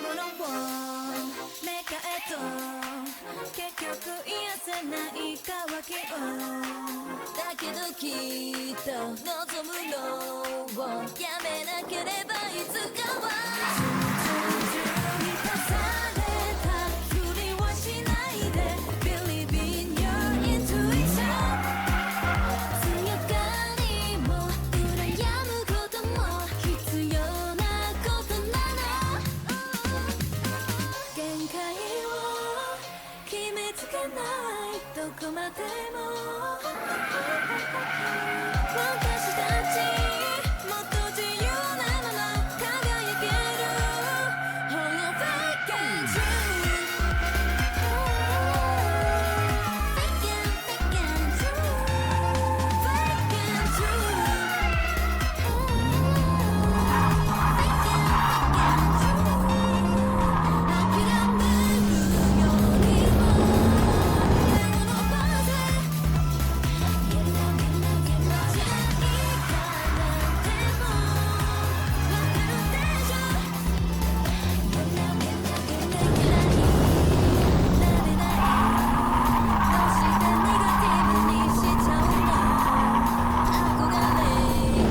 ものをメカへと結局癒せない渇きをだけどきっと望むのをやめなければいつかは満たされたふりはしないで Believe in your intuition 強がりも羨むことも必要なことなの限界を決めつけないどこまでも私たちもっと自由なまま輝ける All fake and true Fake and true Fake and true Fake and true 諦めるよりも手を伸ばせ Get it out, get it out, get it out じゃいかなんてもわかるでしょ Get it out, get it out, get it out 嫌いなれないどうしてネガティブにしちゃうの憧れ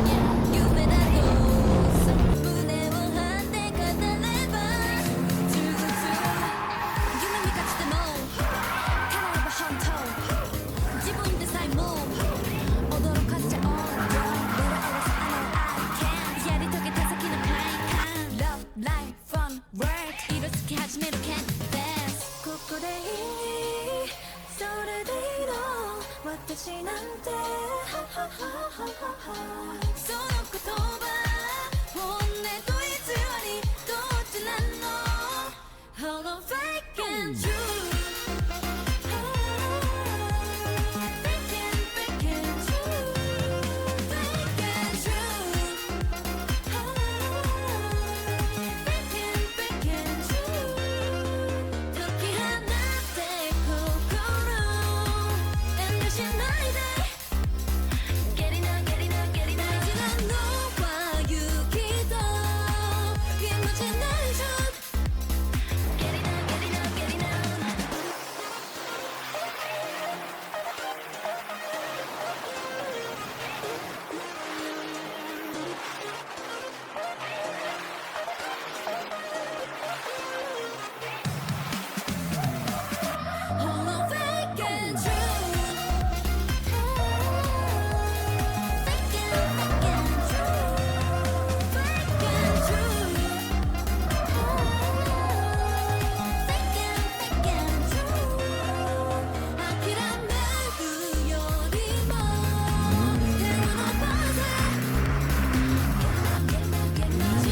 や夢だとさ胸を張って語れば充実夢に勝ちても叶えば本当自分でさえも驚かせちゃおう Little Alice I know I can やり遂げた先の快感 Love, life, fun, work 色つき始める Can't dance ここでいいそれでいいの私なんてその言葉本音と偽りどっちなの Hold on fake and true Fake and true Fake and true Fake and true 解き放って心遠慮しないで Get it now, get it now, get it now 大事なのは勇気とイマジネーション Get it now, get it now, get it now Hold on fake and true Fake and true Fake and true Fake and true 諦めるよりも手を伸ばせ Get it out, get it out, get it out じゃい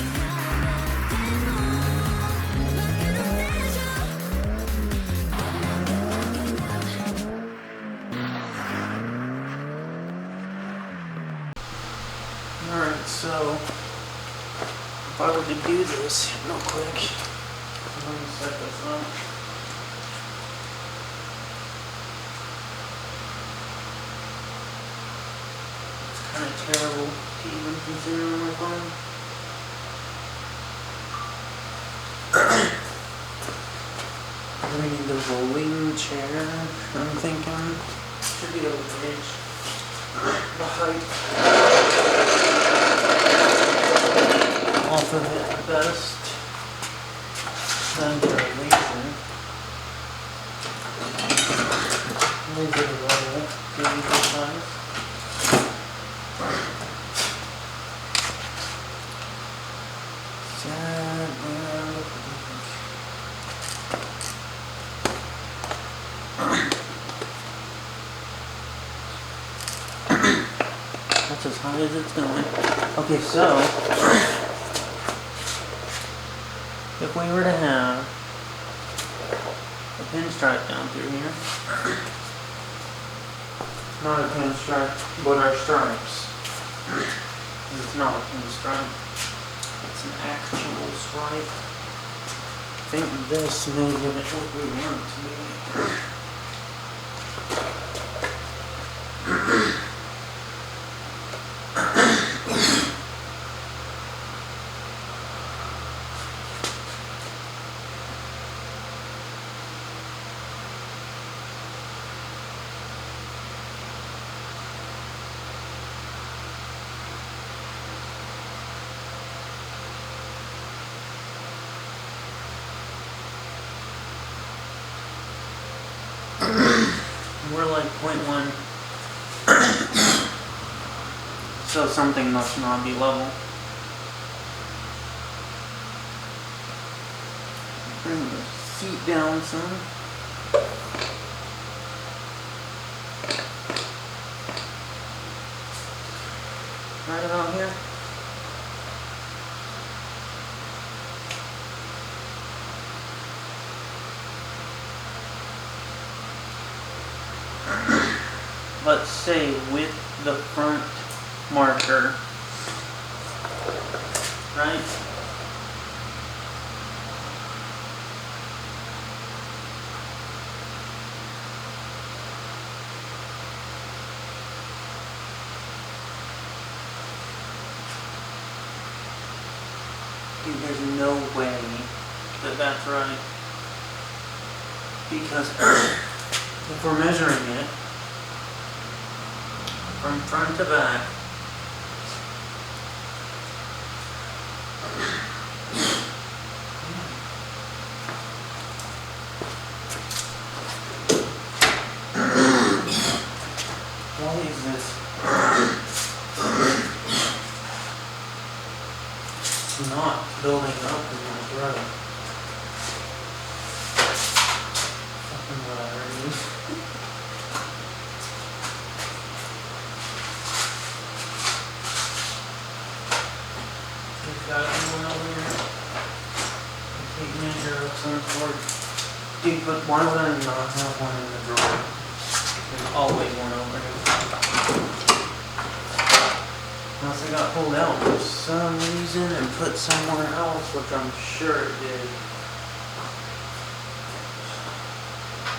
かなんてもわかるでしょ Get it out, get it out, get it out Alright, so if I were to do this real quick, let me set this up. It's kind of terrible to even consider on my phone. Then I need the rolling chair, I'm thinking. Should be able to reach the height off of it best. Then for a laser. Laser roll, really good size. Set and that's as high as it's going. Okay, so if we were to have a pinstripe down through here, not a pinstripe, but our stripes. It's not a pinstripe, it's an actual stripe. I think this may give it what we want it to be. We're like 0.1. So something must not be level. Bring the seat down some. Right about here. Let's say with the front marker, right? There's no way that that's right, because if we're measuring it from front to back, why is this not building up in my throat? Fucking whatever it is. Got anyone over here? Take measure of some sort. Dude, but why would I not have one in the drawer? There's always one over here. Unless it got pulled out for some reason and put somewhere else, which I'm sure it did.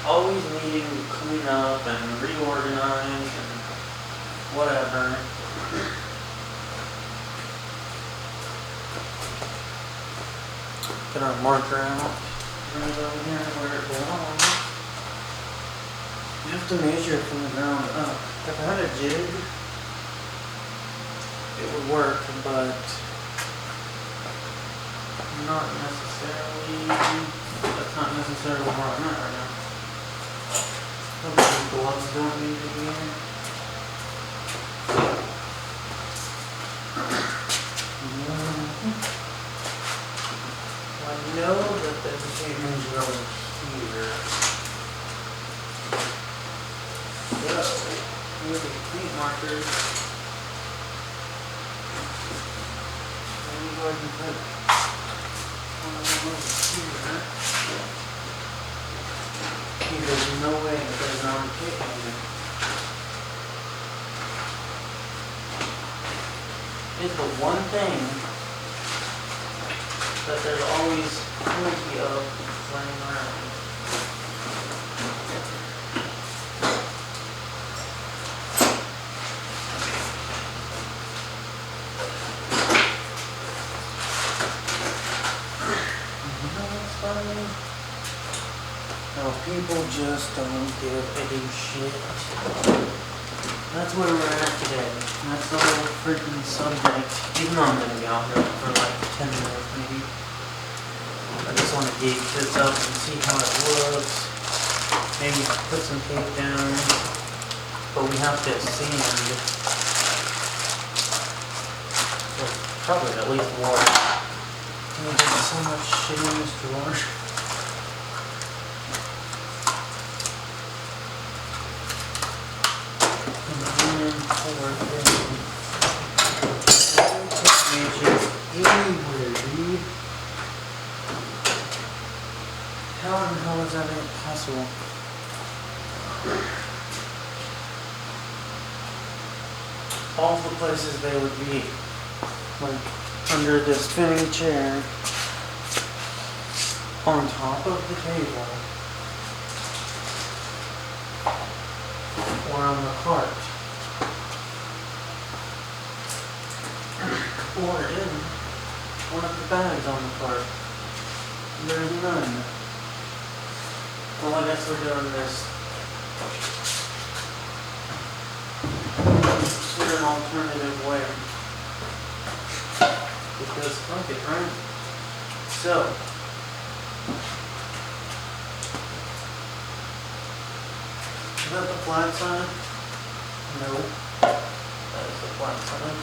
Always needing to clean up and reorganize and whatever. Get our marker out. Bring it over here where it belongs. You have to measure from the ground up. If I had a jig, it would work, but not necessarily. That's not necessarily where I'm at right now. Hope these gloves don't need to be in. I know that there's a tape measure over here. So, here's the paint markers. Maybe go ahead and put one of them over here. There's no way that there's not a tape measure. It's the one thing that there's always plenty of laying around. You know what's funny? How people just don't give a shit. That's where we're at today. That's the whole freaking subject. Even though I'm gonna be out here for like 10 minutes maybe. I just want to gauge this up and see how it looks. Maybe put some tape down. But we have to sand. Well, probably at least water. There's so much shit in this drawer. Anywhere, dude. How in the hell is that even possible? All the places they would be, like under this spinning chair, on top of the table, or on the cart. Or in one of the bags on the cart. There's none. Well, I guess we're doing this in an alternative way. Because fuck it, right? So, that the flat side? No. That is the flat side.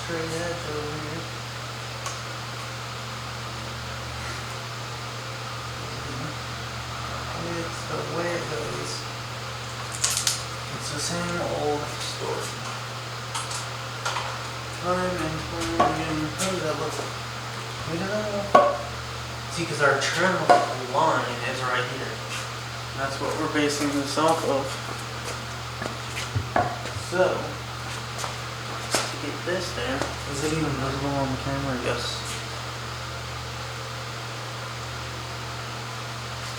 Straight edge over here. It's the way it goes. It's the same old story. Time and time again. How does that look? We don't know. See, because our trim line is right here. That's what we're basing this off of. So, get this there. Is it even visible on the camera? Yes.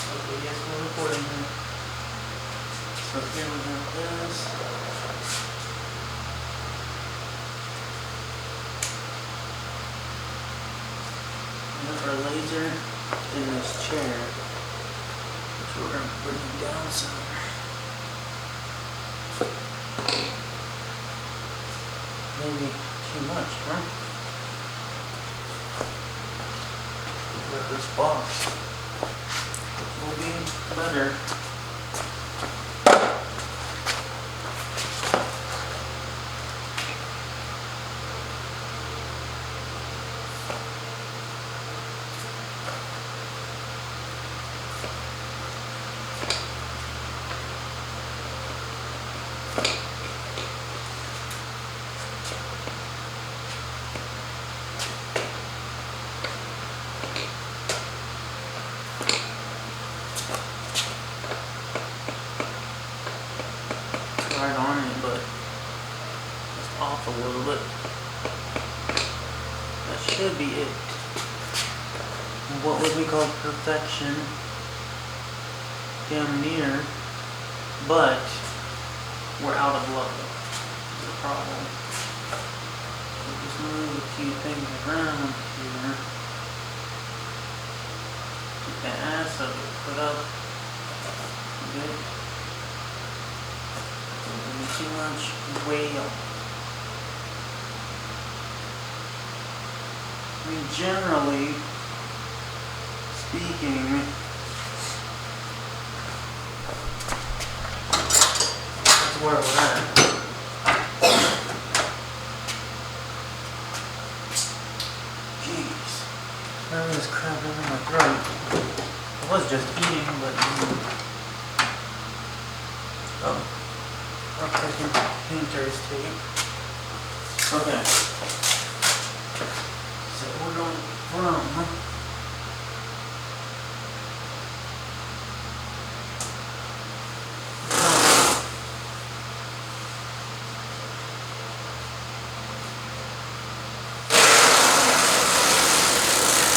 Okay, yes, we're recording here. So here we have this. We have our laser in this chair, which we're going to bring down some. Maybe too much, huh? With this box, it will be better. Right on it, but just off a little bit. That should be it. What would we call perfection? Damn near, but we're out of luck. That's the problem. So just move a few things around here. Keep the ass of it put up. Good. Too much whale. I mean, generally speaking, that's where we're at. Jeez. Having this crap in my throat. I was just eating, but oh. I'm taking painter's tape. Okay. So we're going from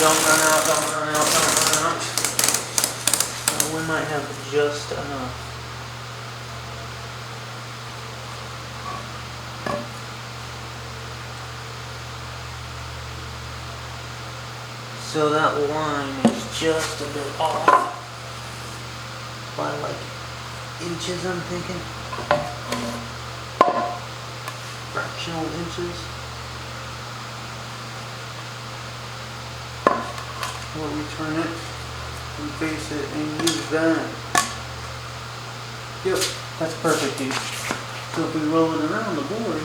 don't run out, don't run out, don't run out. So we might have just enough. So that line is just a bit off by like inches, I'm thinking. Fractional inches. We'll return it and face it and use that. Yep, that's perfect, dude. So if we roll it around the board,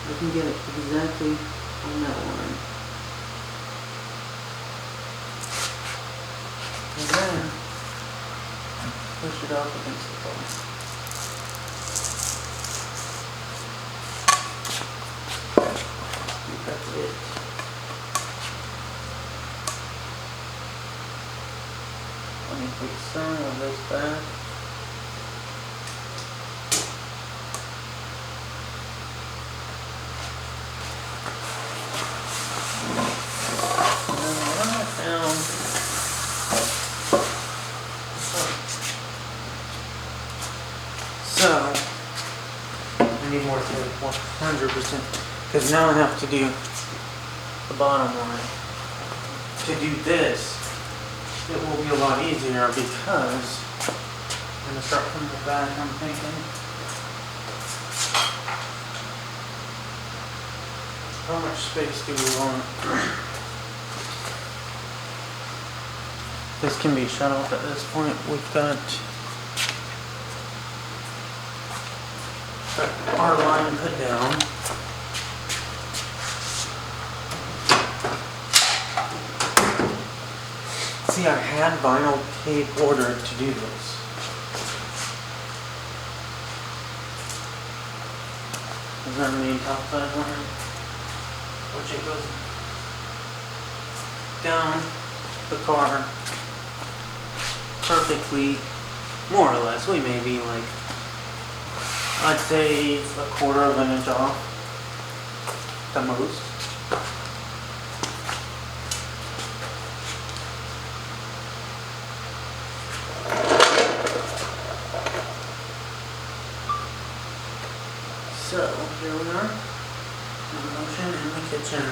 I can get it exactly on that line. And then push it up against the ball. That's it. Let me put some of this back. So, I need more tape, 100%, because now I have to do the bottom line. To do this, it will be a lot easier because I'm going to start from the back, I'm thinking. How much space do we want? This can be shut off at this point. We've got our line put down. See, I had vinyl tape ordered to do this. Is that the main top side line? Which it goes down the car perfectly, more or less. We may be like, I'd say a quarter of an inch off, the most. So, here we are, in motion in the kitchen.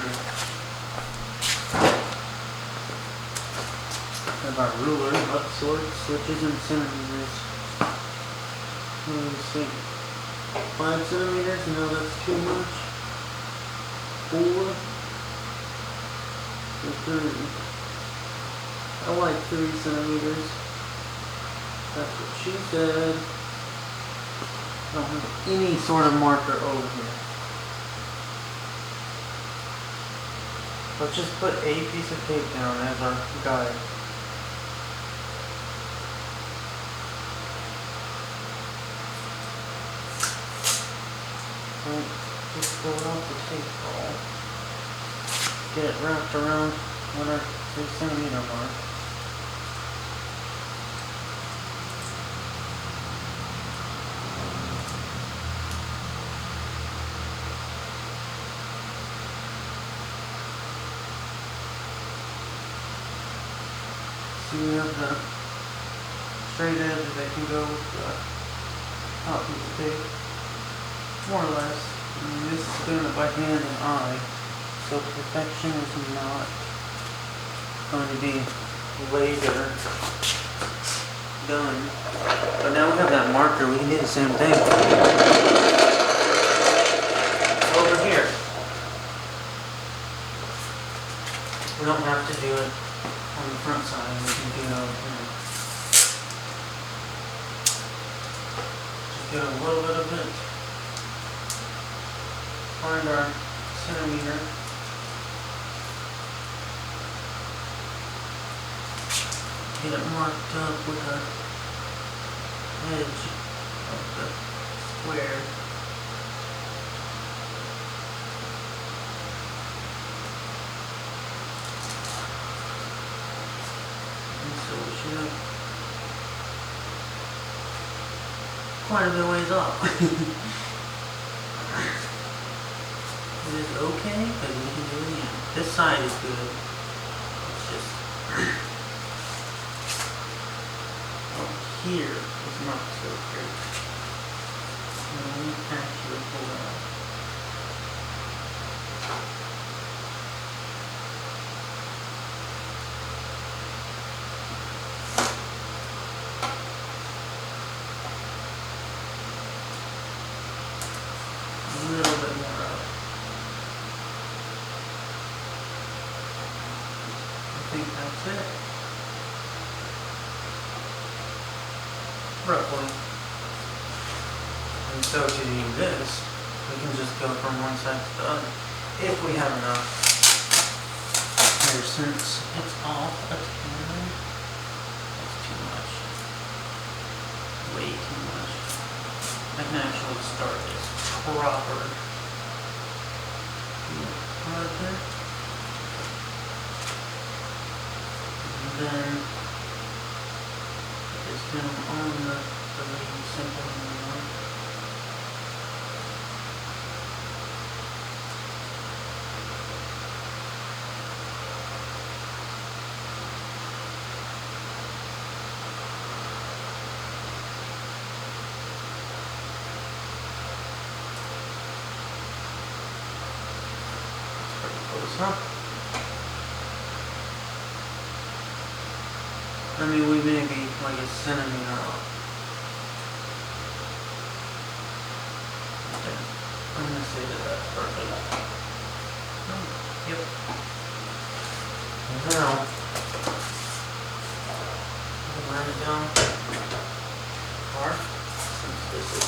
Have our ruler, butt sword, switches, and centimeters. Let me see. 5 centimeters? No, that's too much. 4 and 3. I like 3 centimeters. That's what she said. I don't have any sort of marker over here. Let's just put a piece of tape down as our guide. Just pull it off the tape ball. Get it wrapped around on our 3 centimeter mark. So we have the straight edge that can go with the top piece of tape. More or less. I mean, this is doing it by hand and eye, so perfection is not going to be later done. But now we have that marker, we can do the same thing. Over here. We don't have to do it on the front side, we can do it over here. Just get a little bit of it. Find our centimeter. Get it marked up with the edge of the square. And so we should have quite a bit of ways off. It is okay, but we can do it again. This side is good. It's just here is not so great. And we actually pull it out. A little bit more out. I think that's it. Roughly. And so to do this, we can just go from one side to the other. If we have enough. Here, since it's off a tan, that's too much. Way too much. I can actually start this proper. Right there. And then just get them on the really simple one. Pretty close, huh? I mean, we may be like a centimeter off. Okay. I'm gonna say that that's perfect. Yep. Now, I'll run it down far, since this is,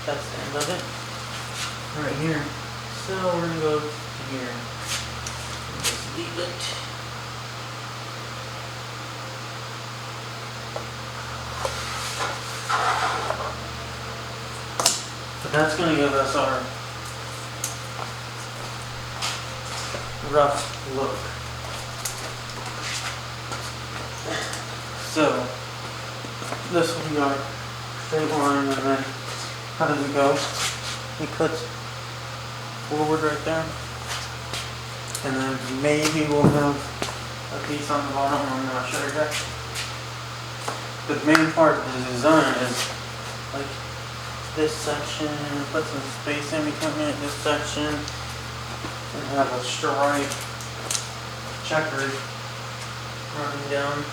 that's the end of it, right here. So we're gonna go to here, and just leave it. But that's gonna give us our rough look. So this will be our straight line, and then how does it go? It cuts forward right there, and then maybe we'll have a piece on the bottom. I'm not sure yet. But the main part of the design is like this section, put some space in between this section, and have a stripe checkered running down.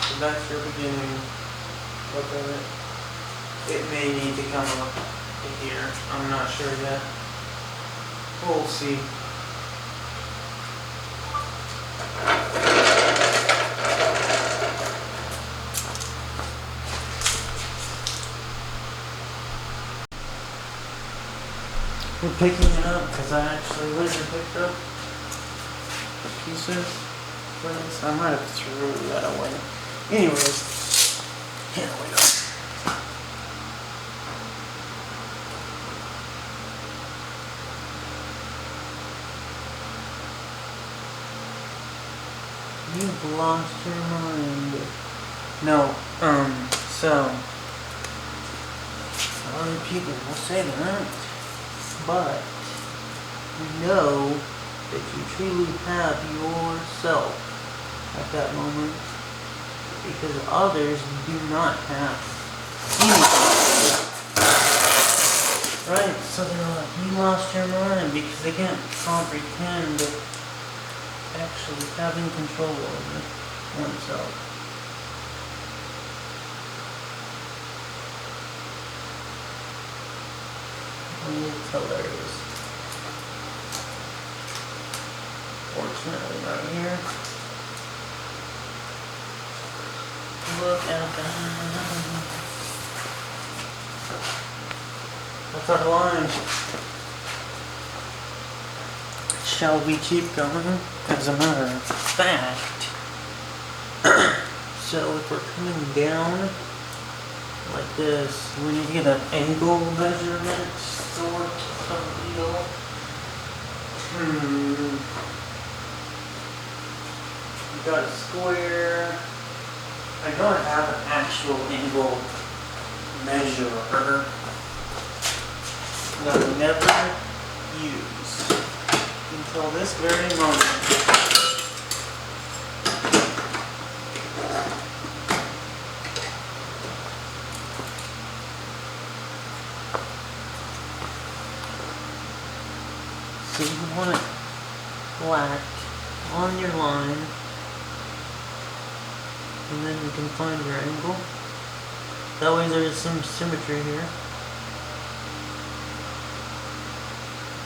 So that's your beginning look of it. It may need to come up to here. I'm not sure yet. We'll see. We're picking it up because I actually went and picked up the pieces for this. I might have threw that away. Anyways, here we go. You've lost your mind. No, so other people will say that, but you know that you truly have yourself at that moment, because others do not have anything. Right? So they're like, you lost your mind, because they can't comprehend actually having control over oneself. It's hilarious. Fortunately, right here. Look at that. That's our line. Shall we keep going? As a matter of fact, so if we're coming down like this, we need to get an angle measurement sort of deal. We got a square. I don't have an actual angle measurer that I never use until this very moment. So you want it flat on your line, and then you can find your angle. That way there's some symmetry here.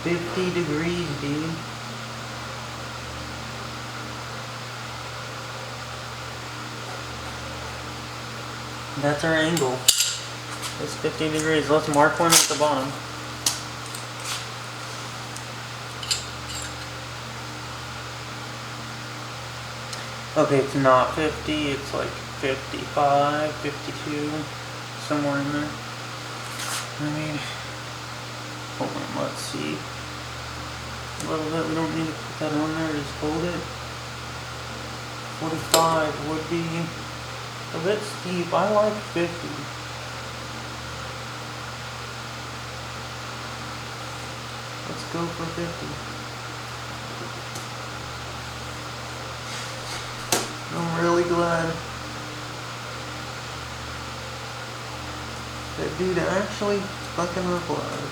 50 degrees, dude. That's our angle. It's 50 degrees. Let's mark one at the bottom. Okay, it's not 50, it's like 55, 52, somewhere in there. I mean, hold on, let's see. A little bit, we don't need to put that on there, just hold it. 45 would be a bit steep. I like 50. Let's go for 50. I'm really glad that dude actually fucking replied.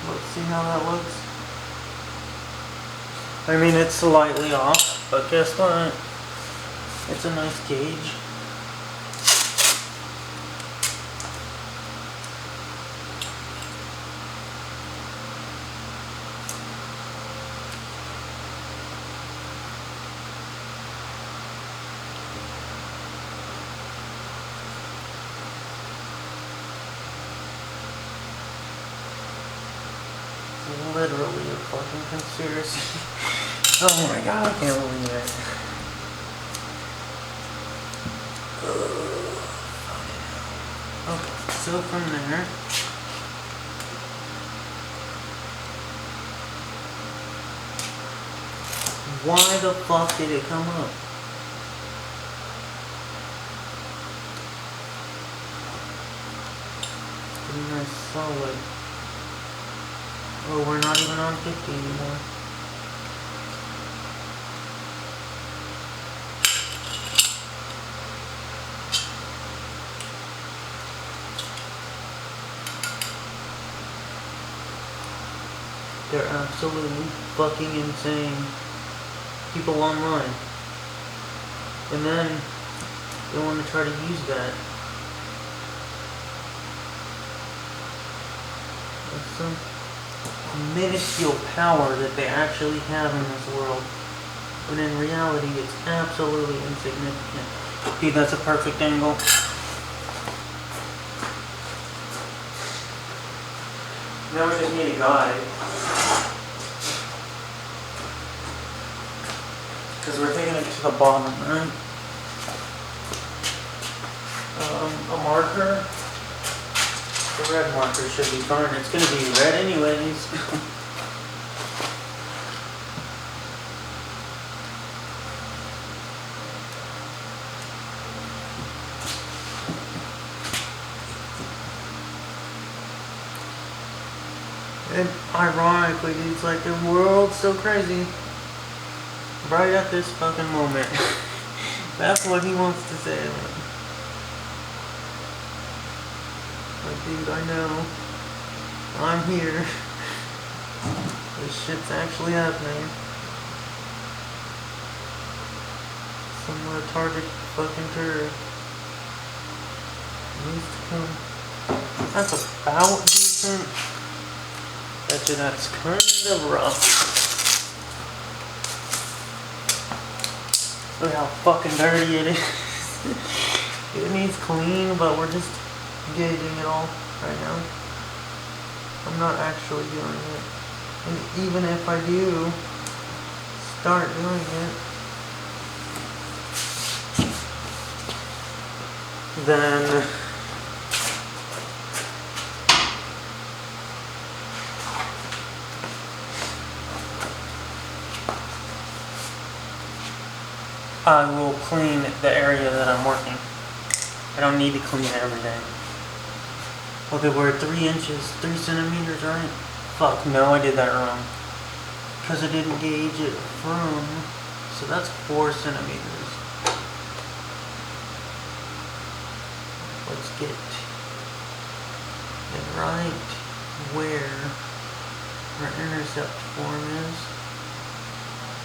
Let's see how that looks. I mean, it's slightly off, but guess what? It's a nice gauge. Literally a fucking conspiracy. Oh my god, I can't believe it. Okay, so from there, why the fuck did it come up? Pretty nice solid. Oh, we're not even on 50 anymore. They're absolutely fucking insane. People online. And then they want to try to use that. That's some minuscule power that they actually have in this world, but in reality it's absolutely insignificant. See, that's a perfect angle. Now we just need a guide, because we're taking it to the bottom, right? A marker. The red marker should be fine. It's going to be red anyways. And ironically, it's like the world's so crazy. Right at this fucking moment. That's what he wants to say. Like, dude, I know. I'm here. This shit's actually happening. Some retarded fucking turd needs to come. That's about decent. Bet you that's kind of rough. Look how fucking dirty it is. It needs clean, but we're just gauging it all right now. I'm not actually doing it. And even if I do start doing it, then I will clean the area that I'm working. I don't need to clean everything. Okay, we're at 3 inches, 3 centimeters, right? Fuck, no, I did that wrong. Because I didn't gauge it from, so that's 4 centimeters. Let's get it right where our intercept form is.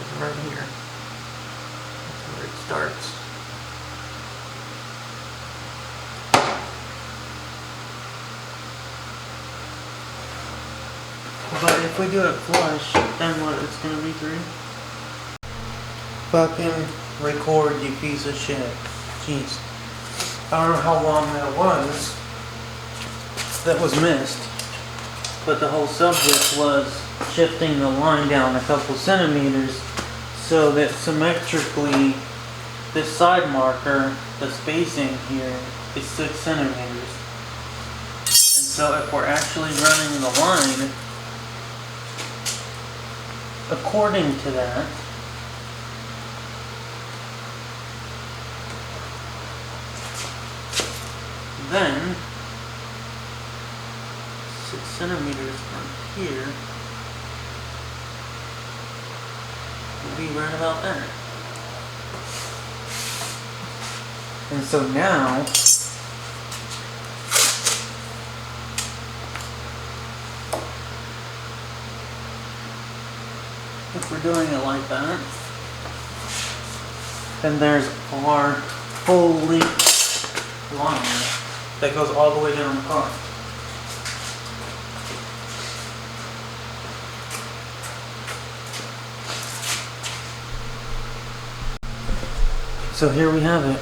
It's right here. That's where it starts. But if we do it flush, then what? It's gonna be 3? Fucking record, you piece of shit. Jeez. I don't know how long that was that was missed, but the whole subject was shifting the line down a couple centimeters so that symmetrically this side marker, the spacing here, is 6 centimeters. And so if we're actually running the line according to that, then 6 centimeters from here be right about there. And so now, if we're doing it like that, then there's our full length line that goes all the way down the car. So here we have it.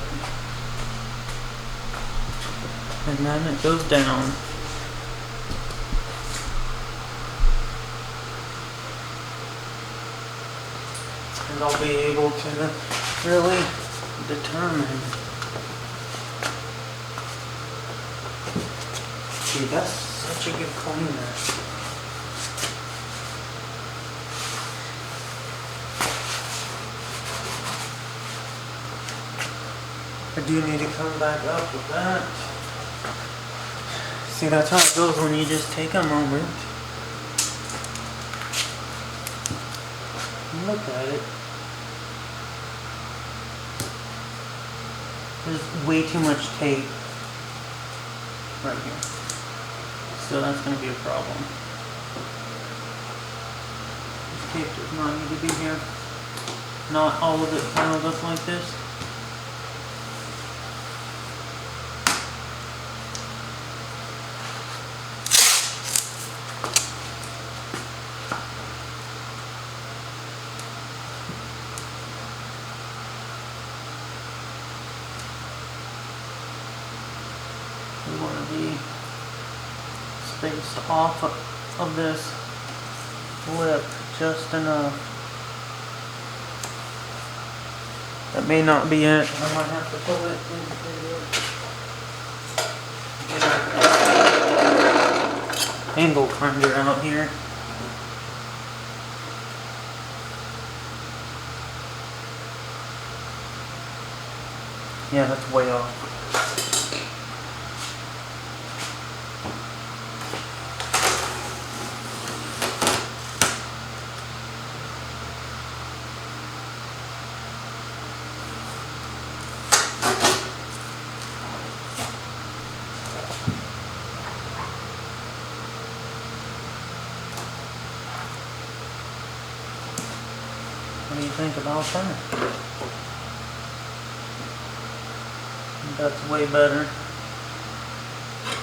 And then it goes down. And I'll be able to really determine. See, that's such a good cleaner. I do need to come back up with that. See, that's how it goes when you just take a moment and look at it. There's way too much tape right here. So that's going to be a problem. This tape does not need to be here. Not all of it piled up like this. We want to be spaced off of this lip just enough. That may not be it. I might have to pull it into the angle grinder out here. Yeah, that's way off. What do you think about that? That's way better.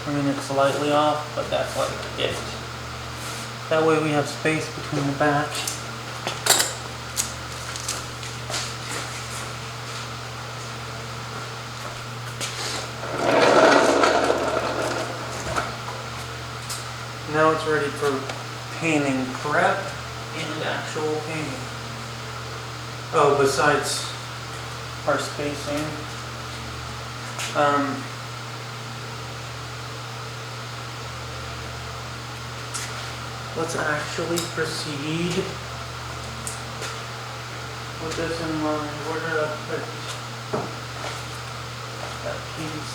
I mean, it's slightly off, but that's like it. That way we have space between the back. Now it's ready for painting prep and actual painting. Oh, besides our spacing, let's actually proceed with this in mind. Where did I put that piece?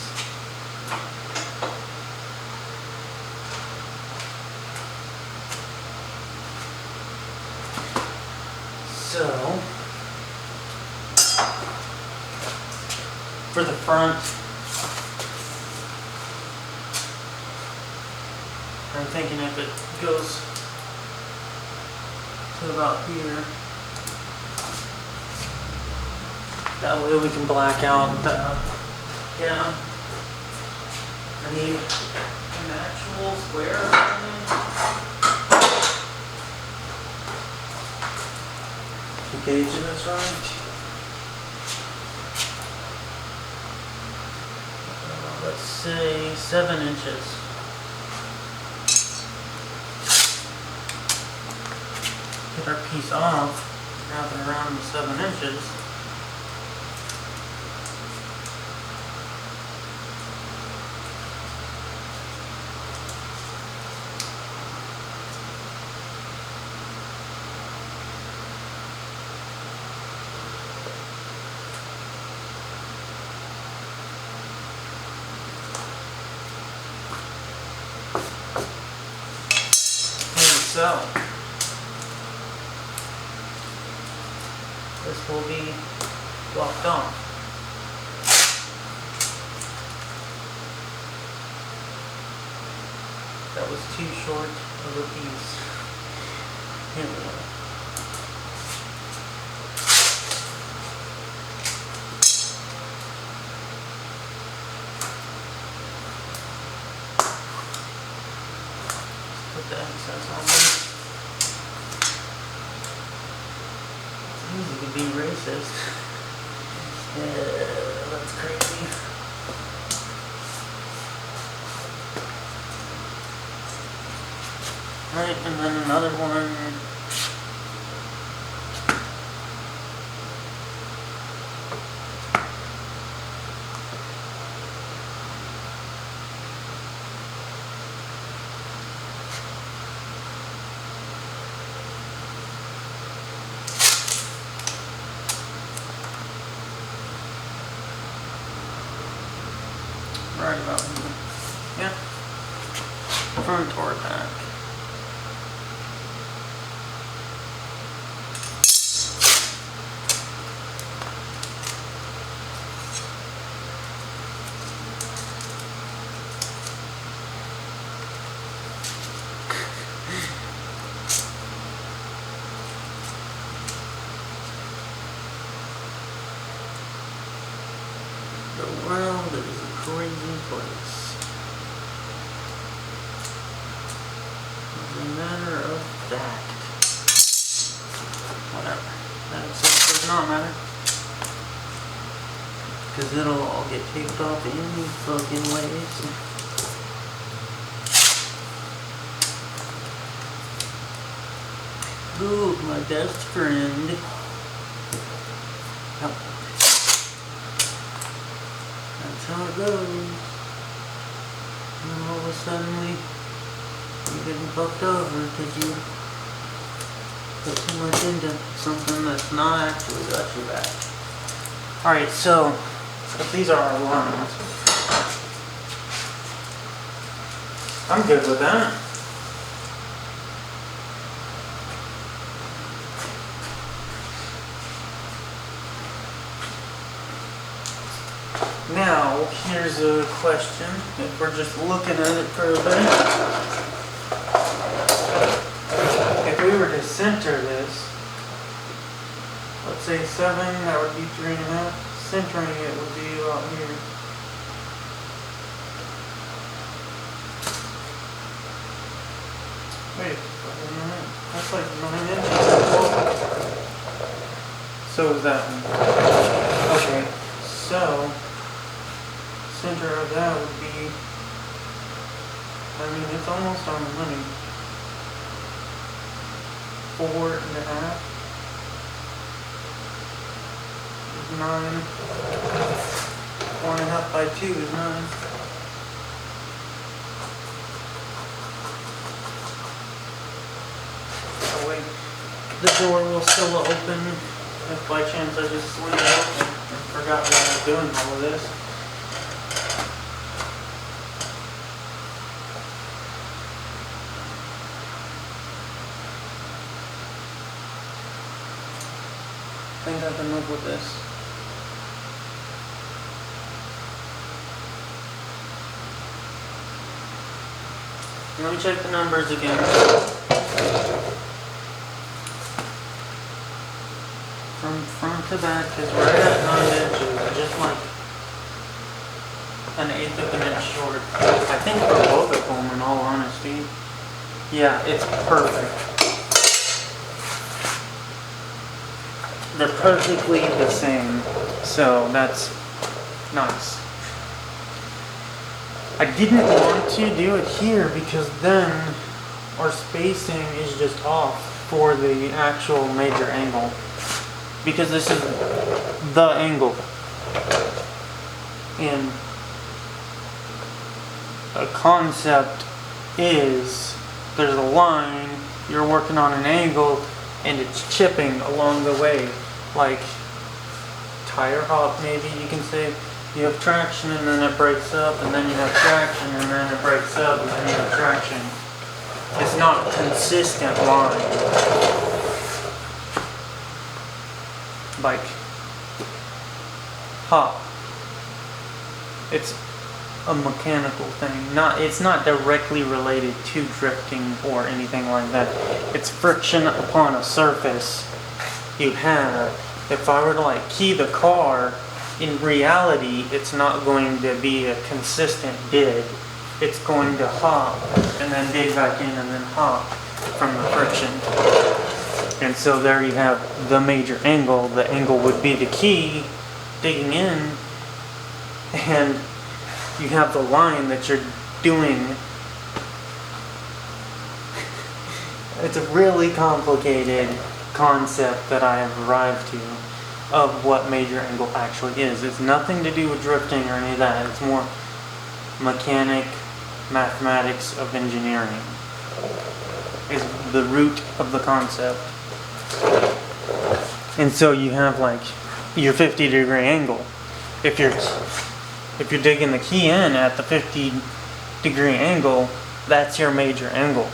So, for the front, I'm thinking if it goes to about here, that way we can black out the, yeah, I need an actual square. Gauging this right. Let's say 7 inches. Get our piece off, wrap it around the 7 inches. So, this will be blocked off. That was too short of a piece. Here we go. Put the excess on there. It's easy to be racist. Yeah, that's crazy. Right, and then another one. Right about here. Yeah. Front or back. The world is a crazy place. As a matter of fact. Whatever. That does not matter. Because it'll all get taped off any fucking ways. Ooh, my best friend. Yep. That's how it goes. And all of a sudden you're getting fucked over because you put too much into something that's not actually got your back. Alright, so these are our lines. I'm good with that. Now, here's a question, if we're just looking at it for a bit. If we were to center this, let's say 7, that would be 3.5. Centering it would be about here. Wait a minute, that's like 9 inches. So is that one. Okay, so center of that would be, I mean, it's almost on the money. 4.5 is 9. 4.5 by 2 is 9. Oh wait, the door will still open if by chance I just slid it open and forgot that I was doing all of this. I think I can live with this. Let me check the numbers again. From front to back is right at 9 inches, just like an 1/8 of an inch short. I think for both of them, in all honesty. Yeah, it's perfect. They're perfectly the same, so that's nice. I didn't want to do it here because then our spacing is just off for the actual major angle. Because this is the angle. And a concept is there's a line, you're working on an angle, and it's chipping along the way, like tire hop maybe you can say. You have traction and then it breaks up, and then you have traction and then it breaks up, and then you have traction. It's not a consistent line. like hop. It's a mechanical thing. It's not directly related to drifting or anything like that. It's friction upon a surface you have. If I were to like key the car, in reality, it's not going to be a consistent dig. It's going to hop and then dig back in and then hop from the friction. And so there you have the major angle. The angle would be the key digging in, and you have the line that you're doing. It's a really complicated concept that I have arrived to of what major angle actually is. It's nothing to do with drifting or any of that. It's more mathematics of engineering is the root of the concept. And so you have like your 50-degree angle. If you're digging the key in at the 50-degree angle, that's your major angle.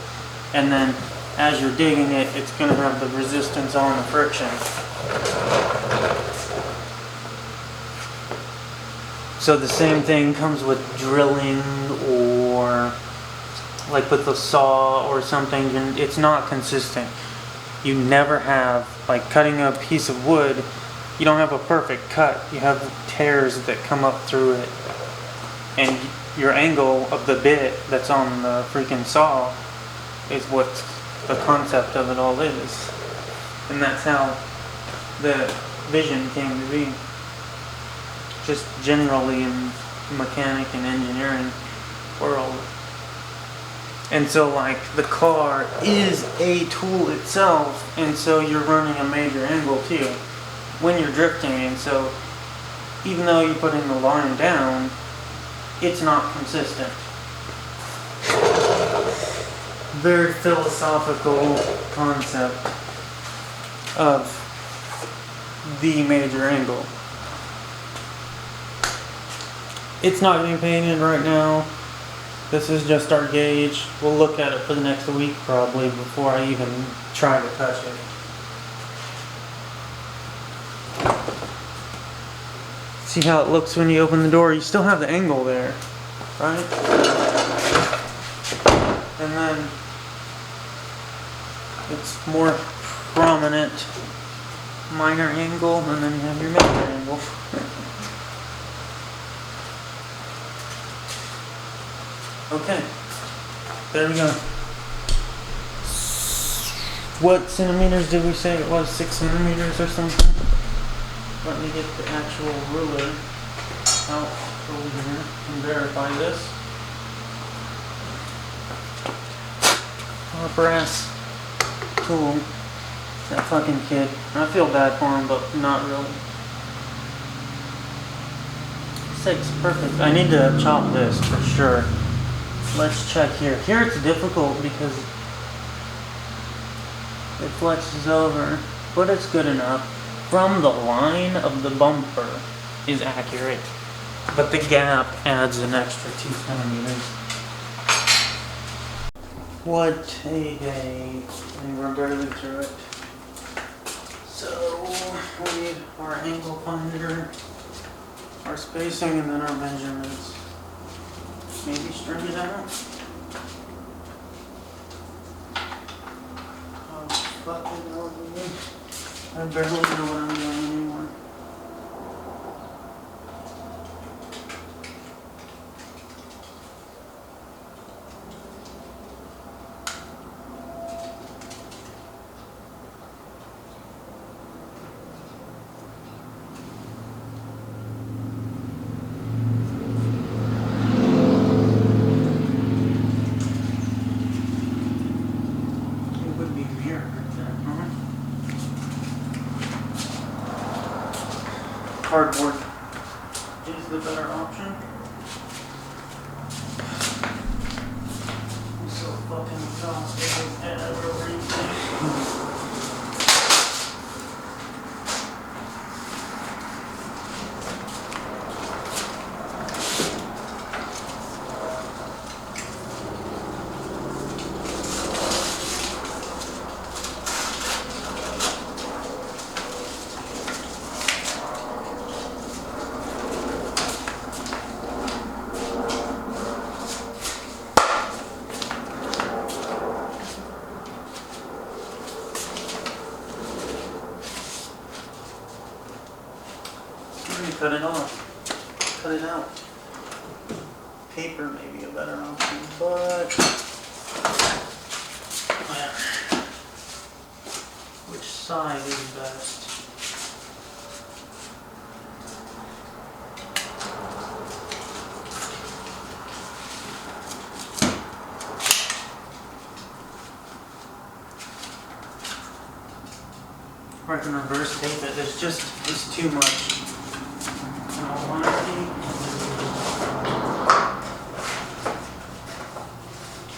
And then as you're digging it, it's going to have the resistance on the friction. So the same thing comes with drilling or like with a saw or something. It's not consistent. You never have, like cutting a piece of wood, you don't have a perfect cut. You have tears that come up through it. And your angle of the bit that's on the freaking saw is what the concept of it all is. And that's how the vision came to be. Just generally in mechanic and engineering world. And so like the car is a tool itself, and so you're running a major angle too when you're drifting. And so even though you're putting the line down, it's not consistent. Very philosophical concept of the major angle. It's not being painted right now. This is just our gauge. We'll look at it for the next week probably before I even try to touch it. See how it looks when you open the door? You still have the angle there, right? And then it's more prominent minor angle, and then you have your major angle. Okay, there we go. What centimeters did we say it was? 6 centimeters or something? Let me get the actual ruler out over here and verify this. Our brass tool. That fucking kid. I feel bad for him, but not really. 6, perfect. I need to chop this for sure. Let's check here. Here it's difficult because it flexes over, but it's good enough. From the line of the bumper is accurate, but the gap adds an extra 2 centimeters. What a day. And we're barely through it. So we need our angle finder, our spacing, and then our measurements. Maybe string it out. Oh, fucking hell, dude. I barely know what I'm doing anymore. Cardboard is the better option. I'm so fucking exhausted and everything. cut it off. Cut it out. Paper may be a better option, but whatever. Which side is best? Or I can reverse tape it. It's too much. In all honesty.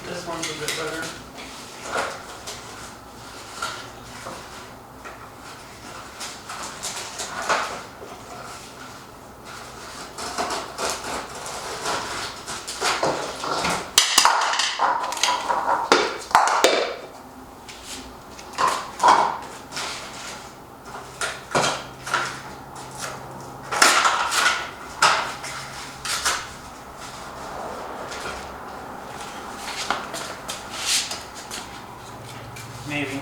This one's a bit better. Maybe.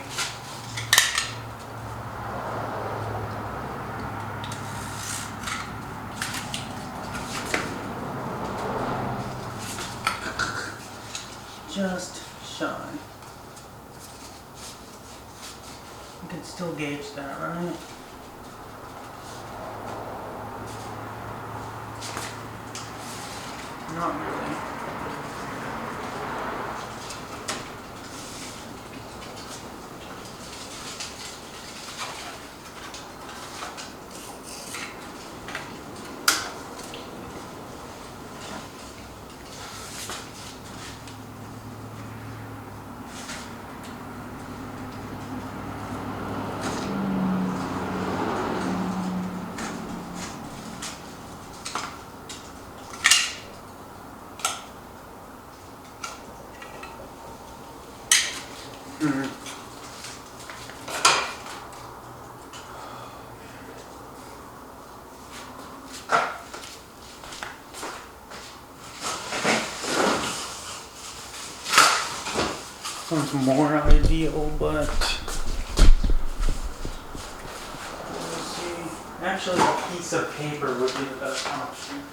Just shy. You can still gauge that, right? Not really. Sounds more ideal, but we'll see. Actually, a piece of paper would be the best option.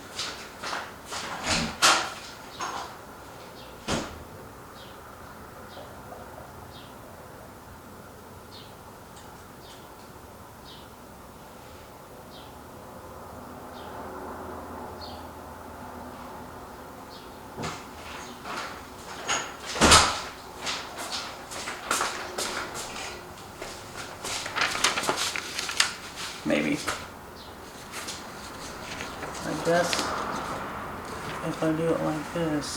Maybe. I guess if I do it like this.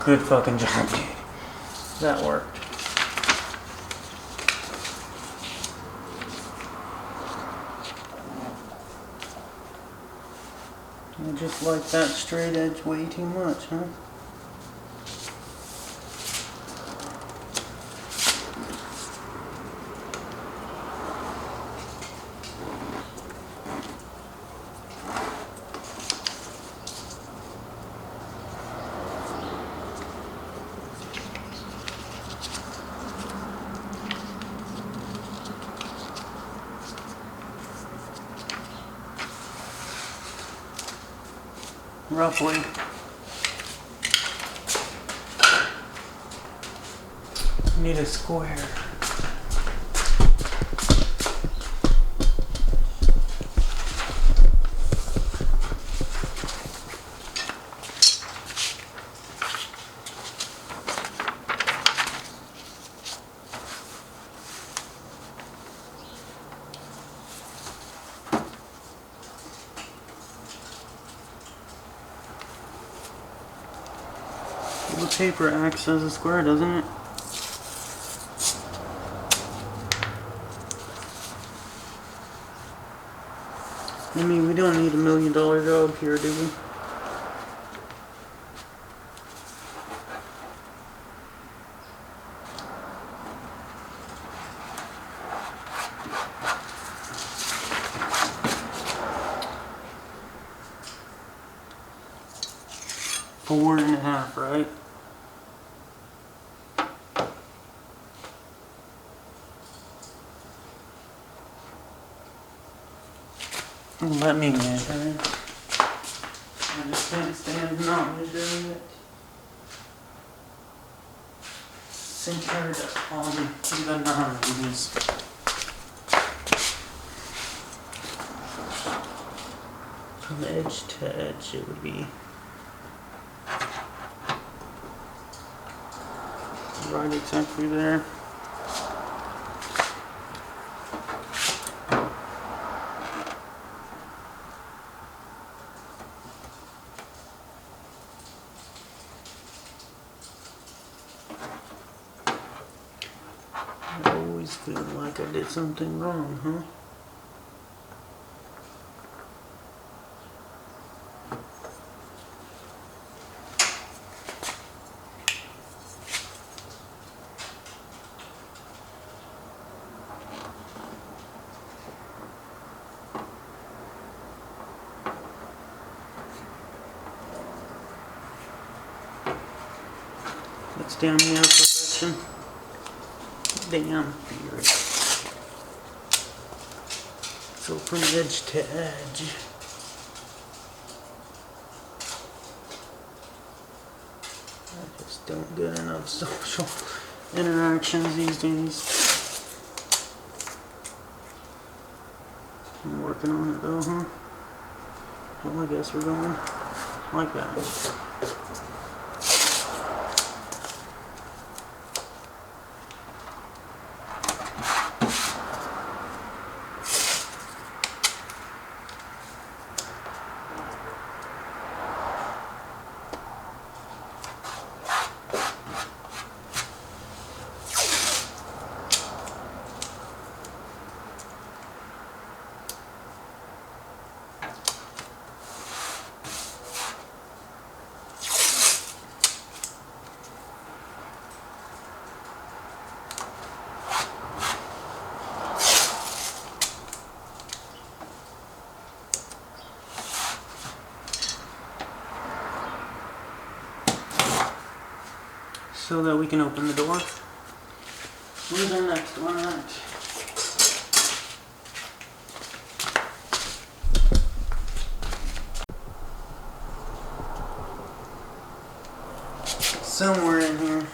Good fucking job, dude. That worked. I just like that straight edge way too much, huh? Roughly. Need a square. The paper acts as a square, doesn't it? I mean, we don't need $1 million job here, do we? 4.5, right? Let me measure it. I just can't stand not measuring it. Centered on the 9s. From edge to edge, it would be right exactly there. I always feel like I did something wrong, huh? That's damn near perfection. Damn theory. So from edge to edge. I just don't get enough social interactions these days. I'm working on it though, huh? Well, I guess we're going like that. So that we can open the door. Where's our next one at? Somewhere in here.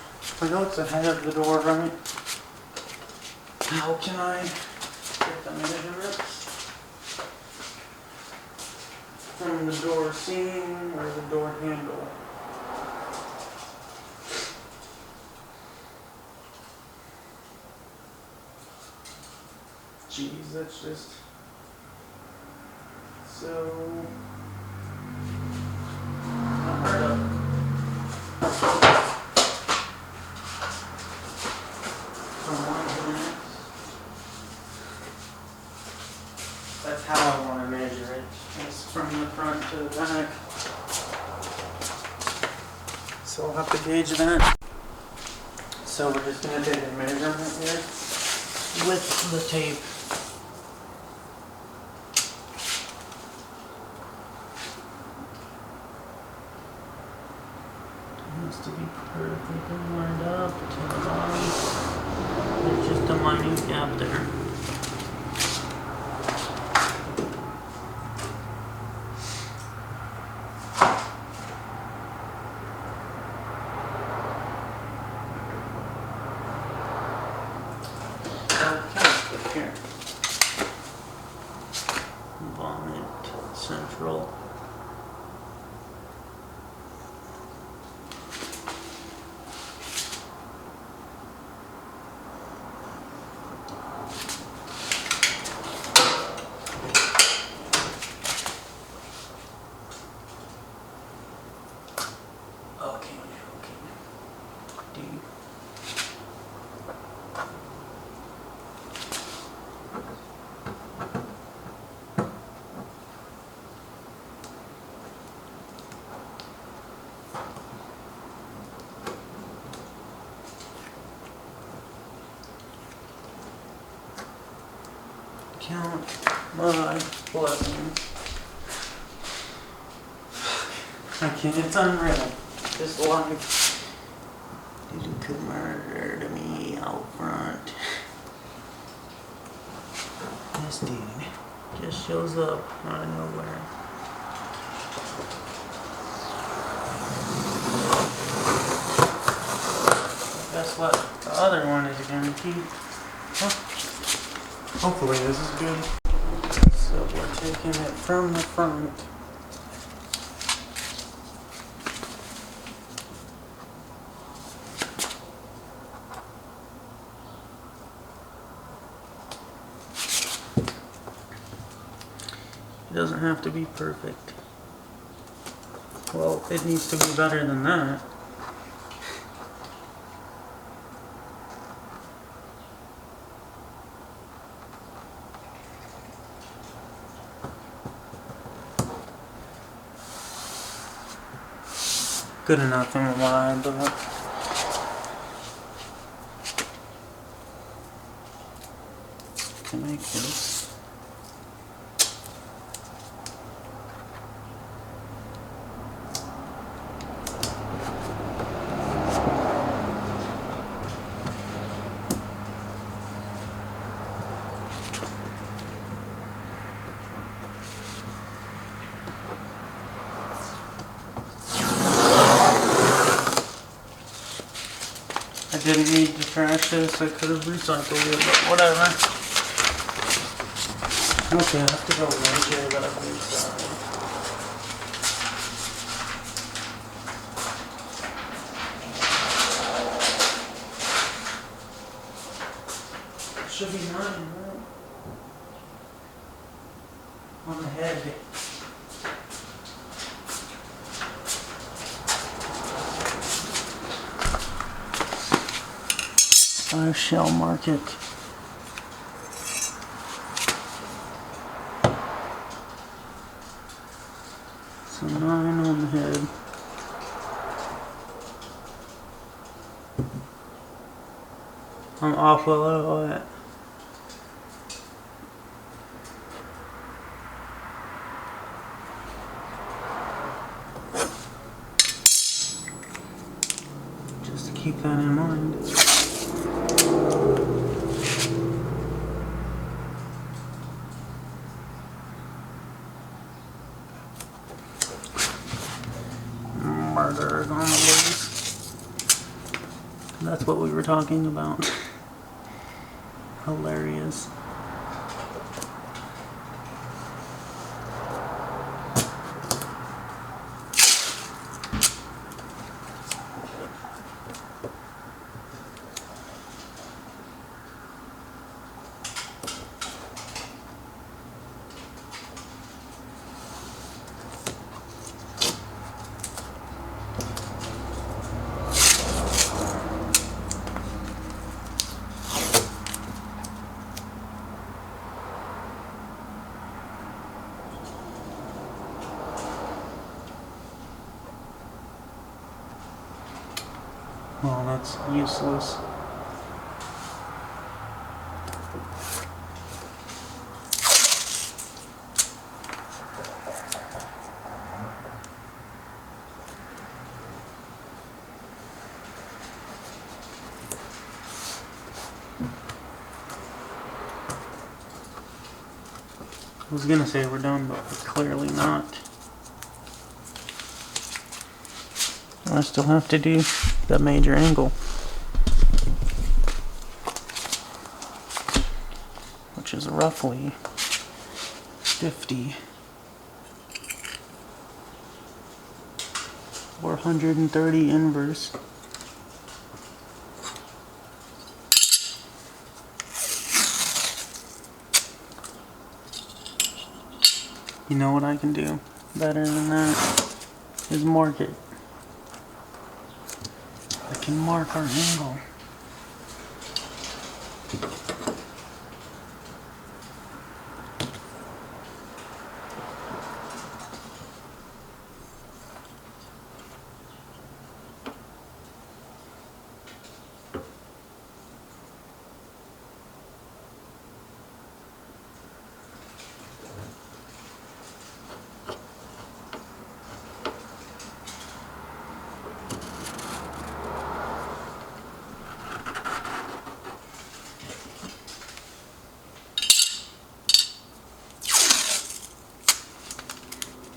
I know it's ahead of the door, right? How can I get the measurements from the door seam or the door handle? Jeez, that's just so unheard of. From one to the next. That's how I want to measure it. It's from the front to the back. So I'll have to gauge that. So we're just going to take a measurement here with the tape. To be perfectly lined up to the bottom. There's just a minute gap there. Okay, here. Bonnet central. Count my blessings. I can't, it's unreal. just like did you could murder to me out front. This dude just shows up out of nowhere. Guess what? The other one is guaranteed. Huh. Hopefully this is good. So we're taking it from the front. It doesn't have to be perfect. Well, it needs to be better than that. Good enough in my book. To make this. I didn't need to trash this, I could have recycled it, but whatever. Okay, I have to go measure that I've restarted. Should be 9, right? On the head. I shall mark it. So 9 on the head. I'm awful low at. Just to keep that in mind. Murderers on the loose. That's what we were talking about. Hilarious. Well, that's useless. I was gonna say we're done, but we're clearly not. I still have to do the major angle, which is roughly 50 or 130 inverse. You know what I can do better than that is mark it. I can mark our angle.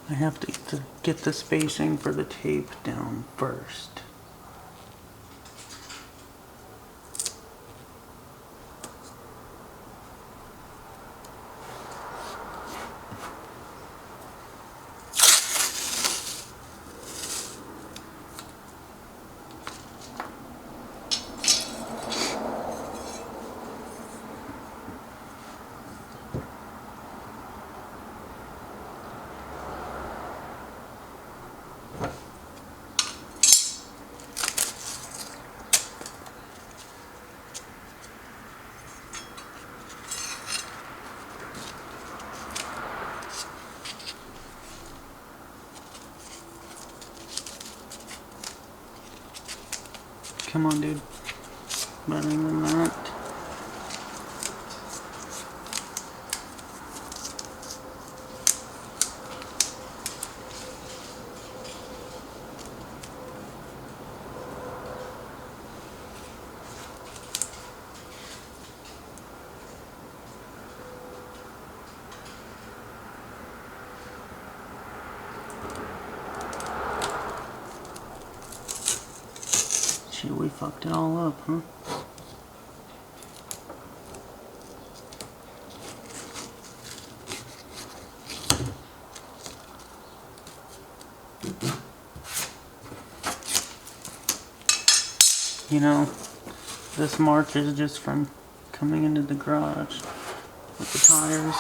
I have to get the spacing for the tape down first. Come on, dude. Better than that. Shit, we fucked it all up, huh? You know, this mark is just from coming into the garage with the tires.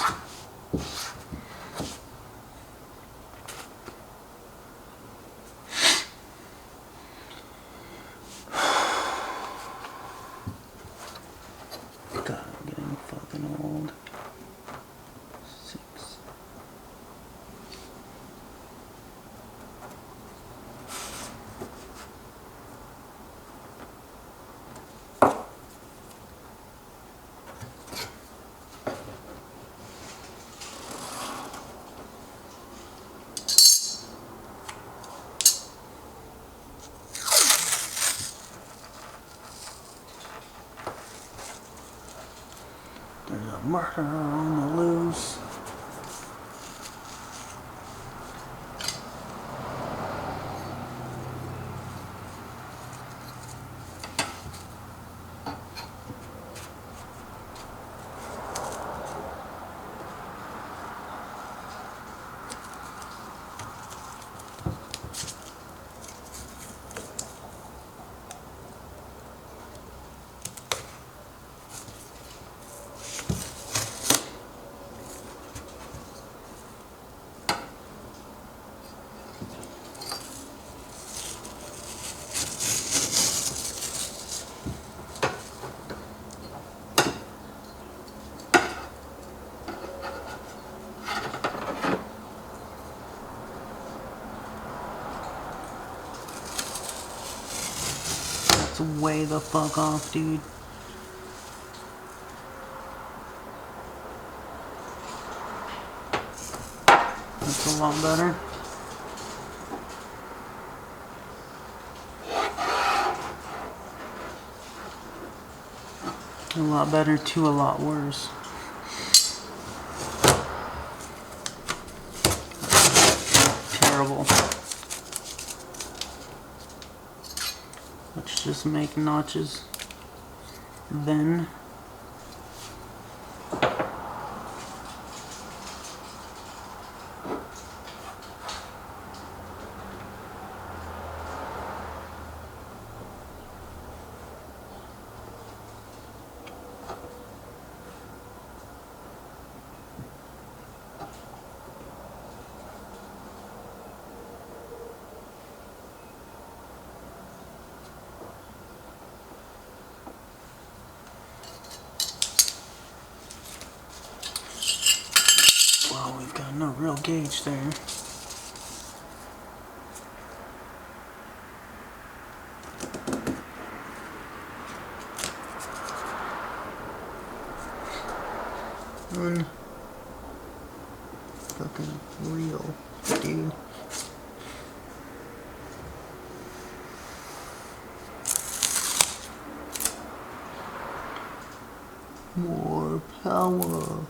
God, I'm getting fucking old. 6. There's a murderer on the loose. That's way the fuck off, dude. That's a lot better. A lot better to a lot worse. Terrible. Let's just make notches then. Well, we've got no real gauge there. Fucking real, dude. More power.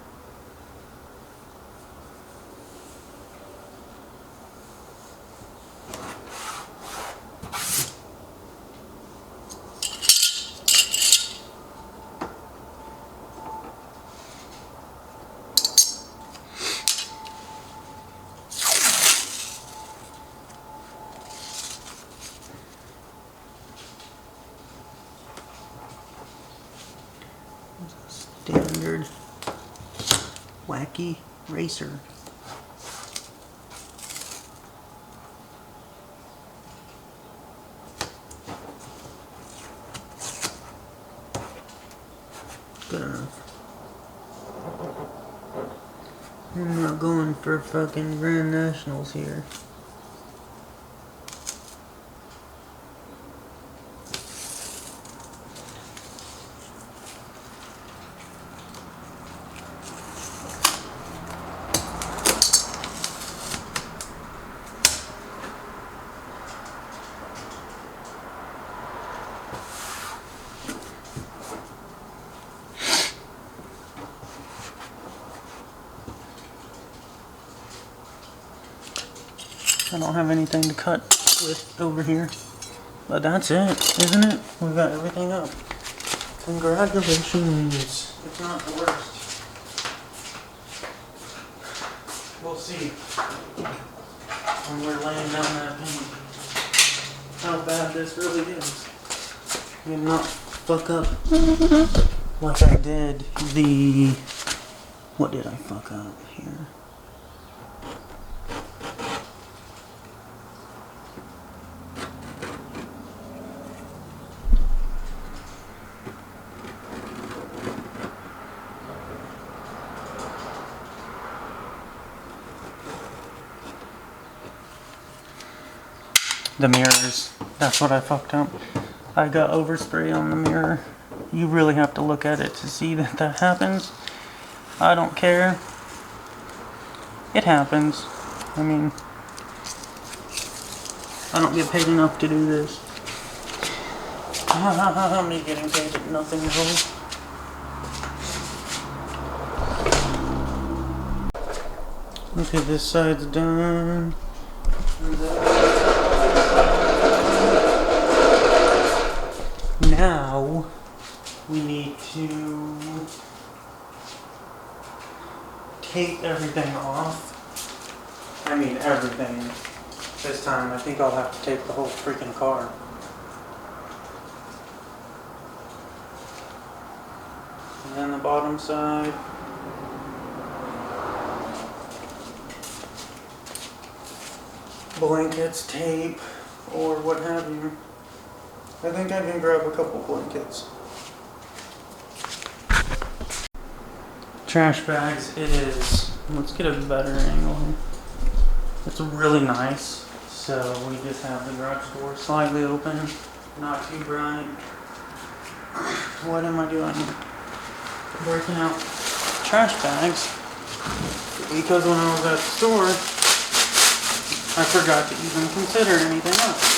wacky racer. Good enough. I'm not going for fucking Grand Nationals here. I don't have anything to cut with over here, but that's it, isn't it? We got everything up. Congratulations. It's not the worst. We'll see when we're laying down that paint how bad this really is. And not fuck up like I did the... What did I fuck up here? The mirrors, that's what I fucked up. I got overspray on the mirror. You really have to look at it to see that that happens. I don't care. It happens. I mean, I don't get paid enough to do this. I'm me getting paid at nothing at all. Okay, this side's done. Now we need to take everything off. I mean everything. This time I think I'll have to take the whole freaking car. And then the bottom side. Blankets, tape, or what have you. I think I can grab a couple blankets. Trash bags, it is. Let's get a better angle here. It's really nice. So we just have the garage door slightly open, not too bright. What am I doing? Breaking out trash bags. Because when I was at the store, I forgot to even consider anything else.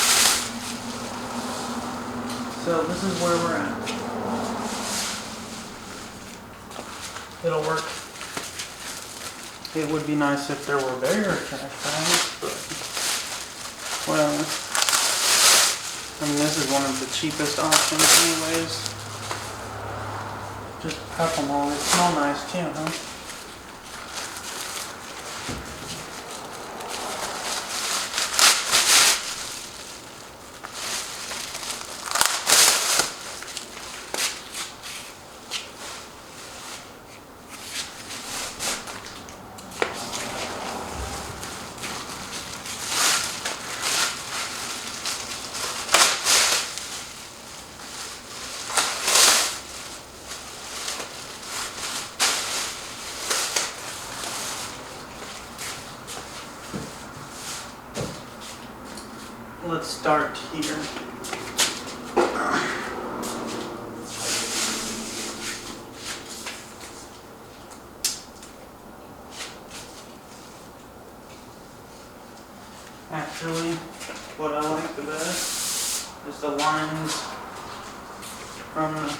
So this is where we're at. It'll work. It would be nice if there were bigger trash bags, but well, I mean this is one of the cheapest options anyways. Just cut them all. They smell nice too, huh? Let's start here. Actually, what I like the best is the lines from the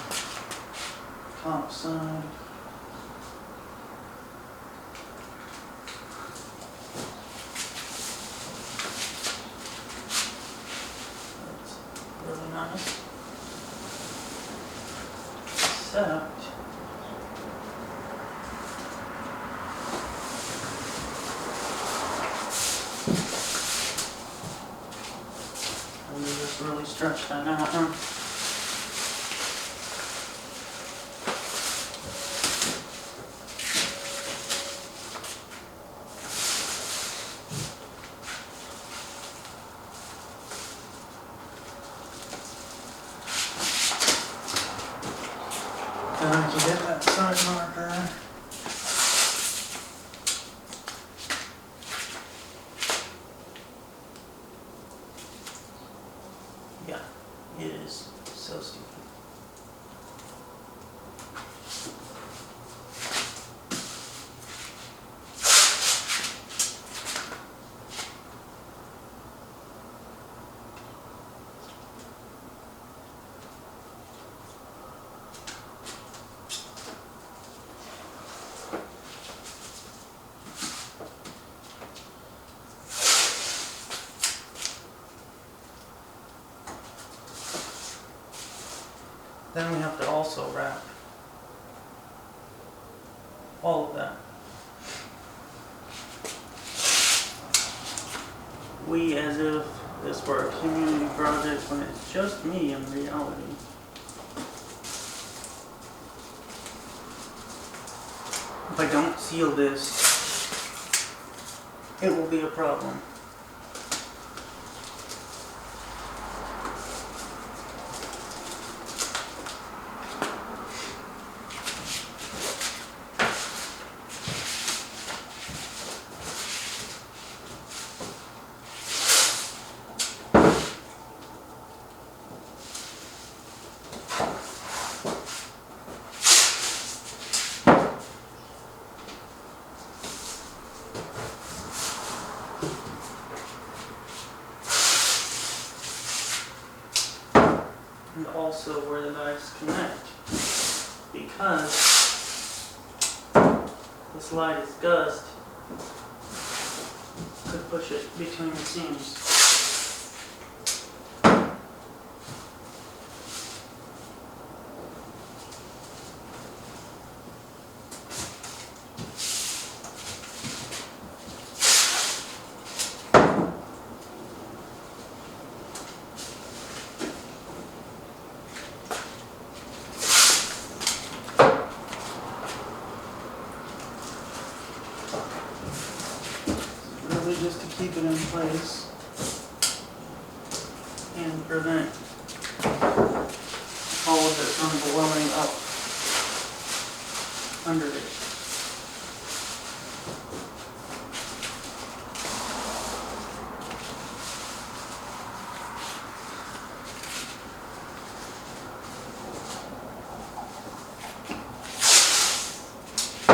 top side. Nice. Except let me just really stretch that out, huh? Then we have to also wrap all of that. We as if this were a community project when it's just me in reality. If I don't seal this, it will be a problem. And also where the dies connect, because the slightest gust could push it between the seams. Just to keep it in place and prevent all of it from blowing up under it. I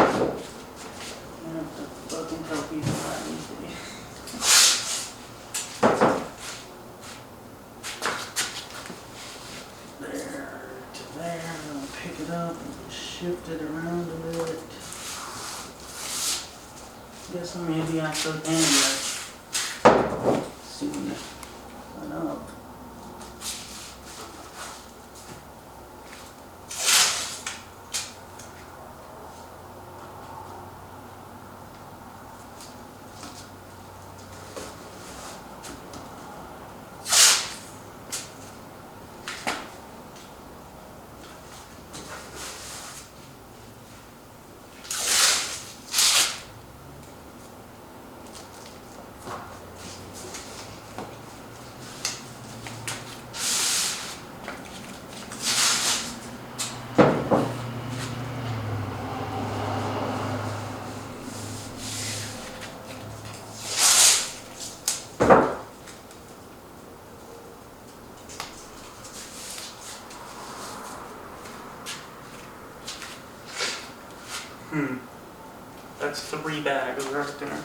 have to fucking tell people that easy. Up and shift it around a bit. Guess maybe I could end it soon enough. That's 3 bags right there.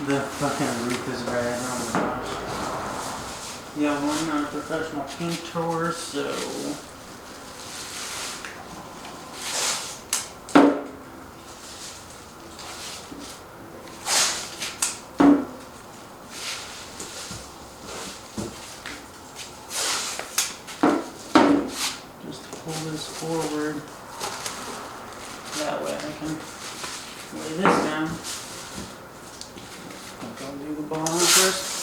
The fucking roof is red, oh my gosh. Yeah, well, I'm not a professional painter, so this forward. That way I can lay this down. I'll do the bottom first.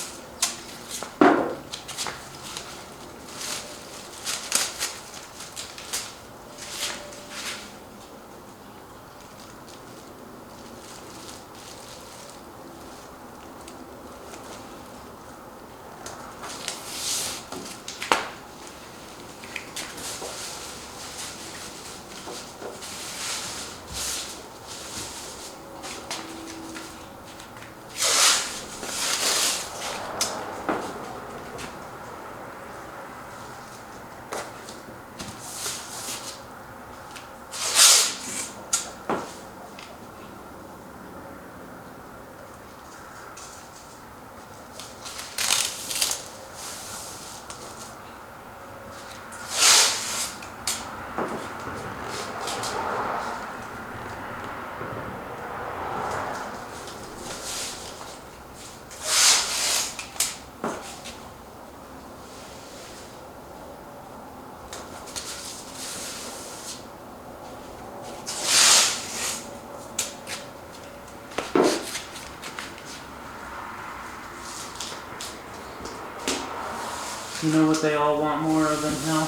You know what they all want more of than hell?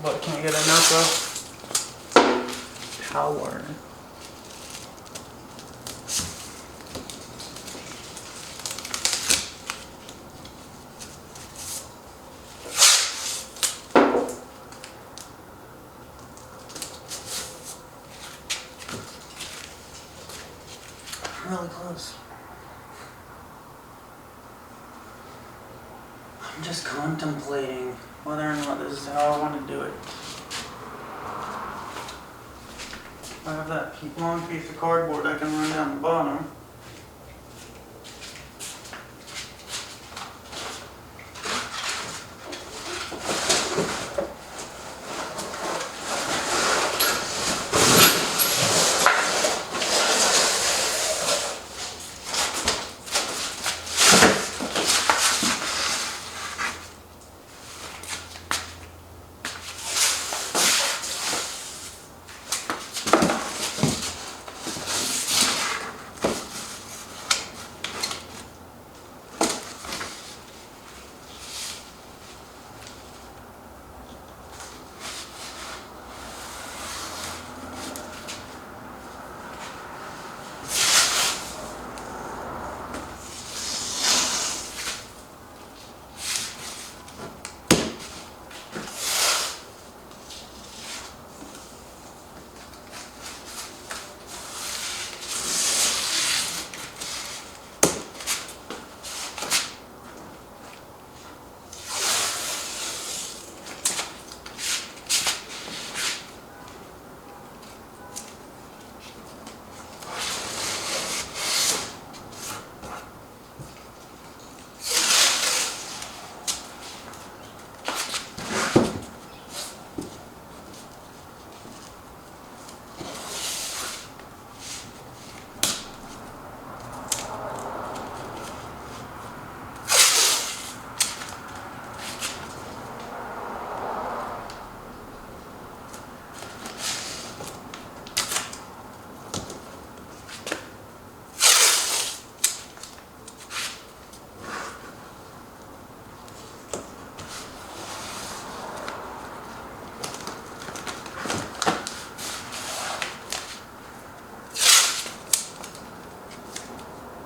What can't get enough of? Power. Really close. I'm just contemplating whether or not this is how I want to do it. I have that long piece of cardboard I can run down the bottom.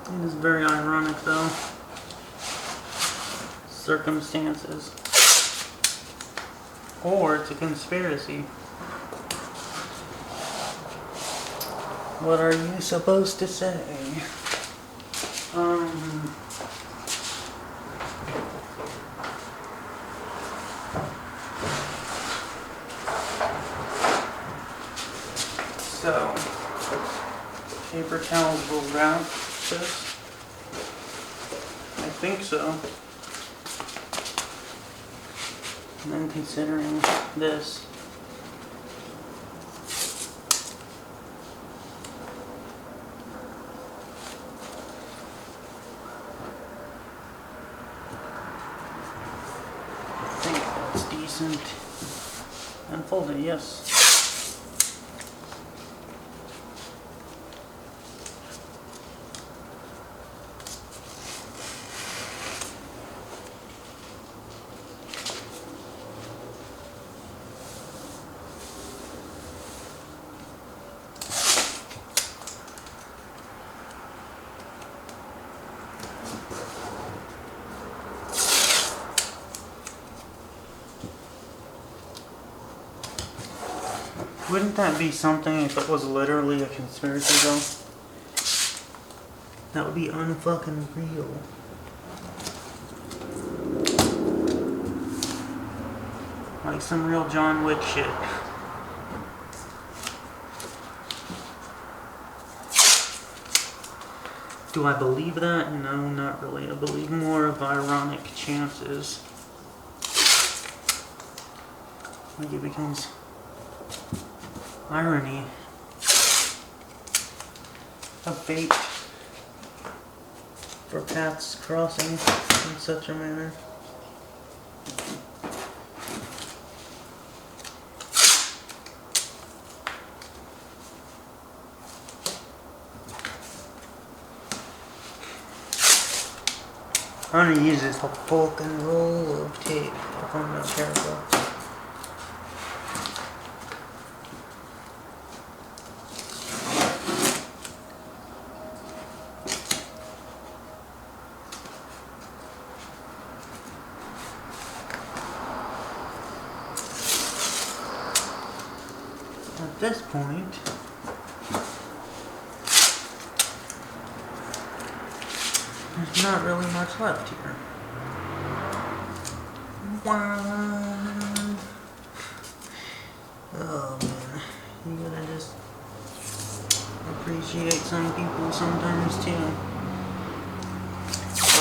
It is very ironic though. Circumstances. Or it's a conspiracy. What are you supposed to say? So, paper towels will wrap this. I think so. And then considering this, I think that's decent. Unfold it, yes. Wouldn't that be something if it was literally a conspiracy though? That would be unfucking real. Like some real John Wick shit. Do I believe that? No, not really. I believe more of ironic chances. Like it becomes irony. A bait for paths crossing in such a manner. I'm gonna use this fucking roll of tape if I'm not careful. At this point, there's not really much left here. One. Oh man, you gotta just appreciate some people sometimes too.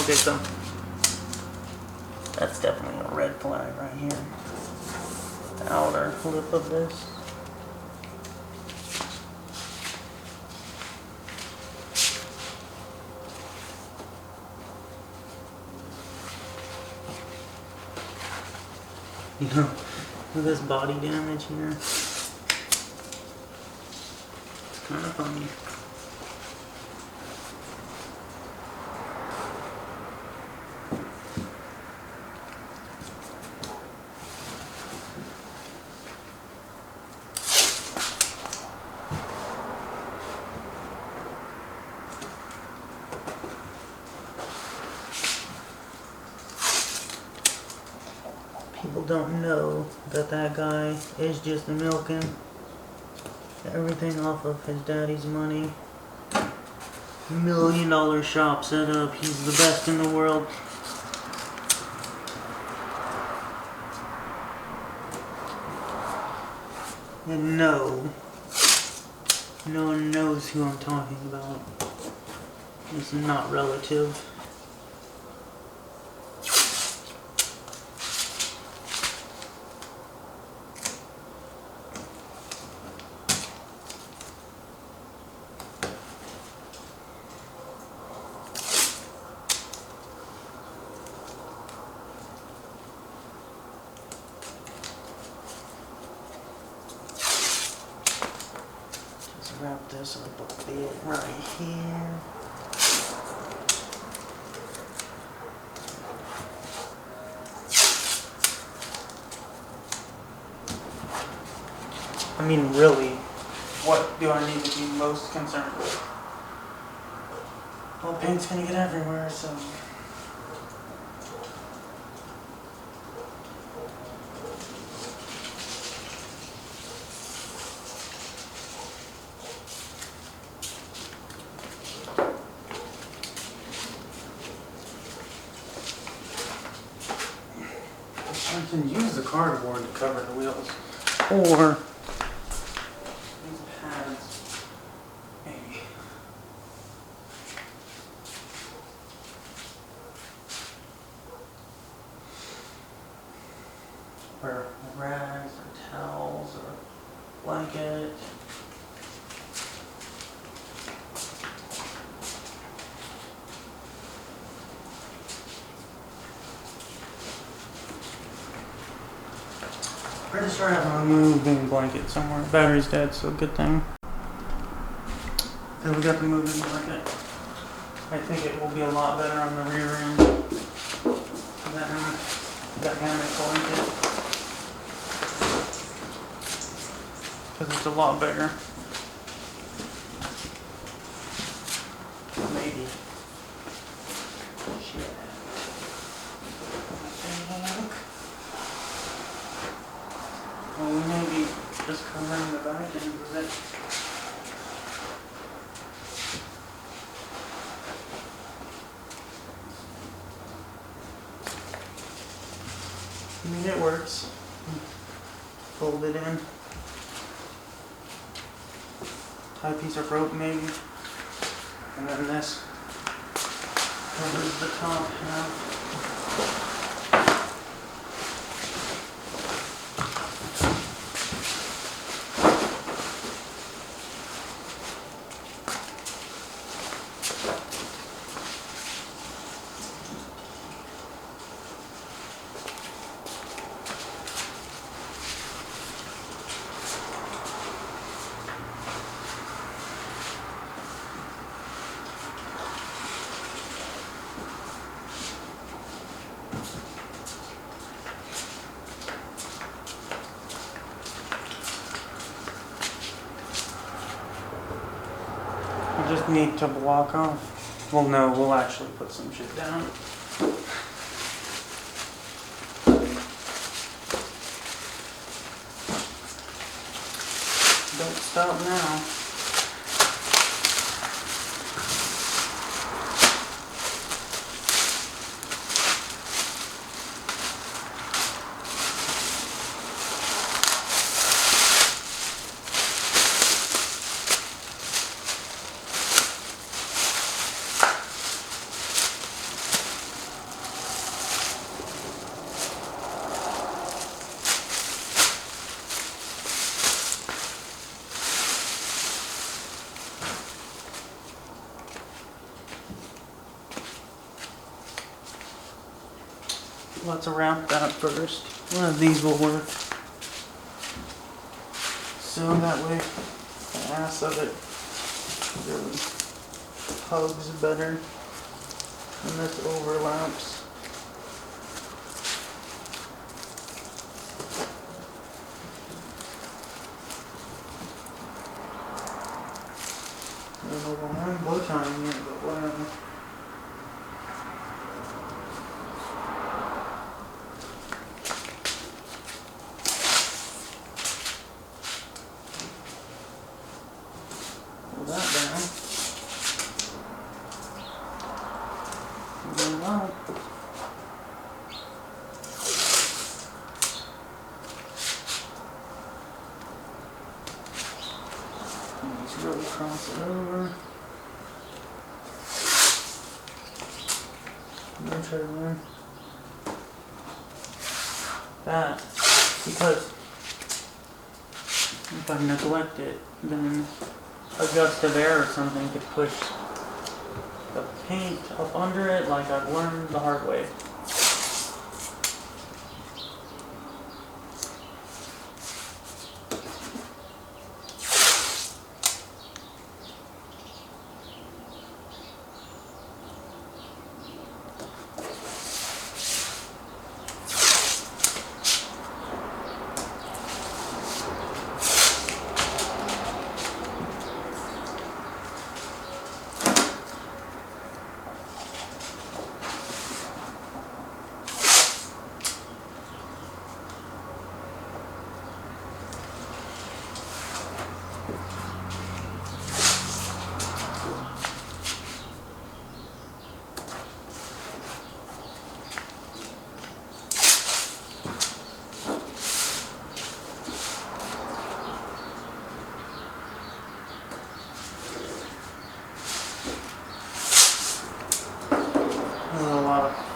Okay, so that's definitely a red flag right here. The outer lip of this. You know, with this body damage here, it's kind of funny. People don't know that that guy is just milking everything off of his daddy's money. $1 million shop set up. He's the best in the world. And no one knows who I'm talking about. It's not relative. Wrap this up a bit right here. I mean, really, what do I need to be most concerned with? Well, paint's gonna get everywhere, so. I can use the cardboard to cover the wheels, or these pads, maybe. Or rags, or towels, or blanket. Pretty sure I have a moving blanket somewhere. Battery's dead, so good thing. Then we got the moving blanket. I think it will be a lot better on the rear end than that hammock blanket. Because it's a lot bigger. Maybe. Shit. Well, we may be just covering the back end of it. I mean, it works. Fold it in. Tie a piece of rope maybe. And then this covers the top half. Just need to block off. Well, no, we'll actually put some shit down. Don't stop now. Let's wrap that first. One of these will work. So that way the ass of it really hugs better and this overlaps. I don't know why I'm bow tying it, but whatever. Really cross it over. I'm gonna try to learn that, because if I neglect it, then a gust of air or something could push the paint up under it, like I've learned the hard way.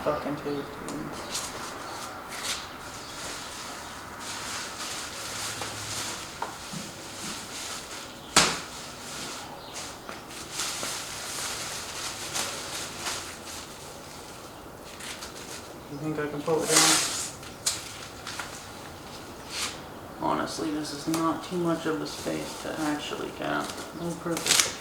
Fucking tape, dude. You think I can pull it down? Honestly, this is not too much of a space to actually cap. No purpose.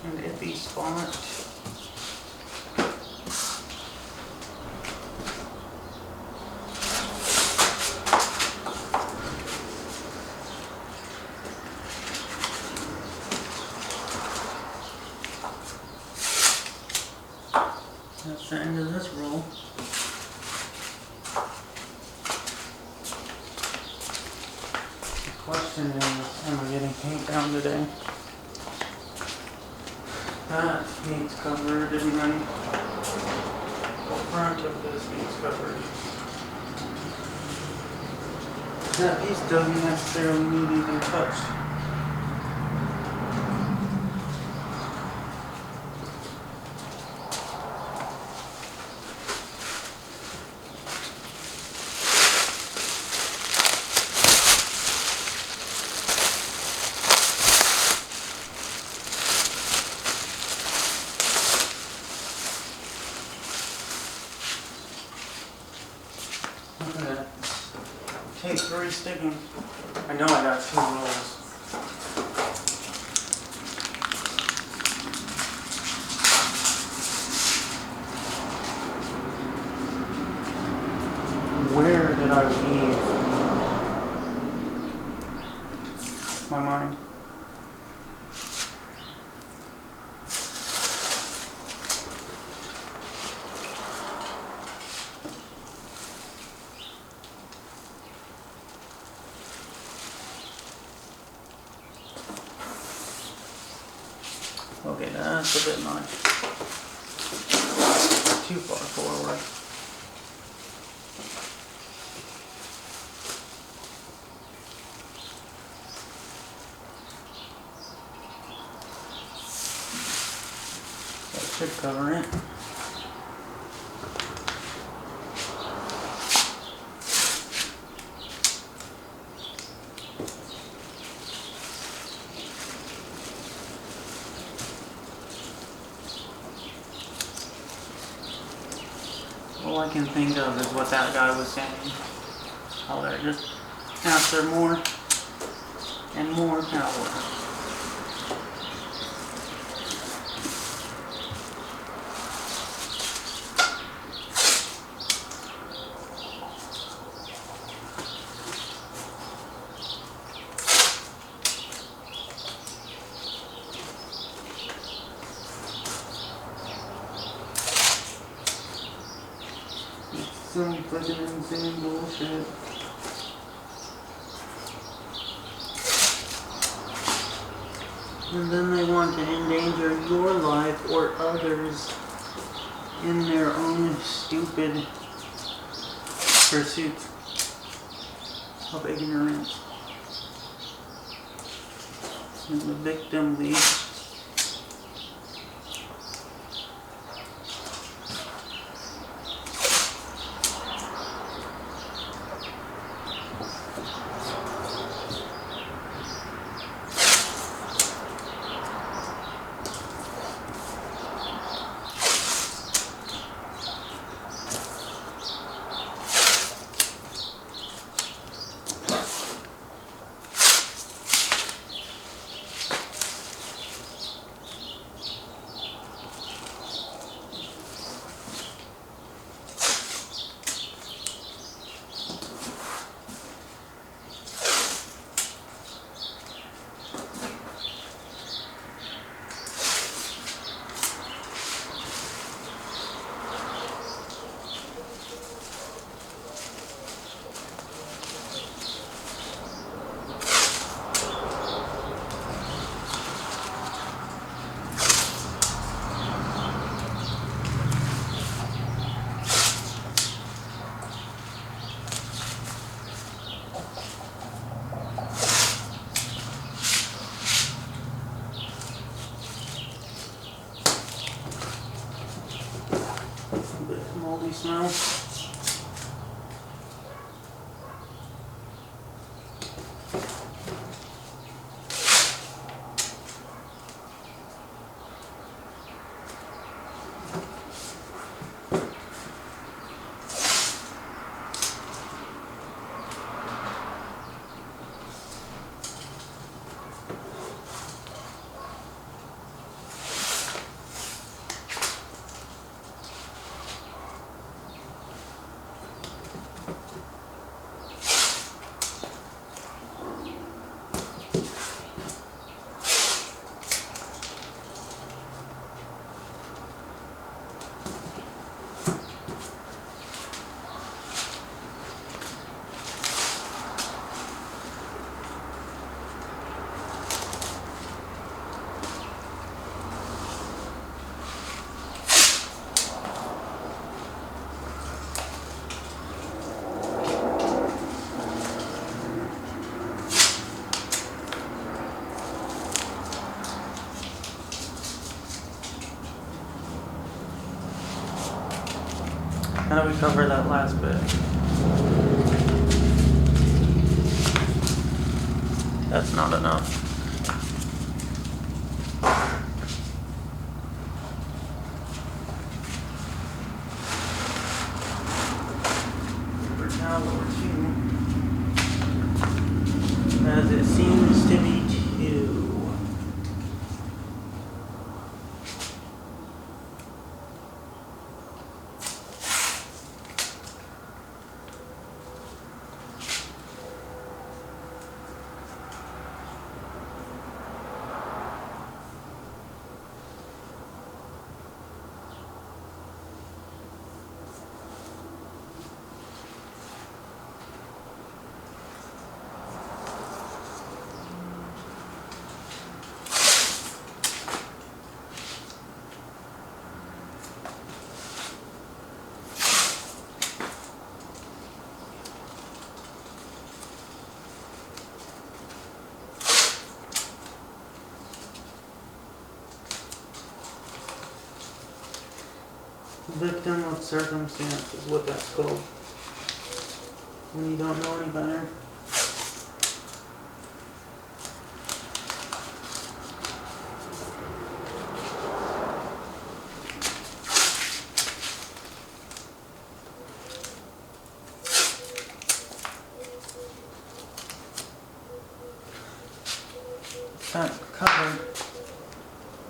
An iffy spot. That's the end of this roll. The question is, am I getting paint down today? That needs covered, and then the front of this needs covered. That piece doesn't necessarily need even touched. Look at that. Tape's already sticking. I know I got 2 rolls. Where did I leave my mind? Okay, that's a bit much. Too far forward. That should cover it. All I can think of is what that guy was saying. How they're just after more and more power. Some freaking insane bullshit. And then they want to endanger your life or others in their own stupid pursuit of ignorance. And the victim leaves. moldy smell. How do we cover that last bit? That's not enough. Paper towel over 2. As it seems to be 2. Victim of circumstance is what that's called. When you don't know any better. It's not covered.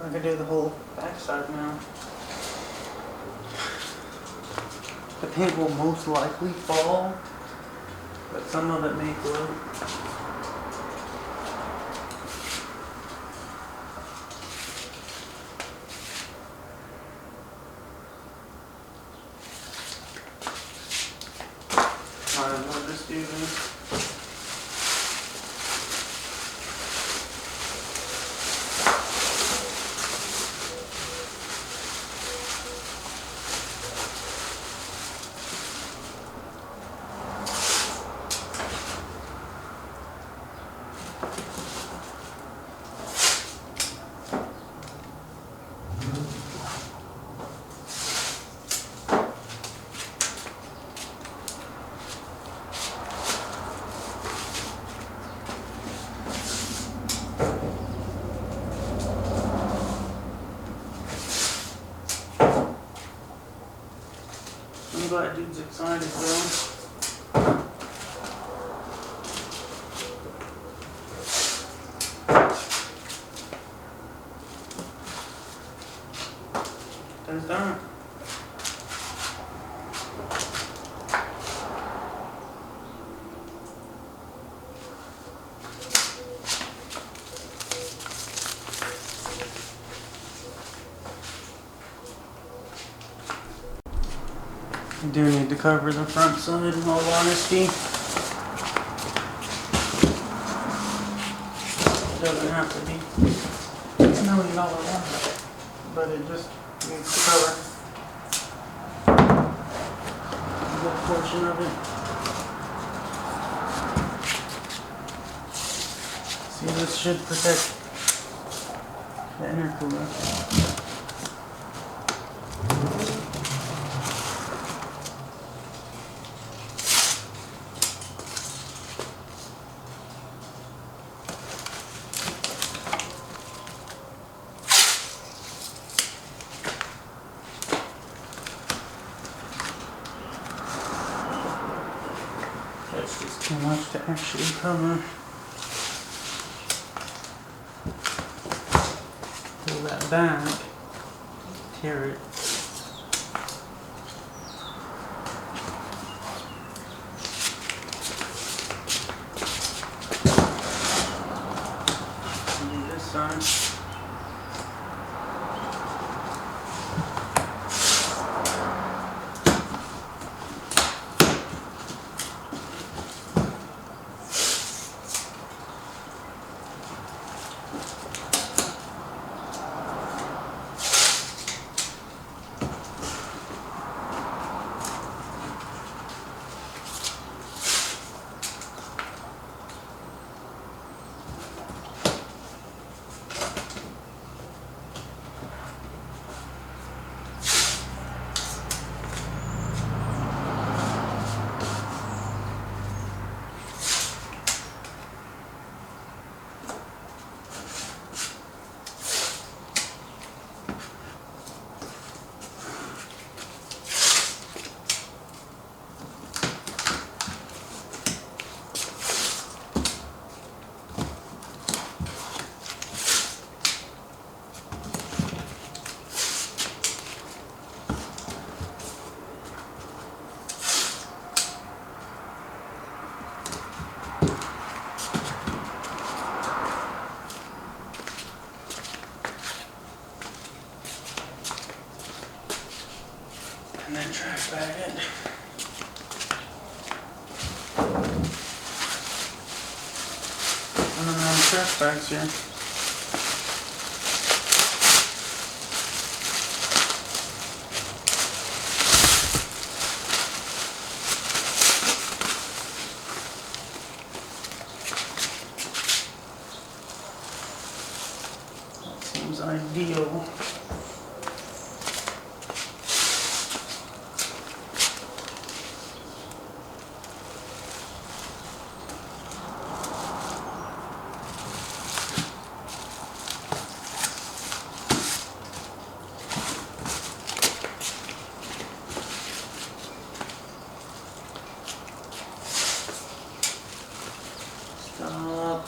I can do the whole backside now. The paint will most likely fall, but some of it may float. Alright, we'll just do this. I'm glad dude's excited though. That's done. I do need to cover the front side in all honesty. It doesn't have to be $1,000,000, but it just needs to cover a good portion of it. See, this should protect the intercooler. to actually cover. Pull that back, tear it. Do this side. And then trash bag it. And then trash bags here. That seems ideal. Stop.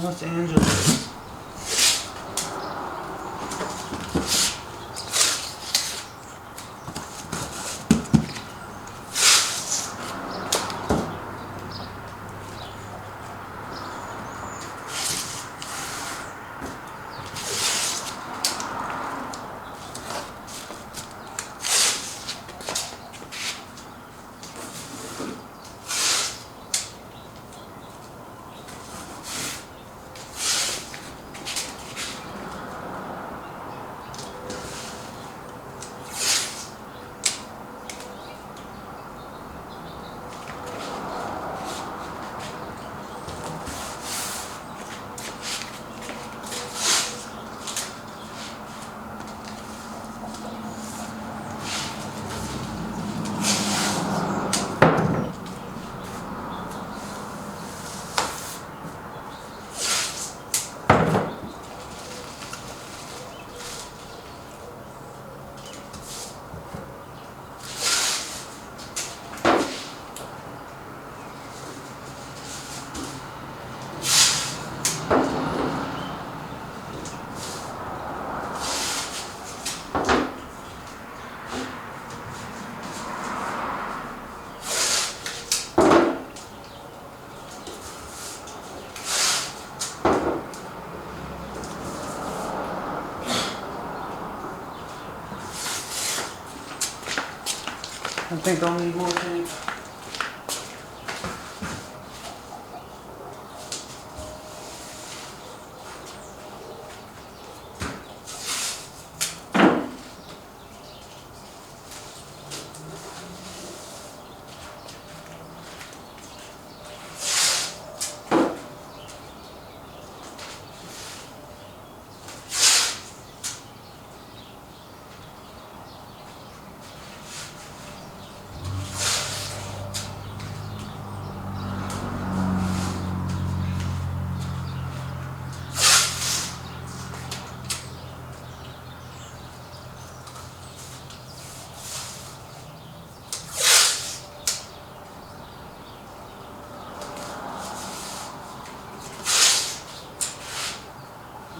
Los Angeles. I think I'll need more tape.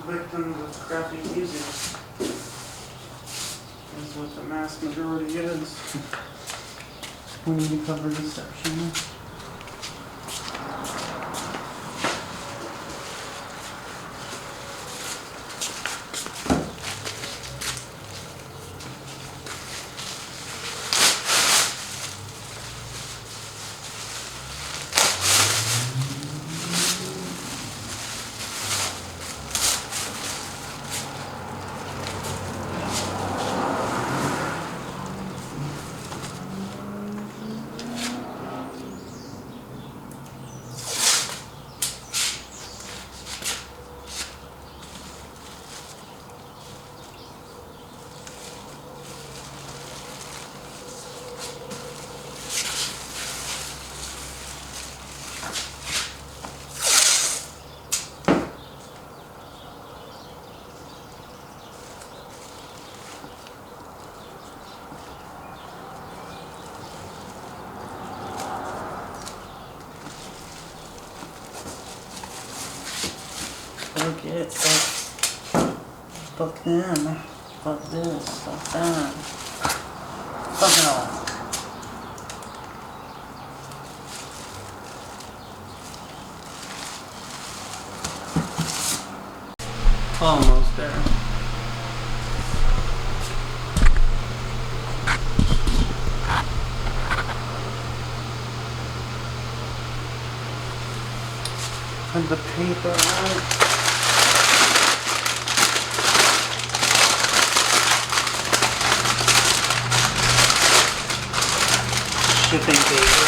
Victims of crappy music is what the mass majority is. We need to cover this section. Fuck it, fuck them, fuck this, fuck that, fuck it all. Almost there. Put the paper out. Shipping paper.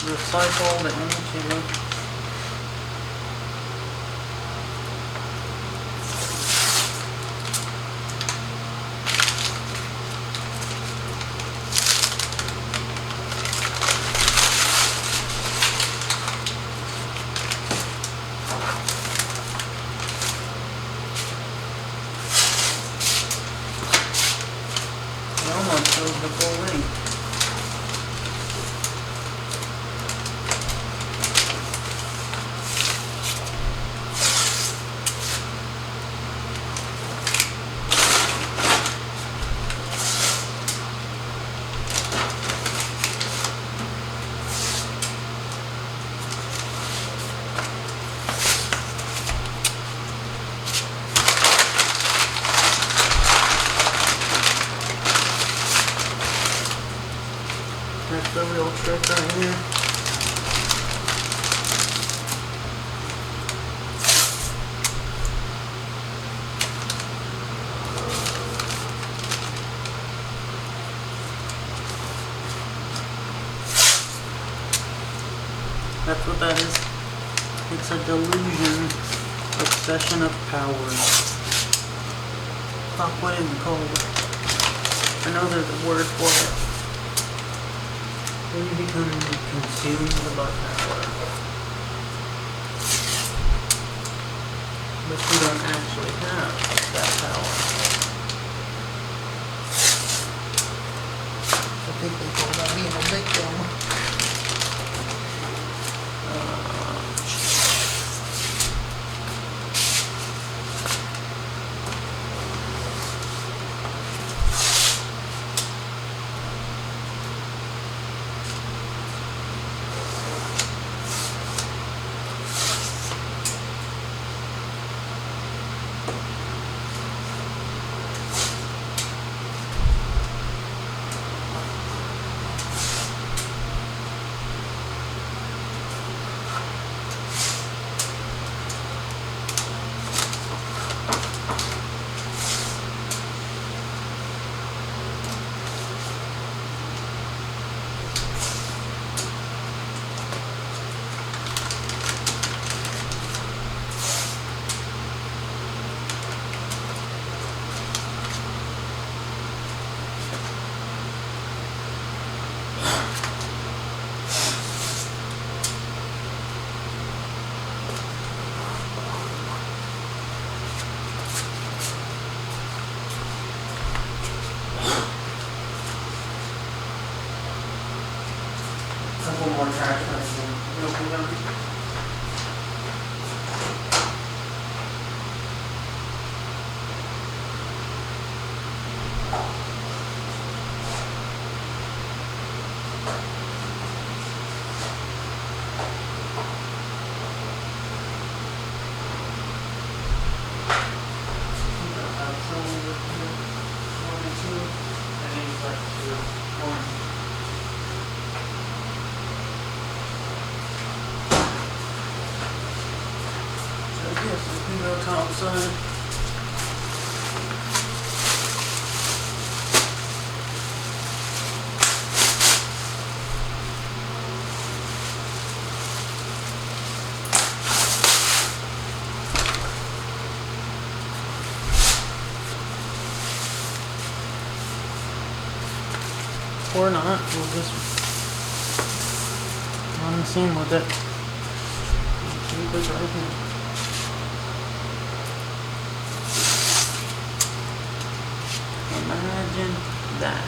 Recycle the into. Almost shows the full length. That's the real trick right here. That's what that is. It's a delusion, obsession of power. Fuck, what is it called? I know there's a word for it. When you become consumed by power. But you don't actually have that power. I think they call that being a victim. guess I can go topside. Or not, we'll just run the seam with it. Keep it right here. Imagine that.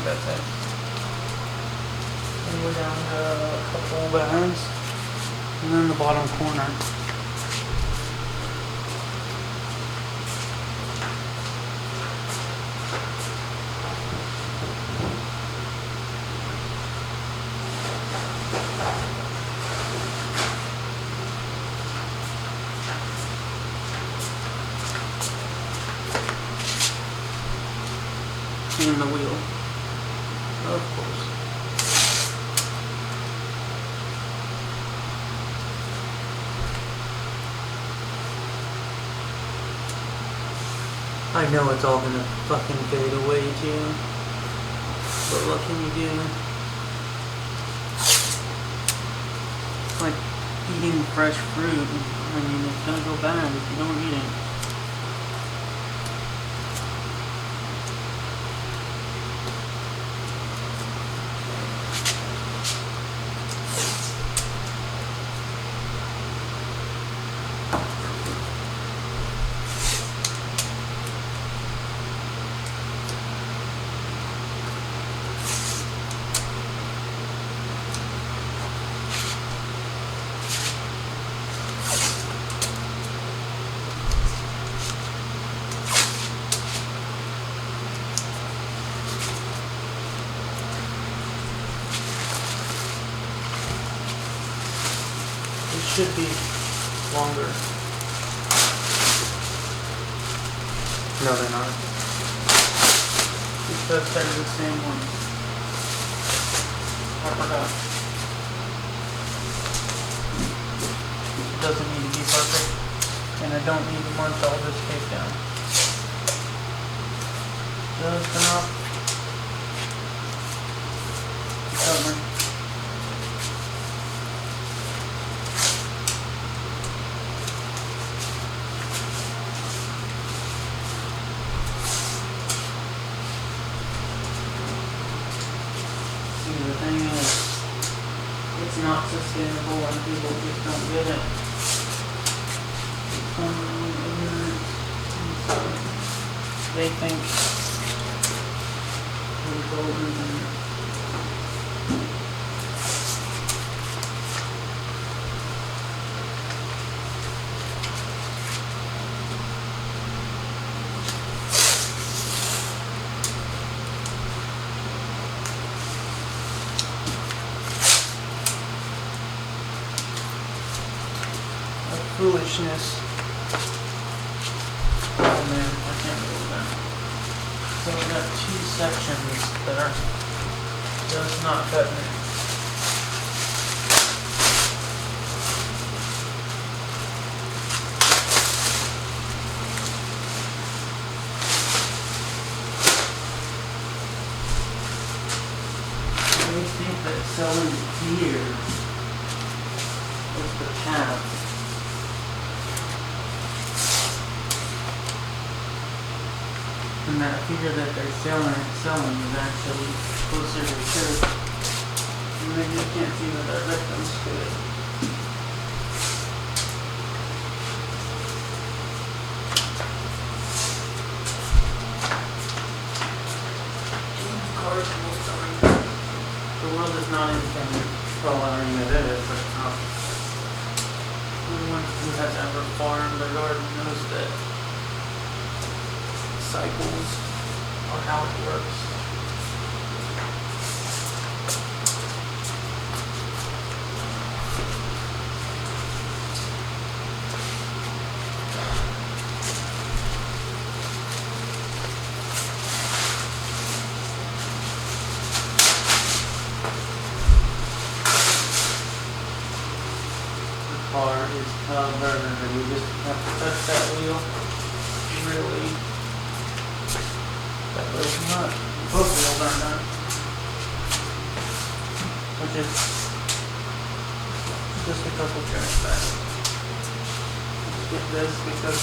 That's it. And we're down to a couple bands. And then the bottom corner. And the wheel. Of course. I know it's all gonna fucking fade away too. But what can you do? It's like eating fresh fruit. I mean, it's gonna go bad if you don't eat it. Should be longer. No, they're not. Because they're the same one. I forgot. It doesn't need to be perfect, and I don't need to munch all this tape down. Just enough. Cover. The thing is, it's not sustainable and people just don't get it. They think we're golden and foolishness. Oh man, I can't believe that. So we got two sections that are just not cutting it. I think that selling here is the path. And that figure that they're selling is actually closer to church. And they just can't see that their victims to it. Cars almost dying. The world is not anything, well, I mean it is, but it's not. Anyone who has ever farmed a garden knows that cycles are how it works. The car is covered, and you just have to touch that wheel really. That was not both wheels aren't done, which is just a couple tracks back. Let's get this because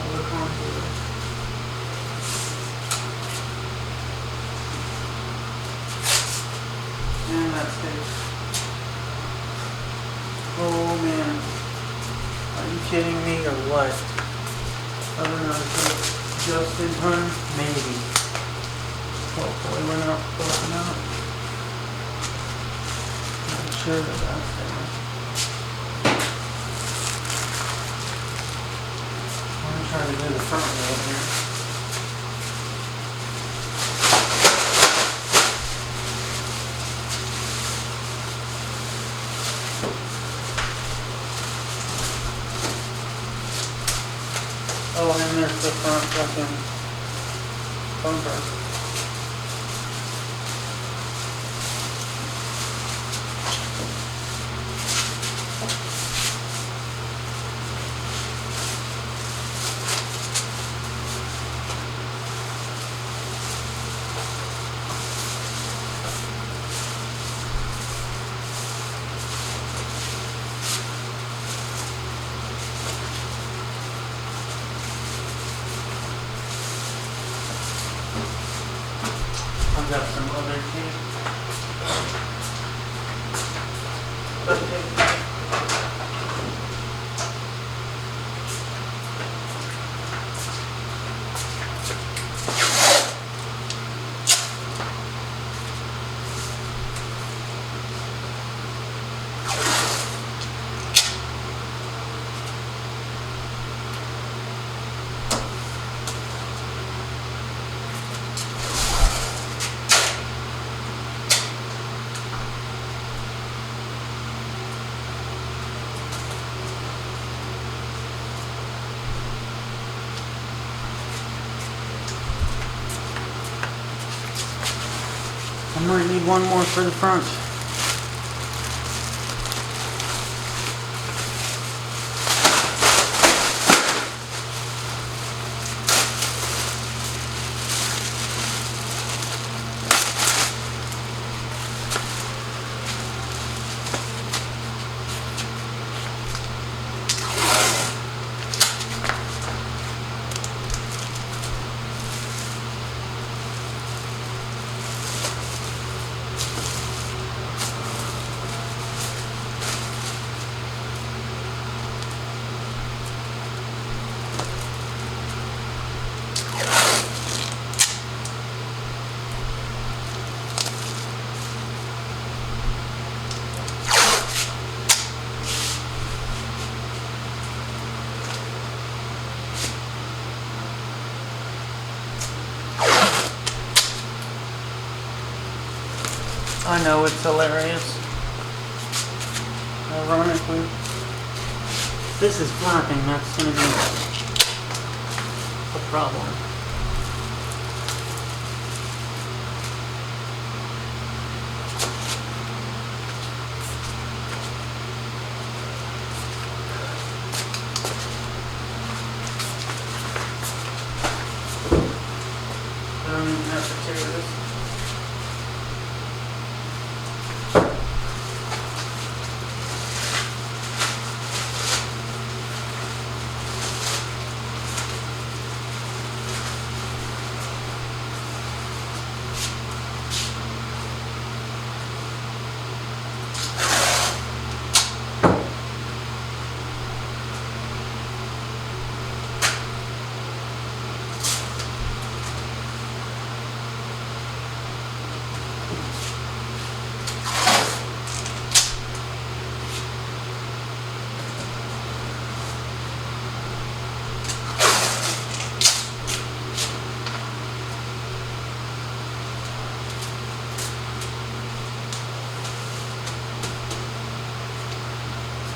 of the contour. And that's it. Oh man, are you kidding me or what? I don't know. Just in time, maybe. Hopefully we're not close enough. I'm sure that that's there. I'm gonna try to do the front wheel here. Oh, and there's the front fucking bumper. I've got some other tape. I might need one more for the front. I know it's hilarious. Ironically, this is flapping, that's going to be a problem. it is.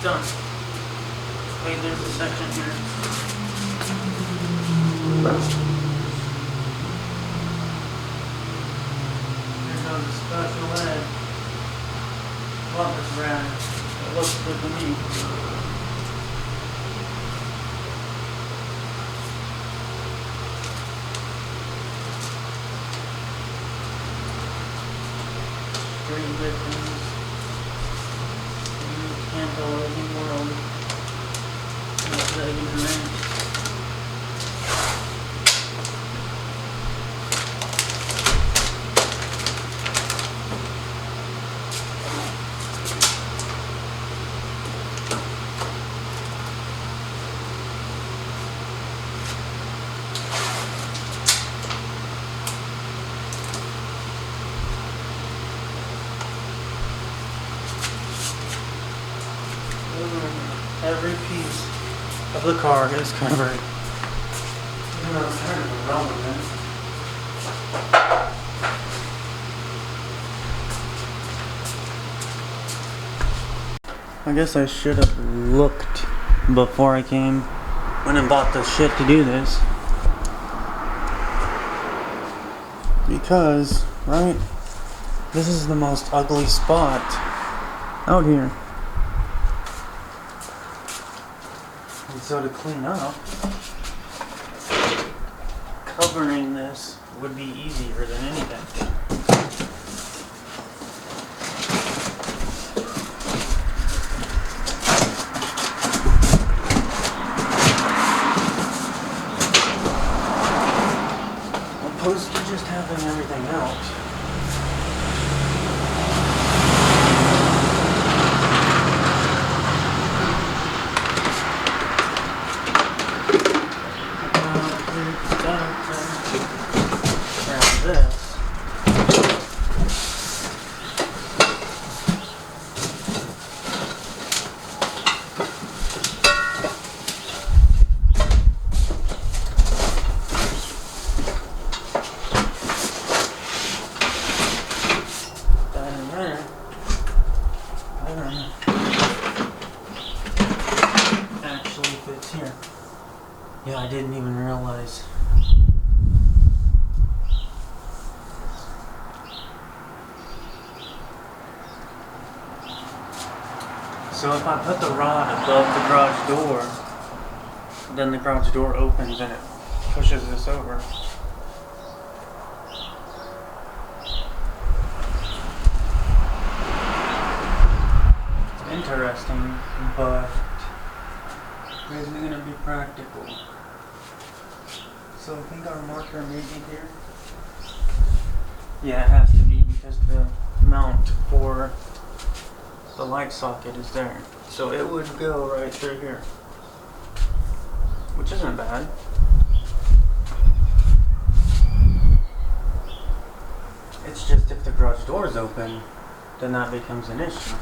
Done. Wait, there's a section here. There goes a special edge. Love this brand. It looks good to me. String victims. Can't go anymore. What's that even mean? Every piece of the car is covered. Even though it's kind of irrelevant. I guess I should have looked before I came when I bought the shit to do this. Because, right, this is the most ugly spot out here. And so to clean up, covering this would be easier than anything. Opposed to just having everything out. Actually fits here. Yeah, I didn't even realize. So if I put the rod above the garage door, then the garage door opens and it pushes this over. Interesting, but is it going to be practical? So I think our marker may be here. Yeah, it has to be because the mount for the light socket is there. So it would go right through here, which isn't bad. It's just if the garage door is open, then that becomes an issue.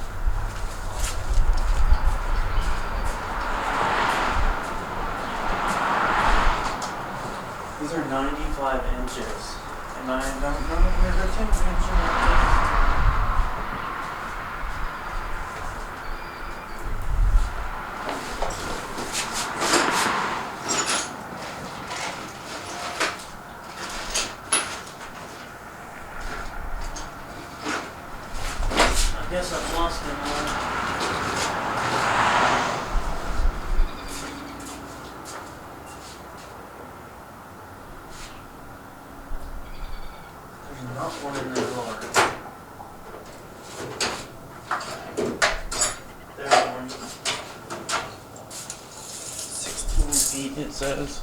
These are 95 inches, and I don't know where the 10 inch is. I guess I've lost it now. top one in the drawer. There's one. 16 feet it says.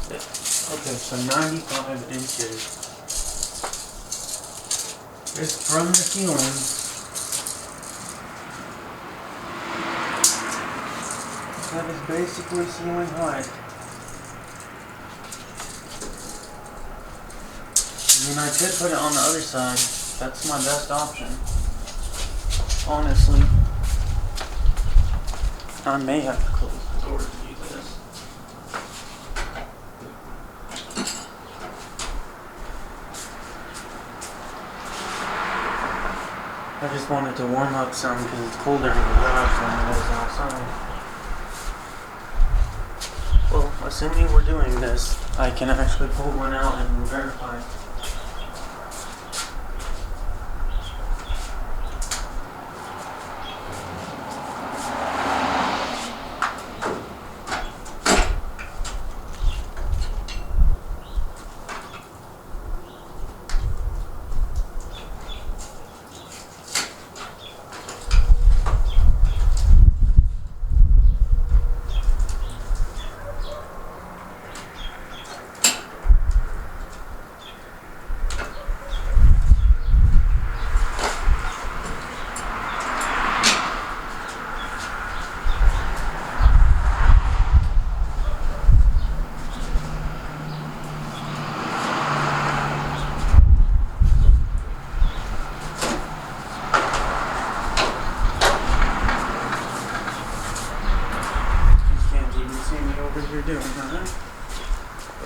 Okay, so 95 inches is from the ceiling. That is basically ceiling height. I mean, I could put it on the other side. That's my best option. Honestly. I may have to close the door to do this. I just wanted to warm up some because it's colder in the garage than it is outside. Well, assuming we're doing this, I can actually pull one out and verify.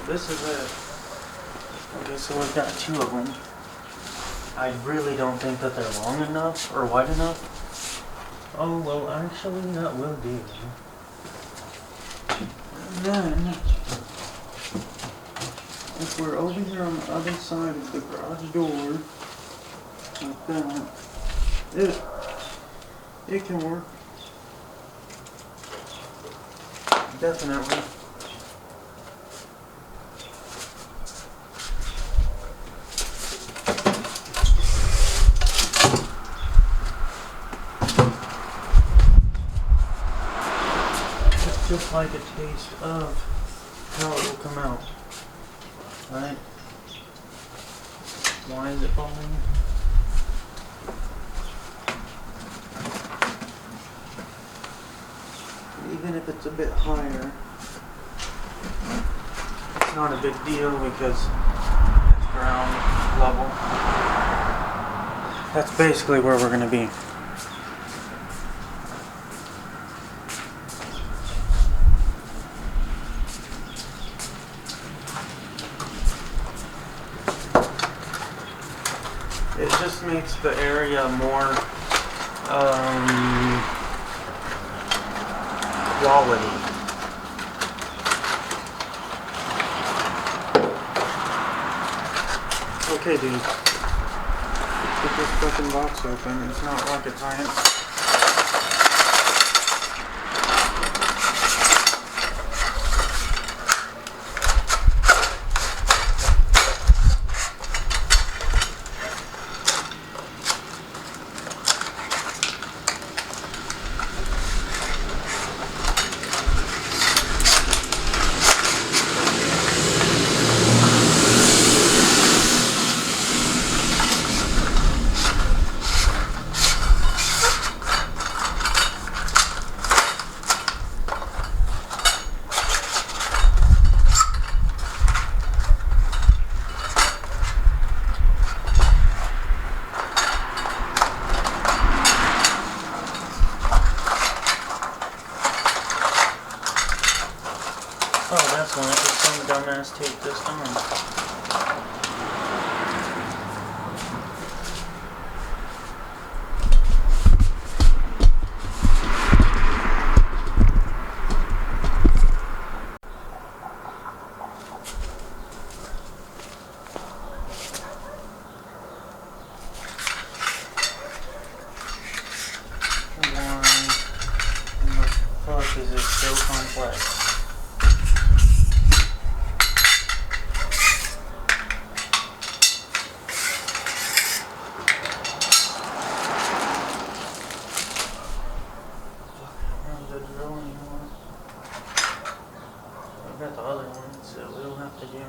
This is it. Okay, so we've got two of them. I really don't think that they're long enough or wide enough. Oh, well, actually, that will do. And then, if we're over here on the other side of the garage door, like that, it can work. Definitely. Just like a taste of how it will come out, right? Why is it falling? Even if it's a bit higher, it's not a big deal because it's ground level. That's basically where we're going to be. It just makes the area more quality. Okay, dude. Get this fucking box open. It's not rocket science. Oh, that's when some dumbass taped this on. Is it so complex? do.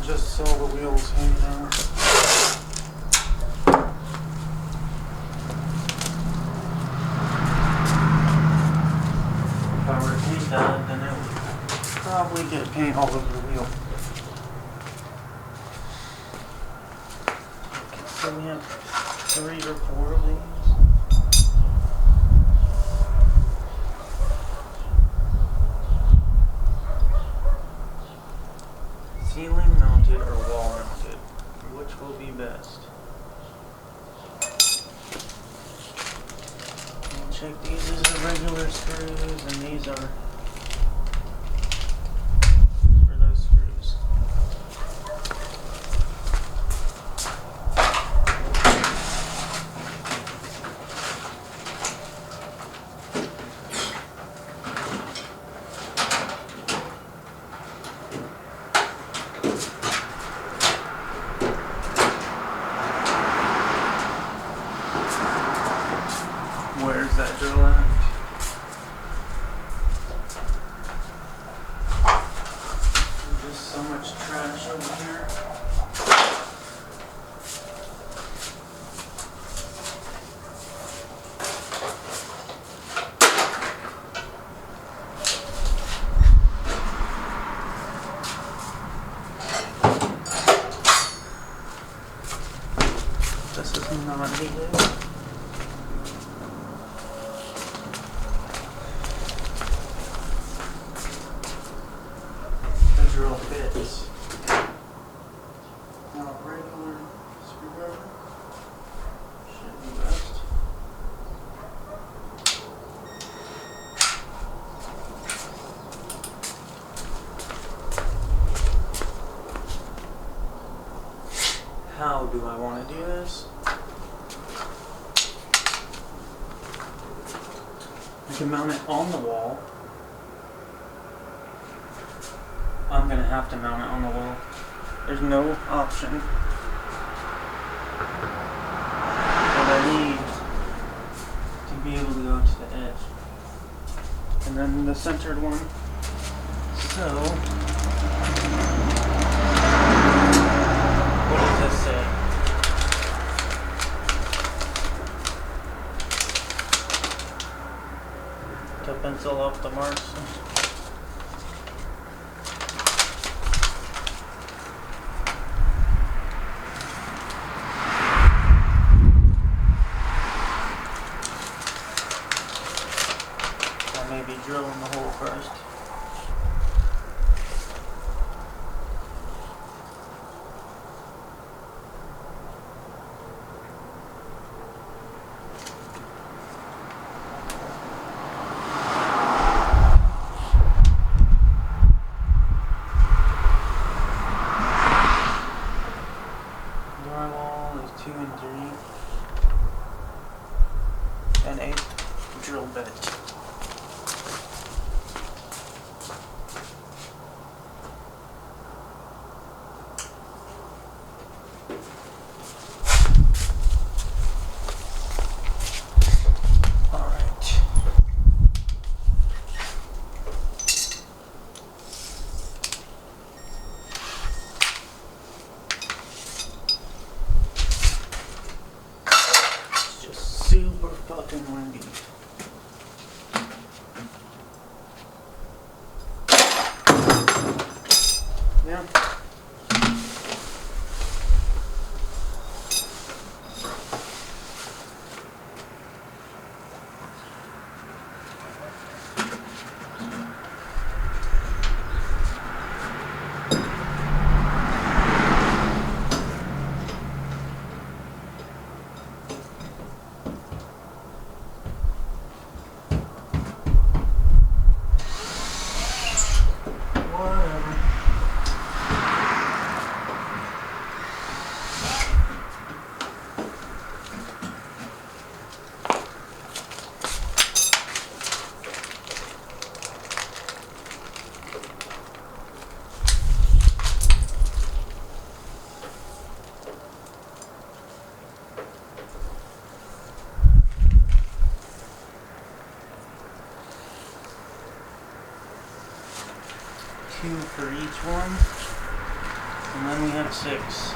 Just saw the wheels hanging out. If I were to paint that, then it would probably get paint all over the wheel. Okay, so we have 3 or 4 of these. Ceiling mounted or wall mounted? Which will be best? And check these as the regular screws, and these are for those screws. Where's that drill at? There's just so much trash over here. This is not needed. Drill bits. Now a regular screwdriver should be best. How do I want to do this? I can mount it on the wall. I'm going to have to mount it on the wall. There's no option. But I need to be able to go to the edge. And then the centered one. So, what does this say? To pencil up the marks. Maybe drilling the hole first. Drywall is 2 and 3. And 8 drill bit. Super fucking windy. Yeah. 2 for each one. And then we have 6.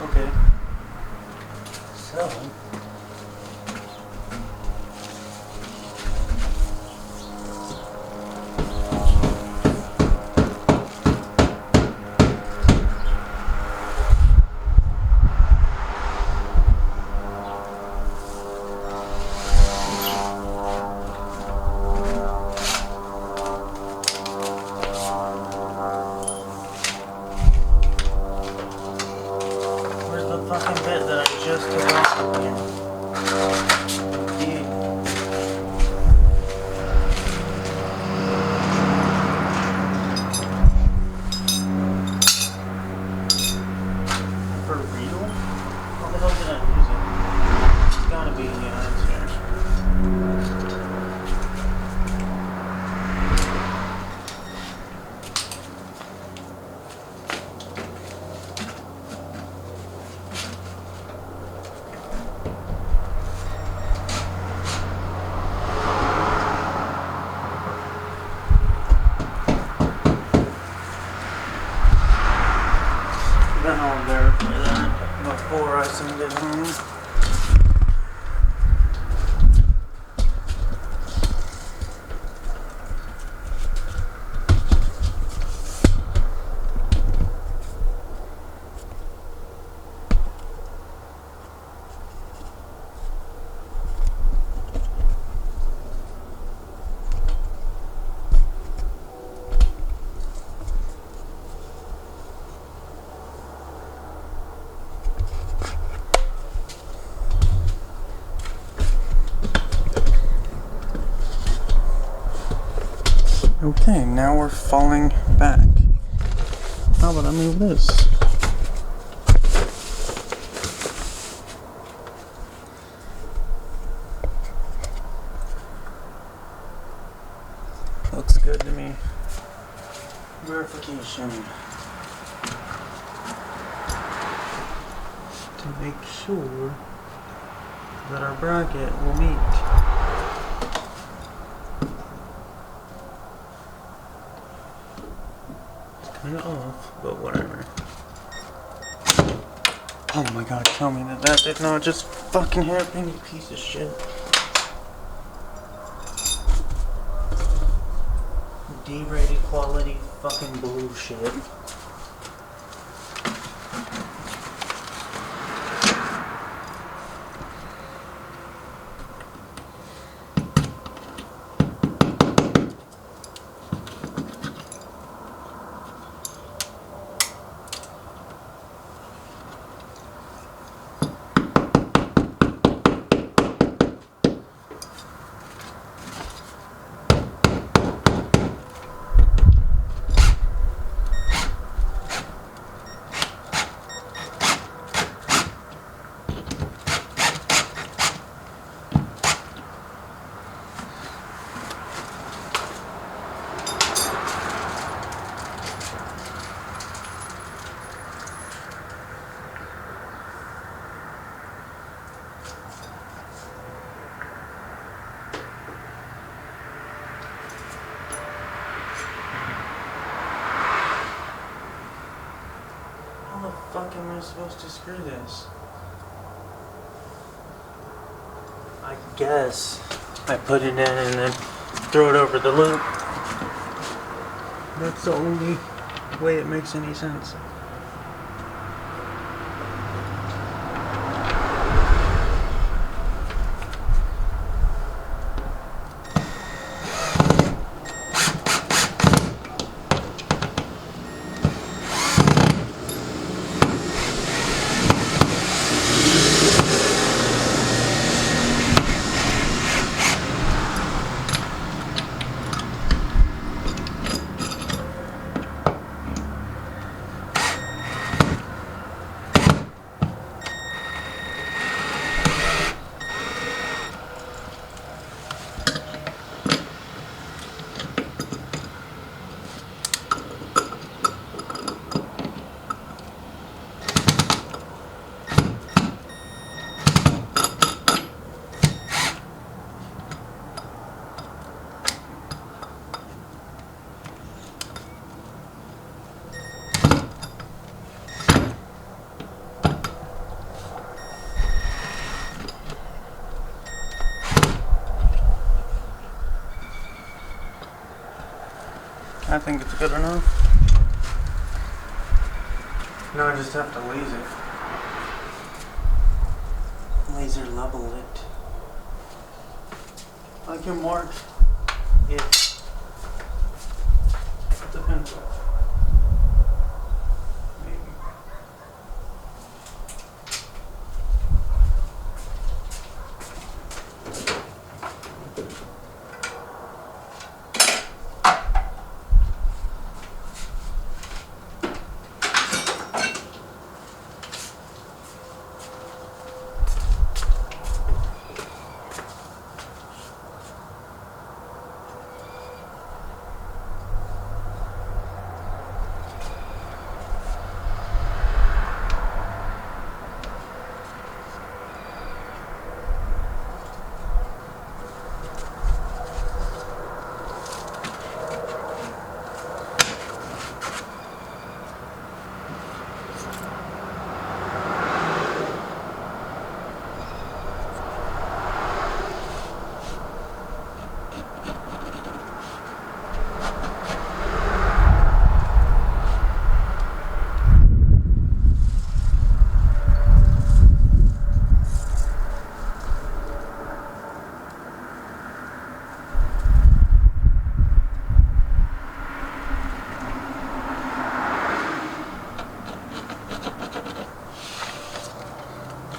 Okay. So fucking bit that I just took off of here. Dude. For real? How the hell did I lose it? It's gotta be the answer. Then I'll verify that before I send it home. Okay, now we're falling back. How about I move this? Looks good to me. Verification. To make sure that our bracket will meet. Kinda off, but whatever. Oh my god, tell me that that did not just fucking happen, you piece of shit. D-rated quality fucking bullshit. How the fuck am I supposed to screw this? I guess I put it in and then throw it over the loop. That's the only way it makes any sense. I think it's good enough. Now I just have to laser level it. I can mark it with the pencil. Maybe.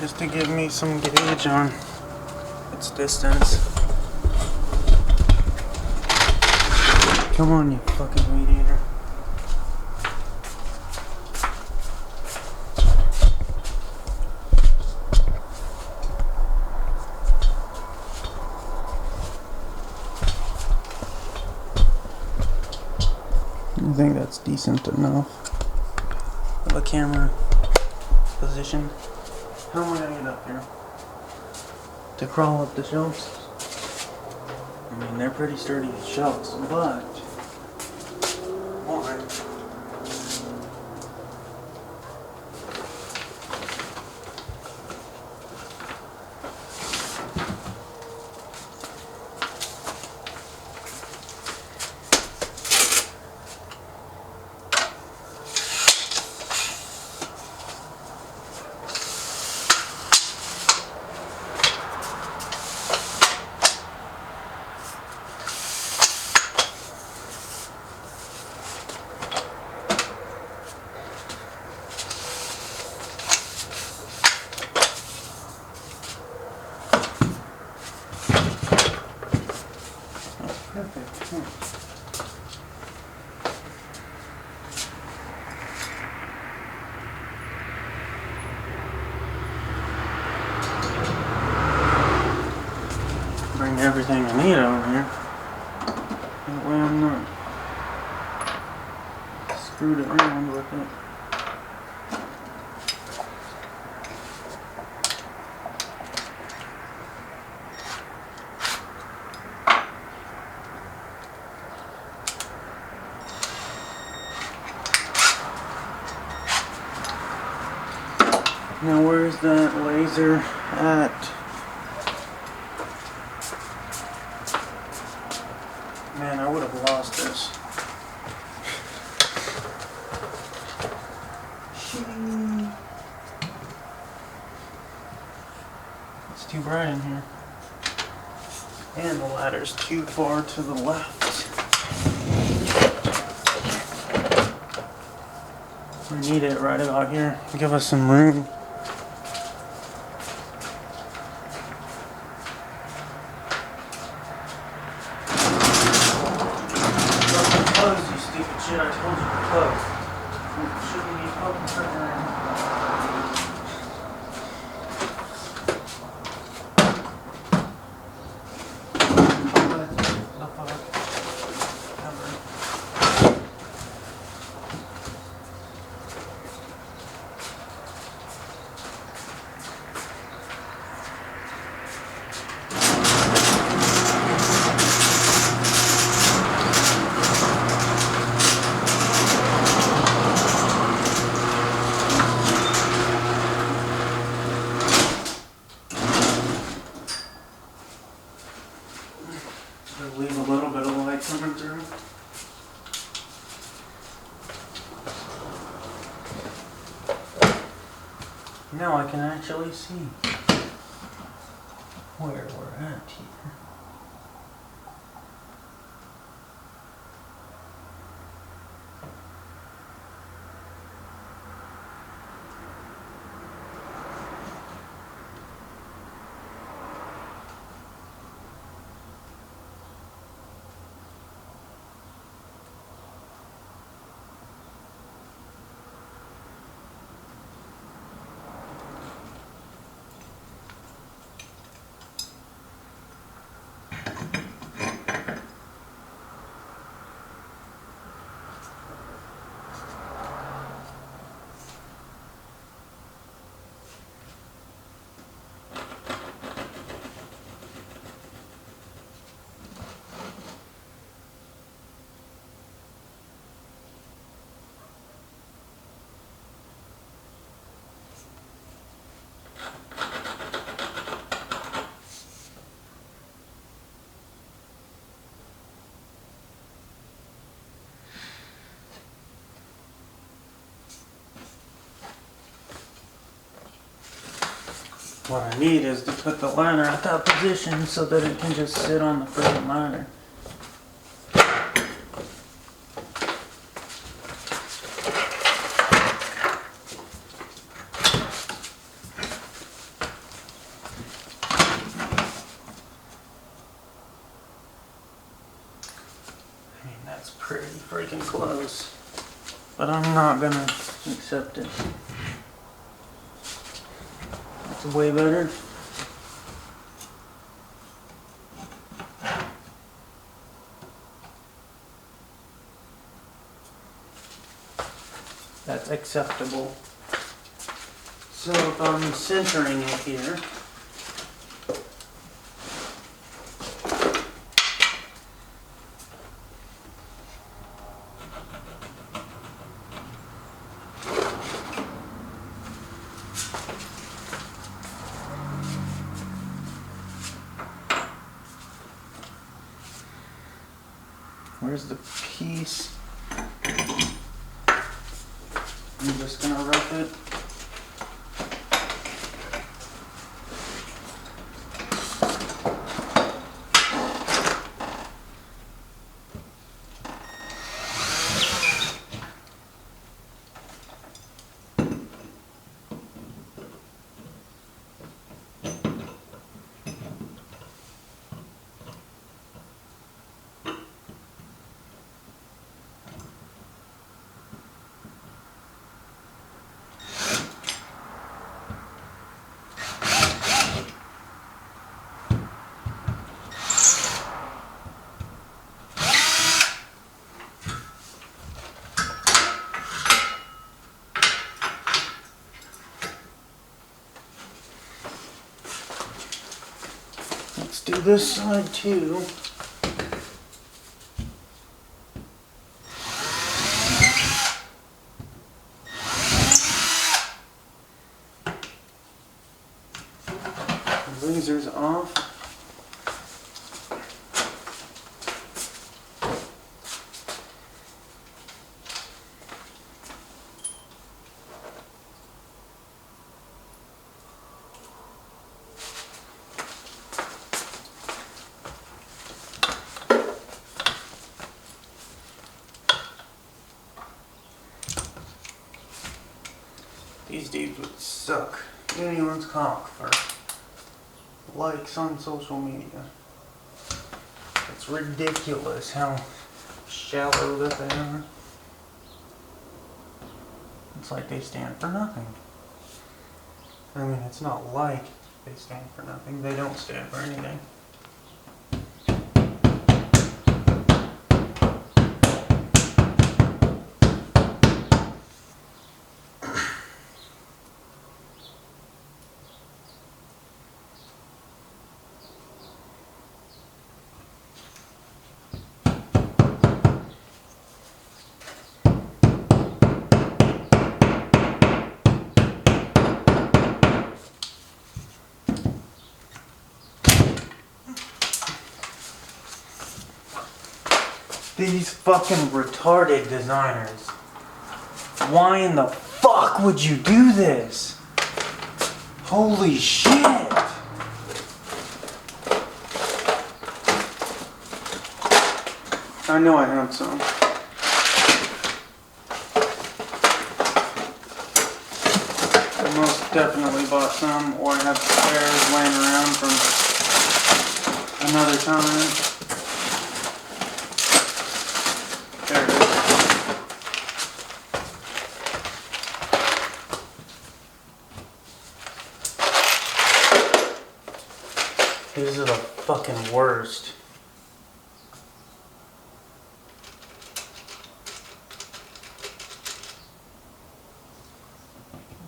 Just to give me some gauge on its distance. Come on, you fucking weed eater. I think that's decent enough of a camera position. How am I gonna get up here? To crawl up the shelves? I mean, they're pretty sturdy shelves, but why? Bring everything I need over here. That way I'm not screwed around with it. Now where's that laser at? Man, I would have lost this. It's too bright in here. And the ladder's too far to the left. We need it right about here. Give us some room. Close, you stupid shit. I told you to close. It shouldn't be open right now. Leave a little bit of light coming through. Now I can actually see where we're at here. What I need is to put the liner at that position so that it can just sit on the friggin' liner. I mean, that's pretty freaking close, but I'm not gonna accept it. It's way better. That's acceptable. So if I'm centering it here, where's the piece? I'm just gonna rough it. Let's do this side too. The laser's off. These dudes would suck anyone's cock for likes on social media. It's ridiculous how shallow that they are. It's like they stand for nothing. I mean, it's not like they stand for nothing. They don't stand for anything. These fucking retarded designers. Why in the fuck would you do this? Holy shit! I know I have some. I most definitely bought some, or I have spares laying around from another time. There it is. These are the fucking worst.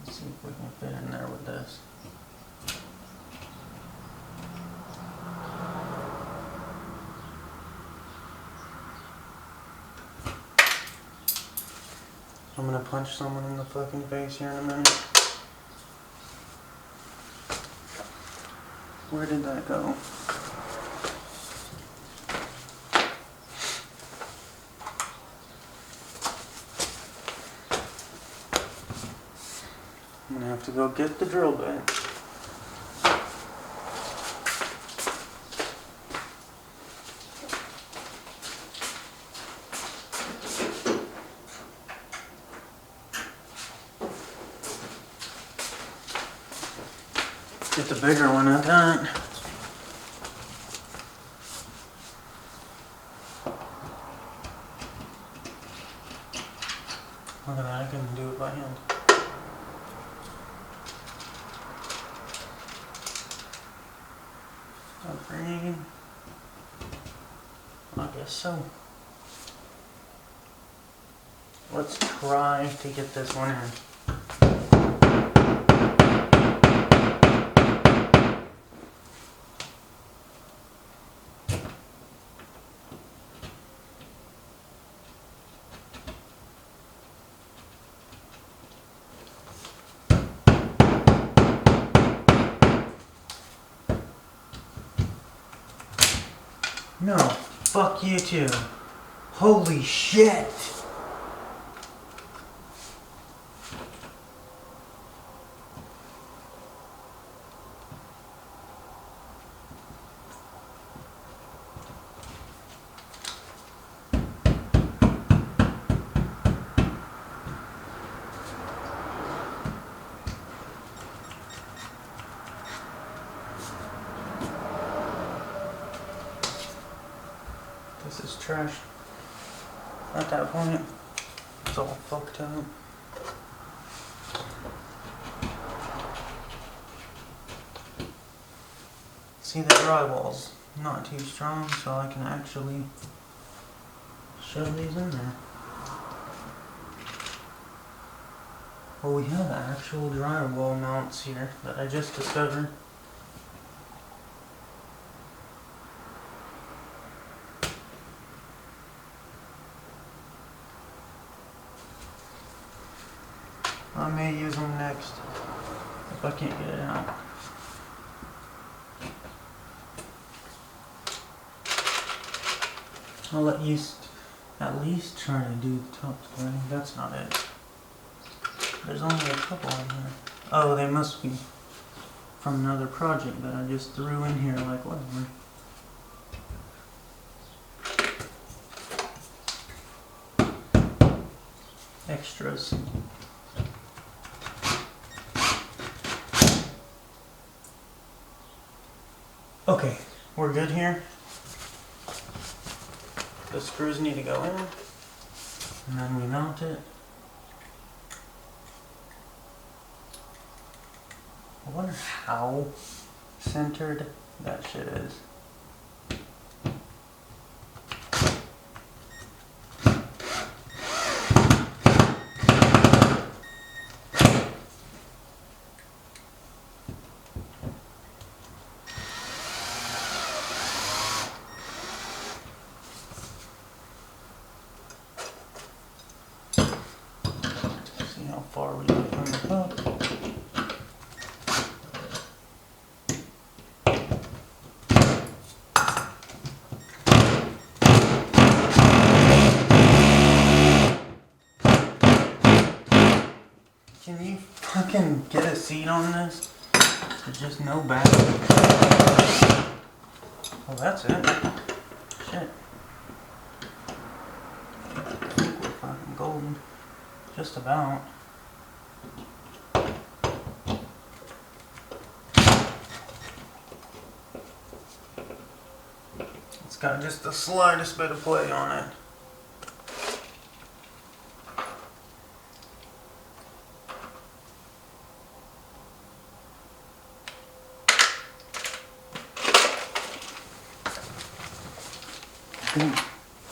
Let's see if we can fit in there with this. I'm gonna punch someone in the fucking face here in a minute. Where did that go? I'm gonna have to go get the drill bit. Get the bigger one at that. Look at that, I can do it by hand. Green. I guess so. Let's try to get this one in. No, fuck you too. Holy shit! This is trash. At that point, it's all fucked up. See, the drywall's not too strong, so I can actually shove these in there. Well, we have actual drywall mounts here that I just discovered. I may use them next if I can't get it out. I'll at least try to do the top square. That's not it. There's only a couple in here. Oh, they must be from another project that I just threw in here like whatever. Extras. Okay, we're good here. The screws need to go in, and then we mount it. I wonder how centered that shit is. How far we get from the top. Can you fucking get a seat on this? There's just no battery. Well, that's it. Shit. I think we're fucking golden. Just about. It's got just the slightest bit of play on it.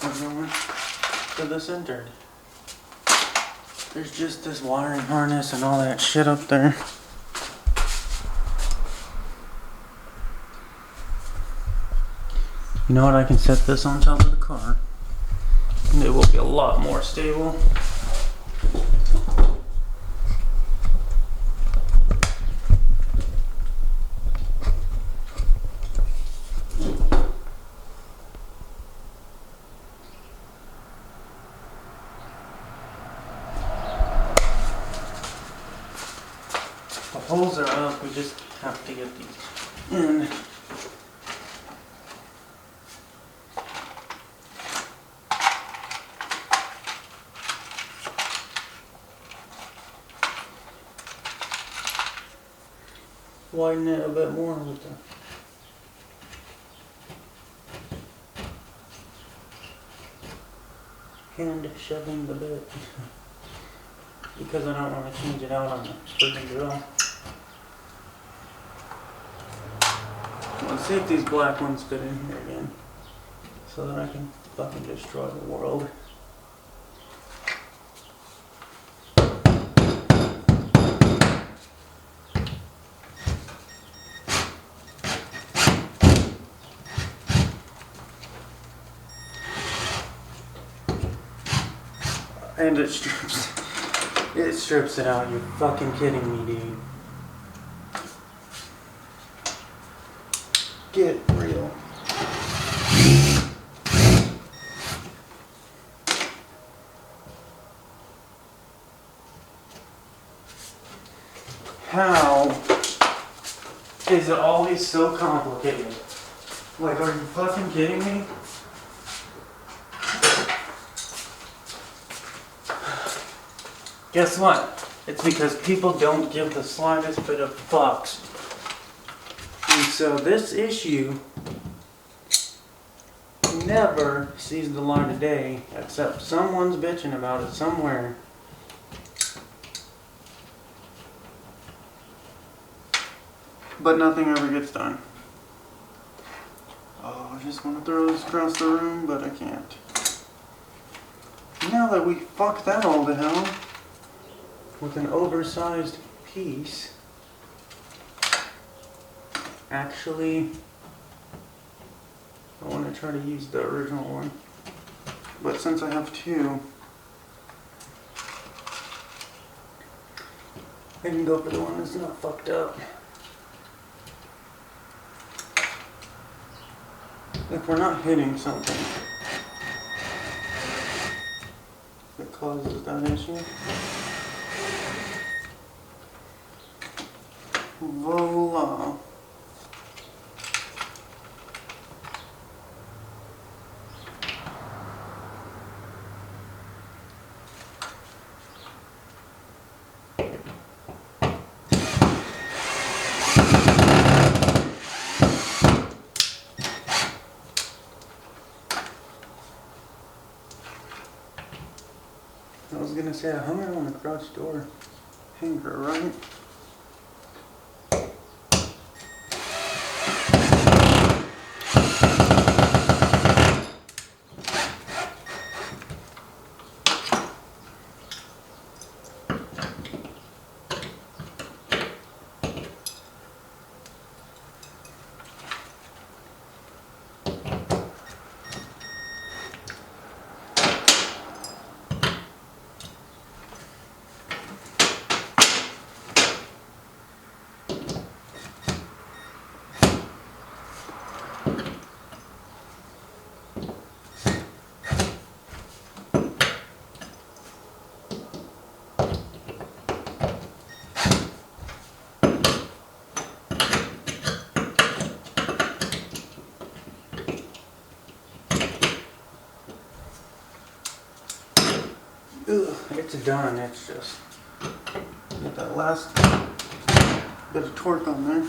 We're going to the center. There's just this wiring harness and all that shit up there. You know what? I can set this on top of the car, and it will be a lot more stable. The holes are up, we just have to get these in. Widen it a bit more with the hand shoving the bit because I don't want to change it out on the friggin' drill. Let's see if these black ones fit in here again so that I can fucking destroy the world. And it strips it out. You're fucking kidding me, dude. Get real. How is it always so complicated? Like, are you fucking kidding me? Guess what? It's because people don't give the slightest bit of fucks. And so this issue never sees the light of day, except someone's bitching about it somewhere. But nothing ever gets done. Oh, I just want to throw this across the room, but I can't. Now that we fucked that all to hell with an oversized piece, actually, I want to try to use the original one. But since I have two, I can go for the one that's not fucked up. If we're not hitting something that causes that issue. Voila. I was gonna say I hung it on the garage door hanger, right? It's done, it's just get that last bit of torque on there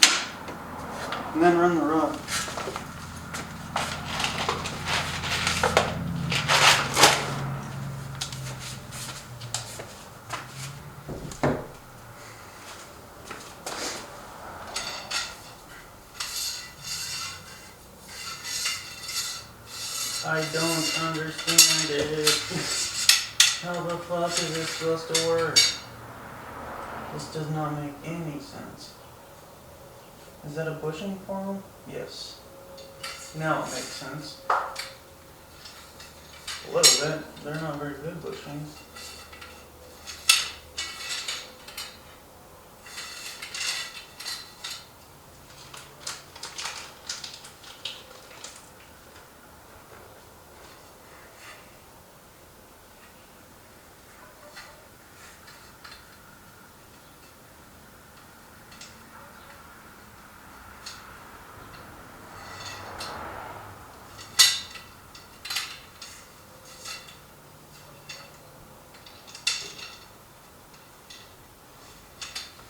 and then run the rod. I don't understand it. How the fuck is this supposed to work? This does not make any sense. Is that a bushing form? Yes. Now it makes sense. A little bit. They're not very good bushings.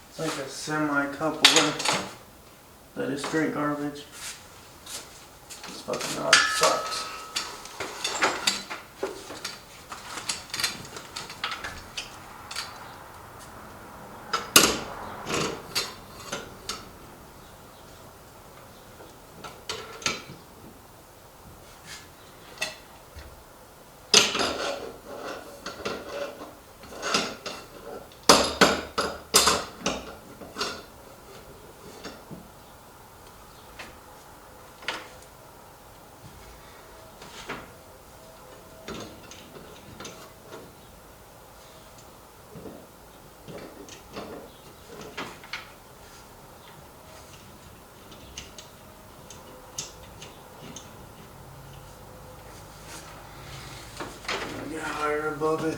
It's like a semi-coupler that is straight garbage. This fucking rod sucks. Get higher above it.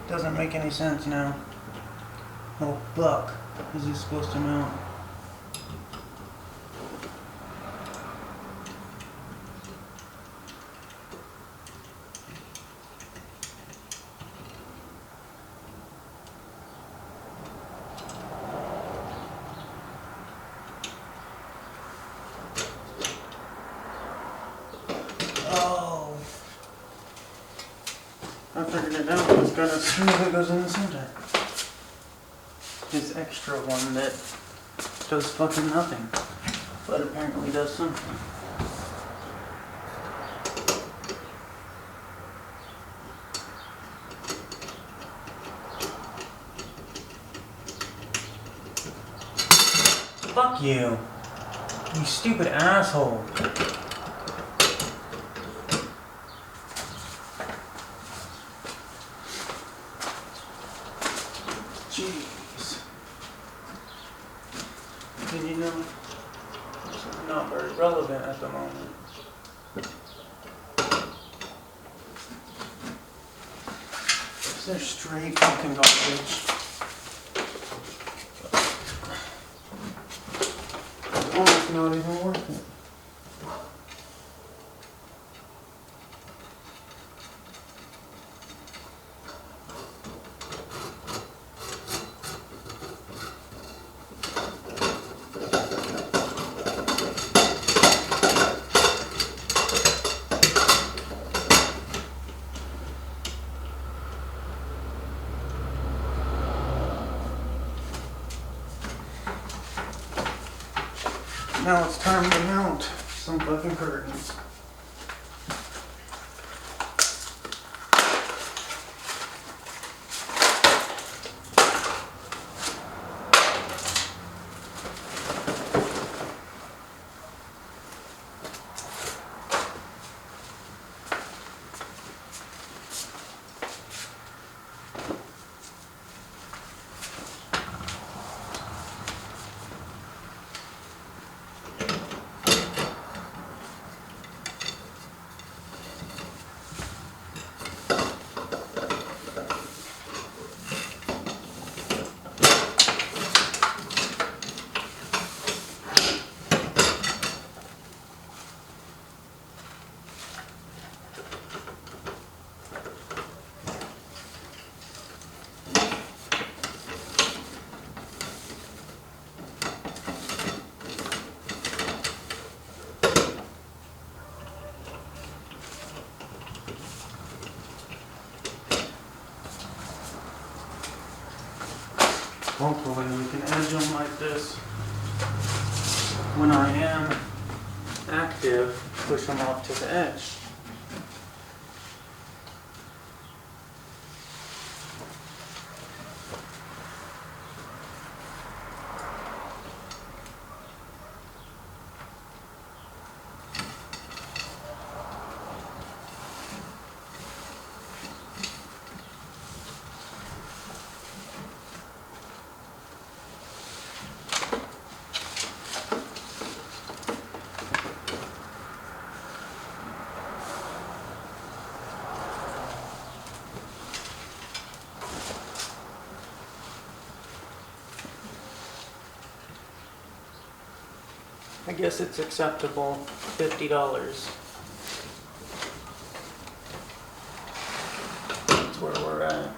Doesn't make any sense now. Oh fuck, is he supposed to mount? Oh, I figured it out. It's got a screw that goes in the center. His extra one that does fucking nothing, but apparently does something. Fuck you, you stupid asshole. Jeez. And you know, this is not very relevant at the moment. They're straight fucking garbage. It's almost not even worth it. Now it's time to mount some fucking curtains. Hopefully we can edge them like this. When I am active, push them off to the edge. I guess it's acceptable, $50. That's where we're at.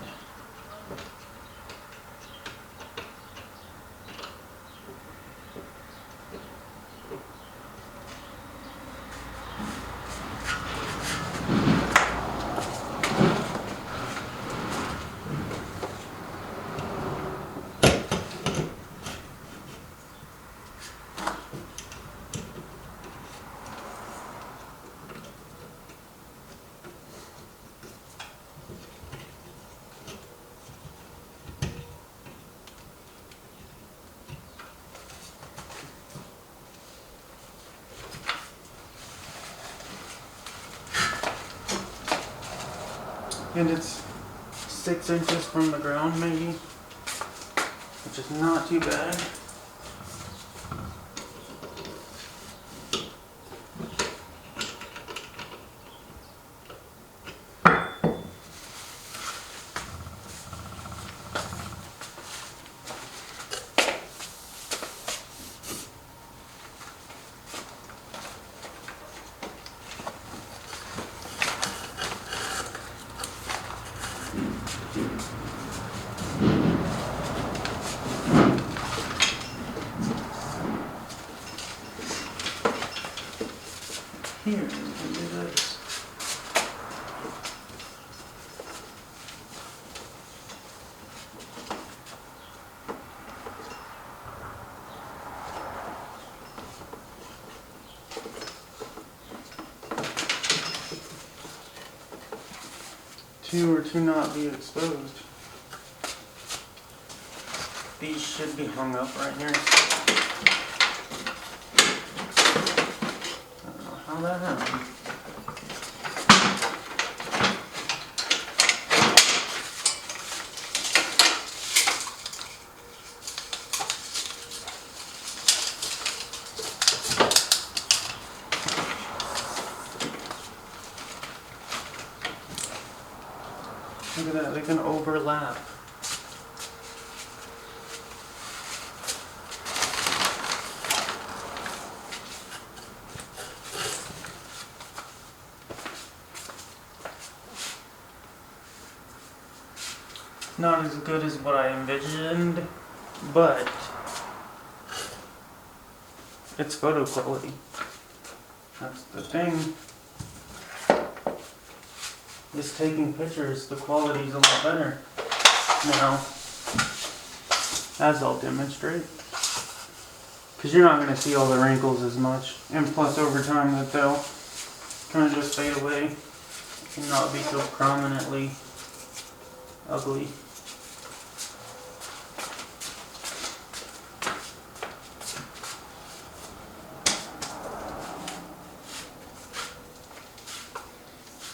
And it's 6 inches from the ground maybe, which is not too bad. Here, we can do this. Two or to not be exposed. These should be hung up right here. How that happened. Look at that, they can overlap. Not as good as what I envisioned, but it's photo quality. That's the thing. Just taking pictures, the quality's a lot better now, as I'll demonstrate. Because you're not going to see all the wrinkles as much. And plus over time that they'll kind of just fade away and not be so prominently ugly.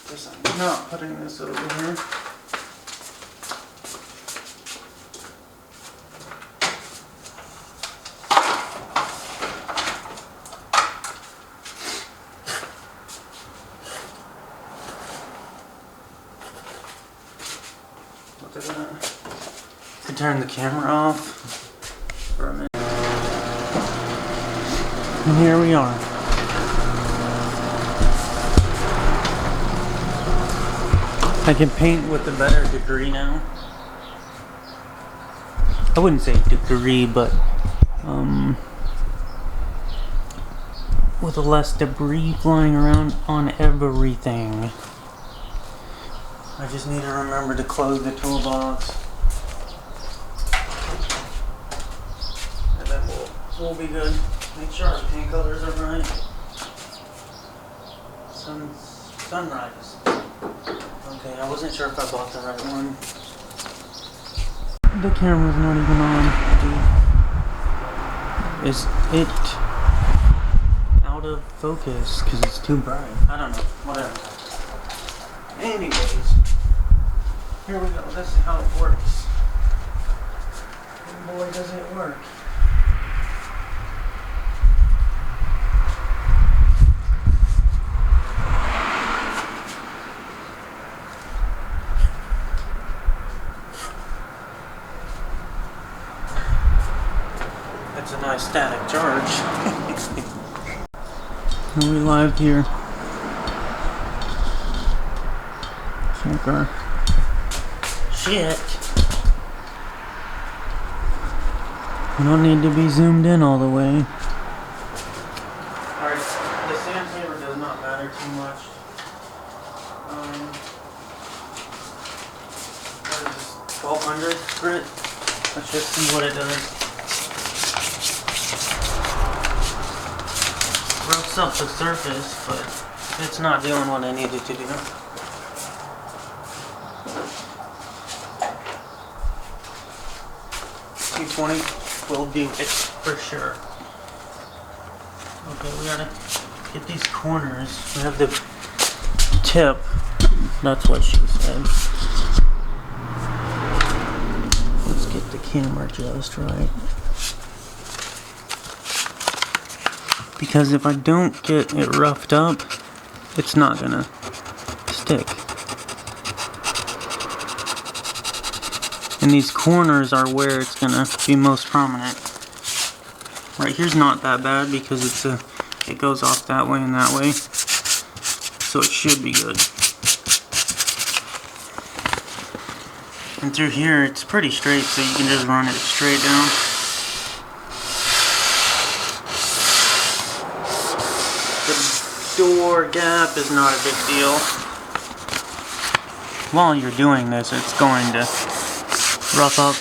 Guess I'm not putting this over here. Look at that. I can turn the camera off for a minute. And here we are. I can paint with a better degree now. I wouldn't say degree, but with less debris flying around on everything. I just need to remember to close the toolbox. And then we'll be good. Make sure our paint colors are right. Sunrise. Okay, I wasn't sure if I bought the right one. The camera's not even on. Is it out of focus because it's too bright? I don't know. Whatever. Anyways, here we go. This is how it works. And boy, does it work. That's a nice static charge. And we live here. Checker. Shit. You don't need to be zoomed in all the way. Alright, the sandpaper does not matter too much. What is this? 1200 grit? Let's just see what it does. Roughs up the surface, but it's not doing what I needed to do. .220 will do it for sure. Okay, we gotta get these corners. We have the tip. That's what she said. Let's get the camera just right. Because if I don't get it roughed up, it's not gonna stick. And these corners are where it's gonna be most prominent. Right here's not that bad because it goes off that way and that way. So it should be good. And through here it's pretty straight, so you can just run it straight down. The door gap is not a big deal. While you're doing this, it's going to rough up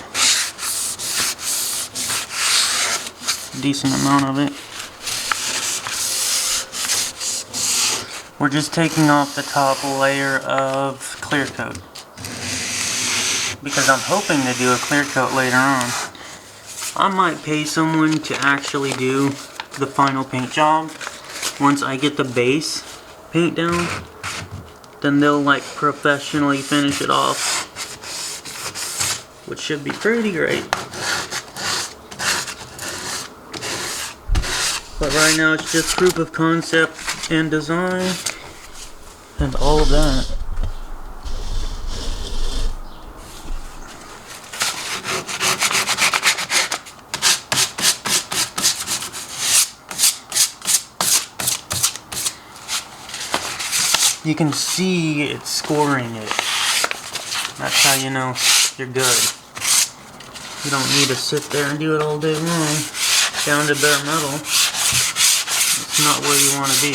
a decent amount of it. We're just taking off the top layer of clear coat because I'm hoping to do a clear coat later on. I might pay someone to actually do the final paint job. Once I get the base paint down, then they'll like professionally finish it off, which should be pretty great. But right now it's just proof of concept and design and all of that. You can see it's scoring it. That's how you know you're good. You don't need to sit there and do it all day long. Down to bare metal. It's not where you want to be.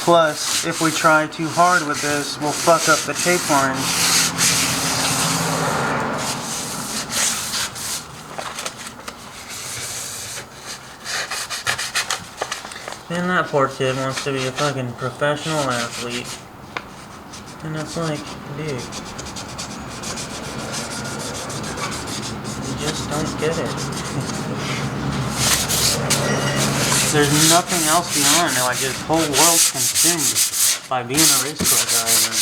Plus, if we try too hard with this, we'll fuck up the tape line. And that poor kid wants to be a fucking professional athlete. And it's like, dude, you just don't get it. There's nothing else beyond it. Like, his whole world's consumed by being a race car driver.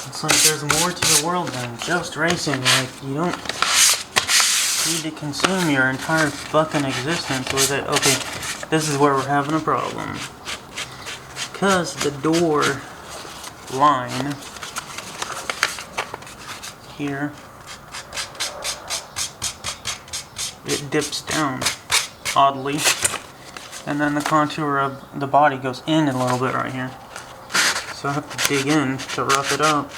It's like there's more to the world than just racing. Like, you don't need to consume your entire fucking existence with it. Okay, this is where we're having a problem. Because the door line here, it dips down oddly, and then the contour of the body goes in a little bit right here. So I have to dig in to rough it up.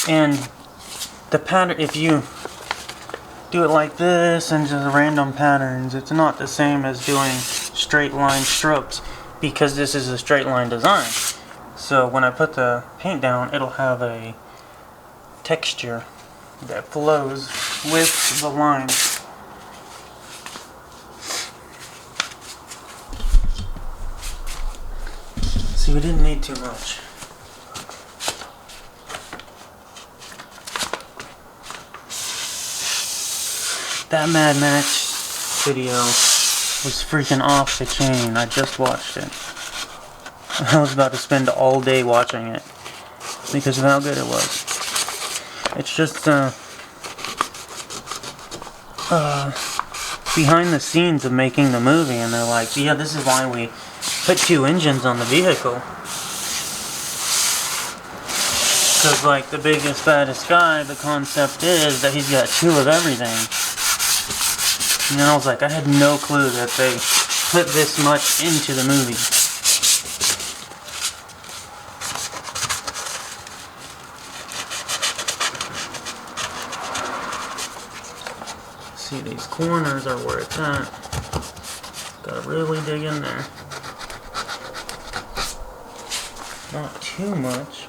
And the pattern, if you do it like this and just random patterns, it's not the same as doing straight line strokes, because this is a straight line design. So when I put the paint down, it'll have a texture that flows with the line. See, we didn't need too much. That Mad Max video was freaking off the chain. I just watched it. I was about to spend all day watching it because of how good it was. It's just behind the scenes of making the movie, and they're like, yeah, this is why we put 2 engines on the vehicle. Because, like, the biggest, baddest guy, the concept is that he's got 2 of everything. And then I was like, I had no clue that they put this much into the movie. See, these corners are where it's at. Gotta really dig in there. Not too much,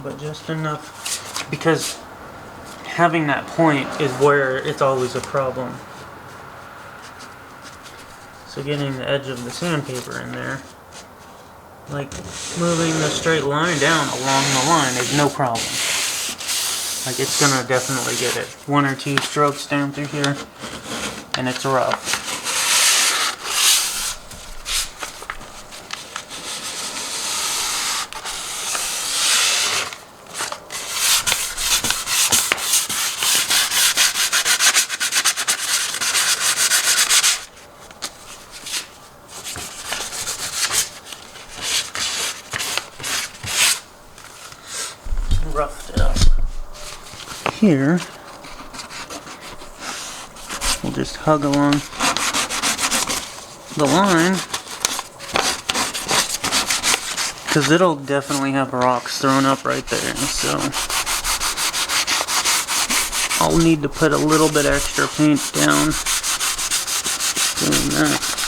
but just enough, because having that point is where it's always a problem. So getting the edge of the sandpaper in there, like moving the straight line down along the line, is no problem. Like, it's gonna definitely get it. 1 or 2 strokes down through here, and it's rough. Roughed it up. Here, we'll just hug along the line, because it'll definitely have rocks thrown up right there, so I'll need to put a little bit extra paint down doing that.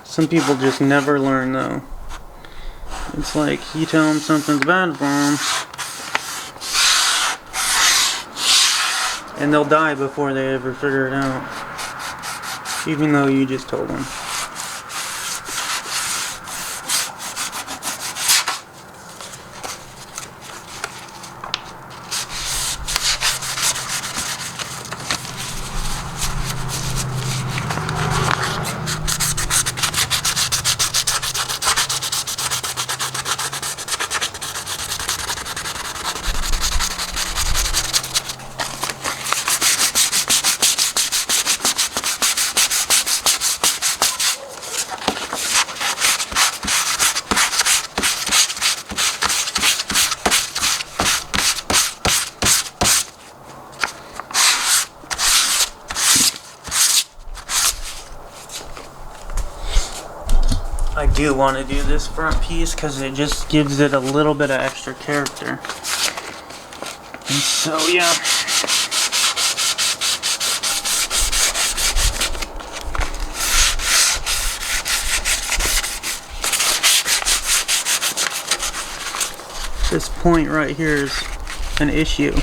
Some people just never learn, though. It's like, you tell them something's bad for them, and they'll die before they ever figure it out, even though you just told them. I do want to do this front piece because it just gives it a little bit of extra character. And so yeah. This point right here is an issue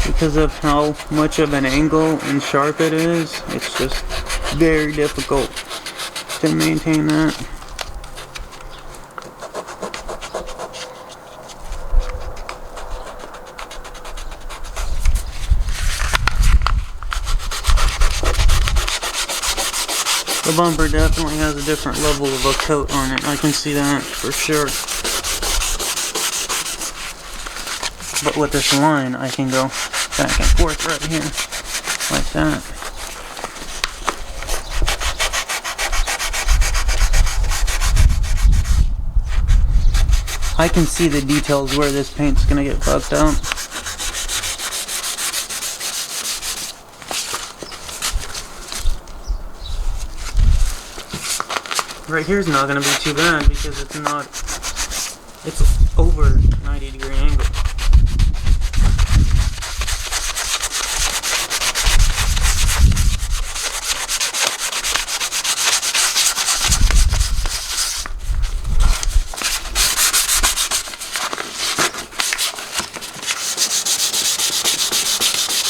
because of how much of an angle and sharp it is. It's just very difficult to maintain that. The bumper definitely has a different level of a coat on it. I can see that for sure. But with this line, I can go back and forth right here, like that. I can see the details where this paint's gonna get fucked up. Right here's not gonna be too bad because it's over 90-degree angle.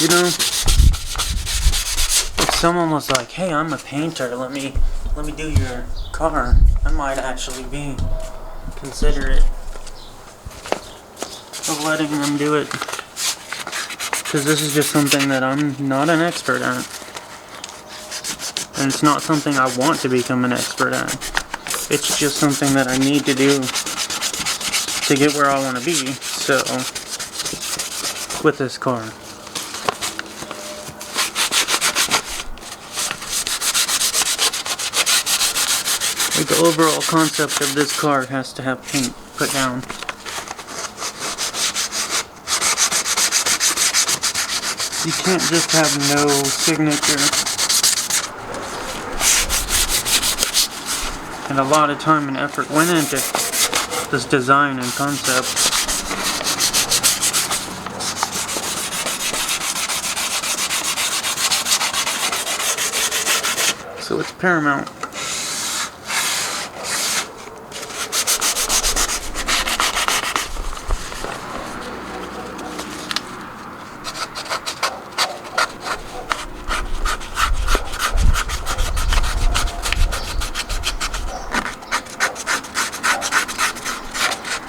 You know, if someone was like, "Hey, I'm a painter, let me do your car," I might actually be considerate of letting them do it, because this is just something that I'm not an expert at, and it's not something I want to become an expert at. It's just something that I need to do to get where I want to be. So with this car, like, the overall concept of this car has to have paint put down. You can't just have no signature. And a lot of time and effort went into this design and concept. So it's paramount.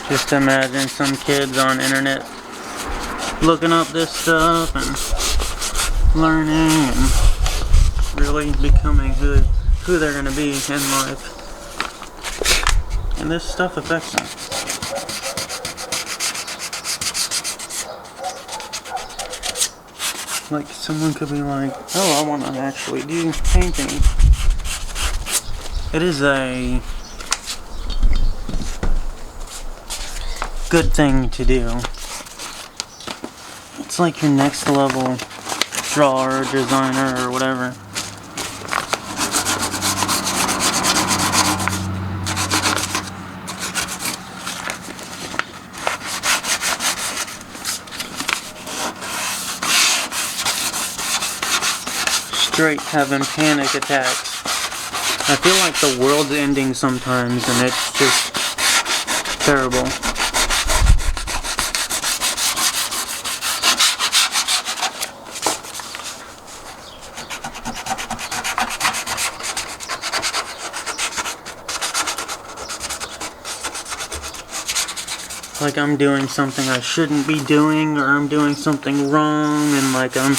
Just imagine some kids on internet looking up this stuff and learning and really becoming who they're going to be in life. And this stuff affects them. Like, someone could be like, "Oh, I want to actually do painting." It is a good thing to do. It's like your next level drawer, designer, or whatever. Straight having panic attacks. I feel like the world's ending sometimes, and it's just terrible. Like I'm doing something I shouldn't be doing, or I'm doing something wrong, and like I'm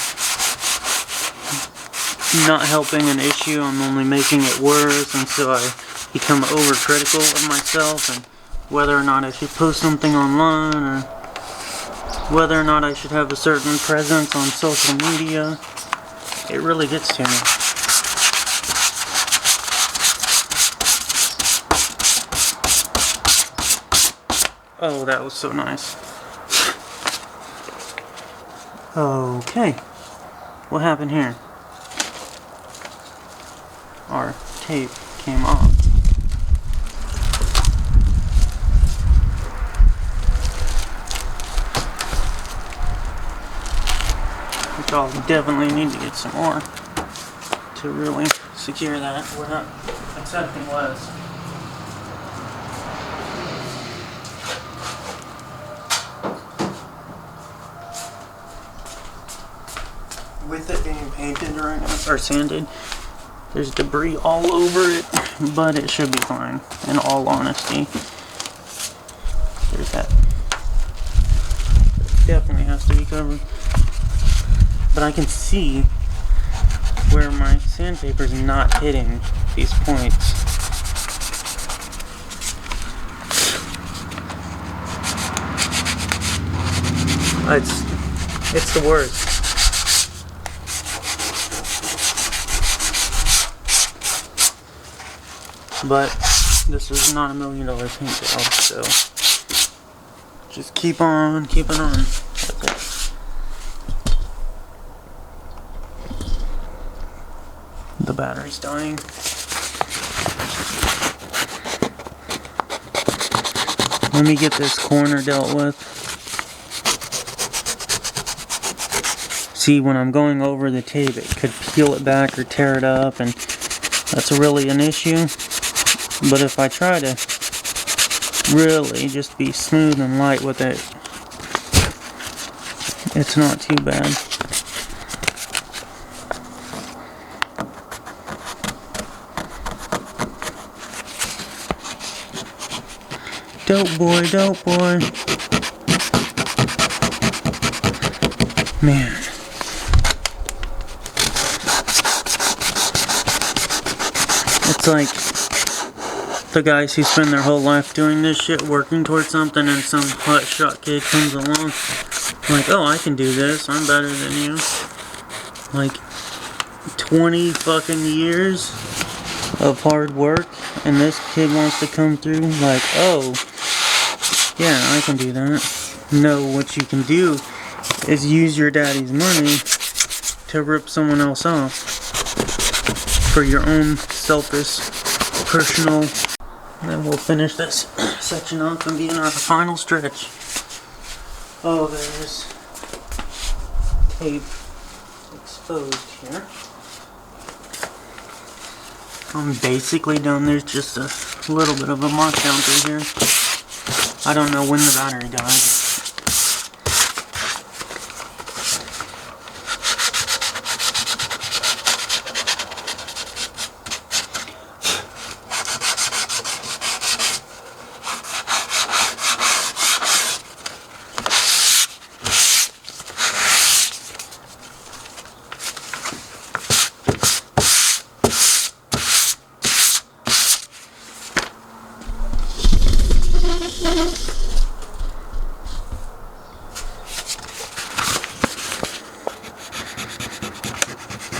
not helping an issue, I'm only making it worse, and so I become overcritical of myself and whether or not I should post something online, or whether or not I should have a certain presence on social media. It really gets to me. Oh, that was so nice. Okay. What happened here? Our tape came off. which I'll definitely need to get some more to really secure that without accepting less. With it being painted right now, or sanded, there's debris all over it, but it should be fine, in all honesty. There's that. Definitely has to be covered. But I can see where my sandpaper's not hitting these points. It's the worst. But this is not $1 million paint job, so just keep on keeping on. That's it. The battery's dying. Let me get this corner dealt with. See, when I'm going over the tape, it could peel it back or tear it up, and that's really an issue. But if I try to really just be smooth and light with it, it's not too bad. Dope boy, dope boy. Man. It's like the guys who spend their whole life doing this shit, working towards something, and some hotshot kid comes along, like, oh, I can do this, I'm better than you. Like, 20 fucking years of hard work, and this kid wants to come through, like, oh, yeah, I can do that. No, what you can do is use your daddy's money to rip someone else off for your own selfish, personal. And then we'll finish this section off and be in our final stretch. Oh, there's tape exposed here. I'm basically done. There's just a little bit of a mark down through here. I don't know when the battery died.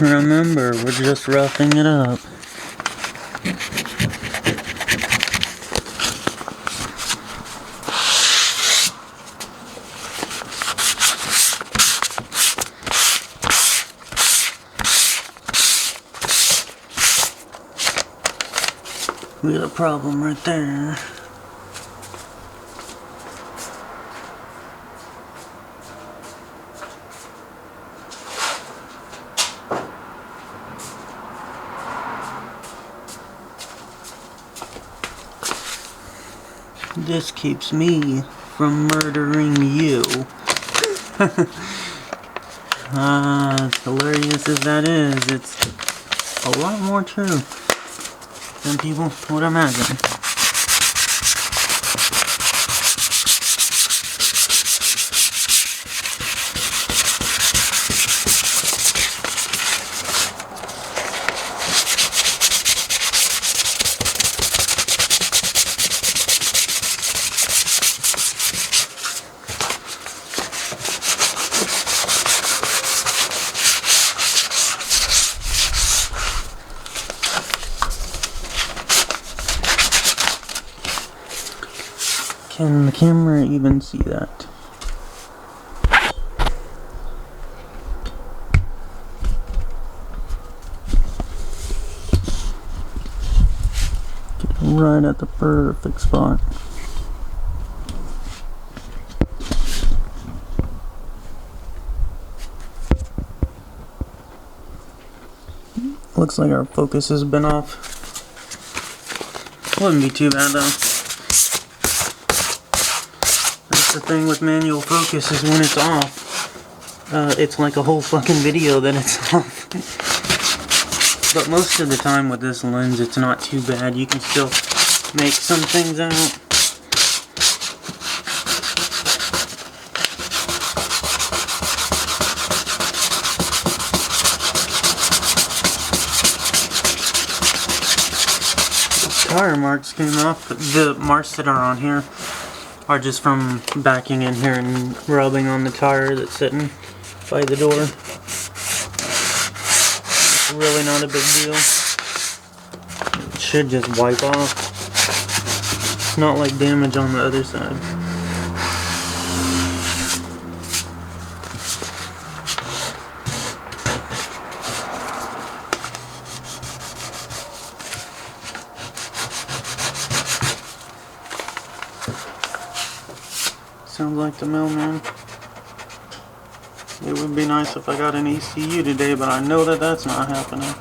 Remember, we're just roughing it up. We got a problem right there. This keeps me from murdering you. As hilarious as that is, it's a lot more true than people would imagine. Can the camera even see that? Get right at the perfect spot. Looks like our focus has been off. Wouldn't be too bad though. That's the thing with manual focus, is when it's off, it's like a whole fucking video that it's off. But most of the time with this lens, it's not too bad. You can still make some things out. Tire marks came off. The marks that are on here are just from backing in here and rubbing on the tire that's sitting by the door. It's really not a big deal. It should just wipe off. It's not like damage on the other side. Sounds like the mailman. It would be nice if I got an ECU today, but I know that that's not happening.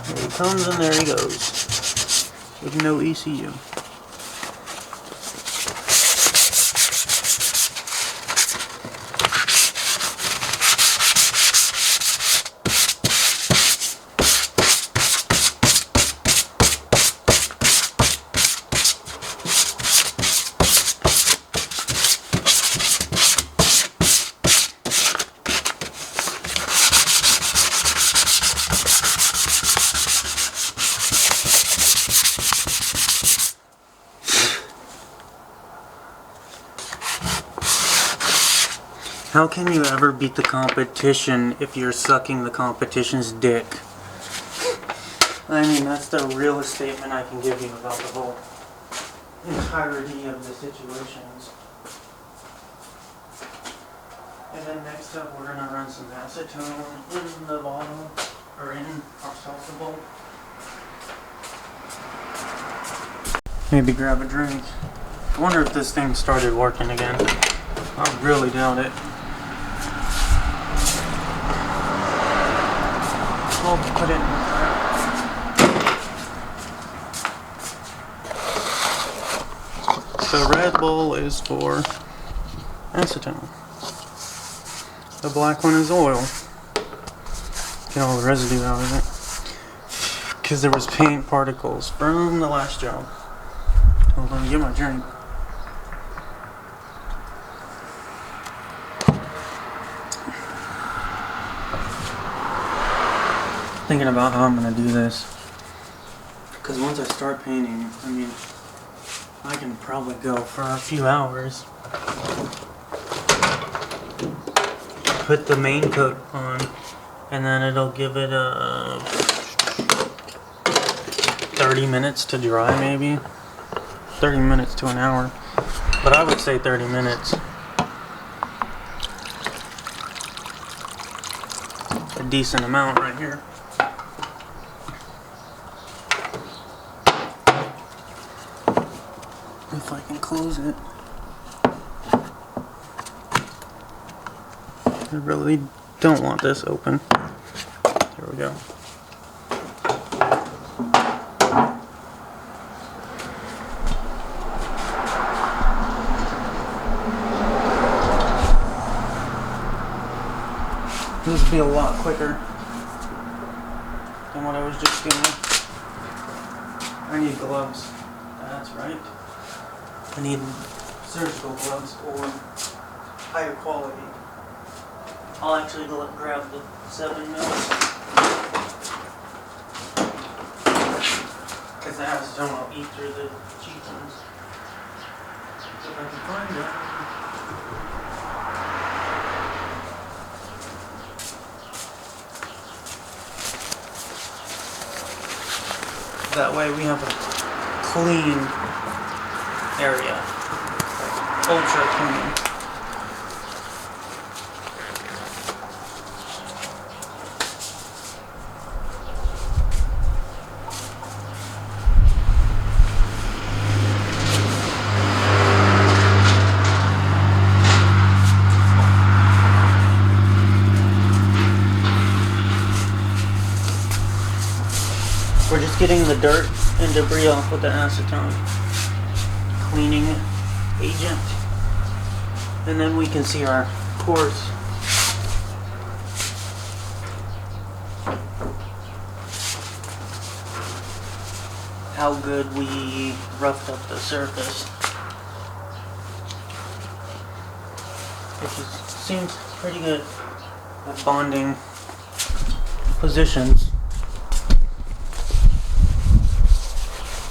There he comes and there he goes. With no ECU. How can you ever beat the competition if you're sucking the competition's dick? I mean, that's the realest statement I can give you about the whole entirety of the situations. And then next up, we're gonna run some acetone in the bottle, or in our salsa bowl. Maybe grab a drink. I wonder if this thing started working again. I really doubt it. I'll put it in the red bowl is for acetone. The black one is oil. Get all the residue out of it. Because there was paint particles from the last job. Hold on, get my drink. Thinking about how I'm going to do this, because once I start painting, I mean, I can probably go for a few hours. Put the main coat on, and then it'll give it 30 minutes to dry, maybe 30 minutes to an hour, but I would say 30 minutes. A decent amount right here. If I can close it. I really don't want this open. Here we go. This would be a lot quicker than what I was just doing. I need gloves. That's right. I need surgical gloves or higher quality. I'll actually go and grab the 7 mils. Because the acetone will eat through the cheap ones. So if I can find it. That way we have a clean area. Ultra clean. getting the dirt and debris off with the acetone cleaning agent. And then we can see our pores. How good we roughed up the surface. Which seems pretty good at bonding positions.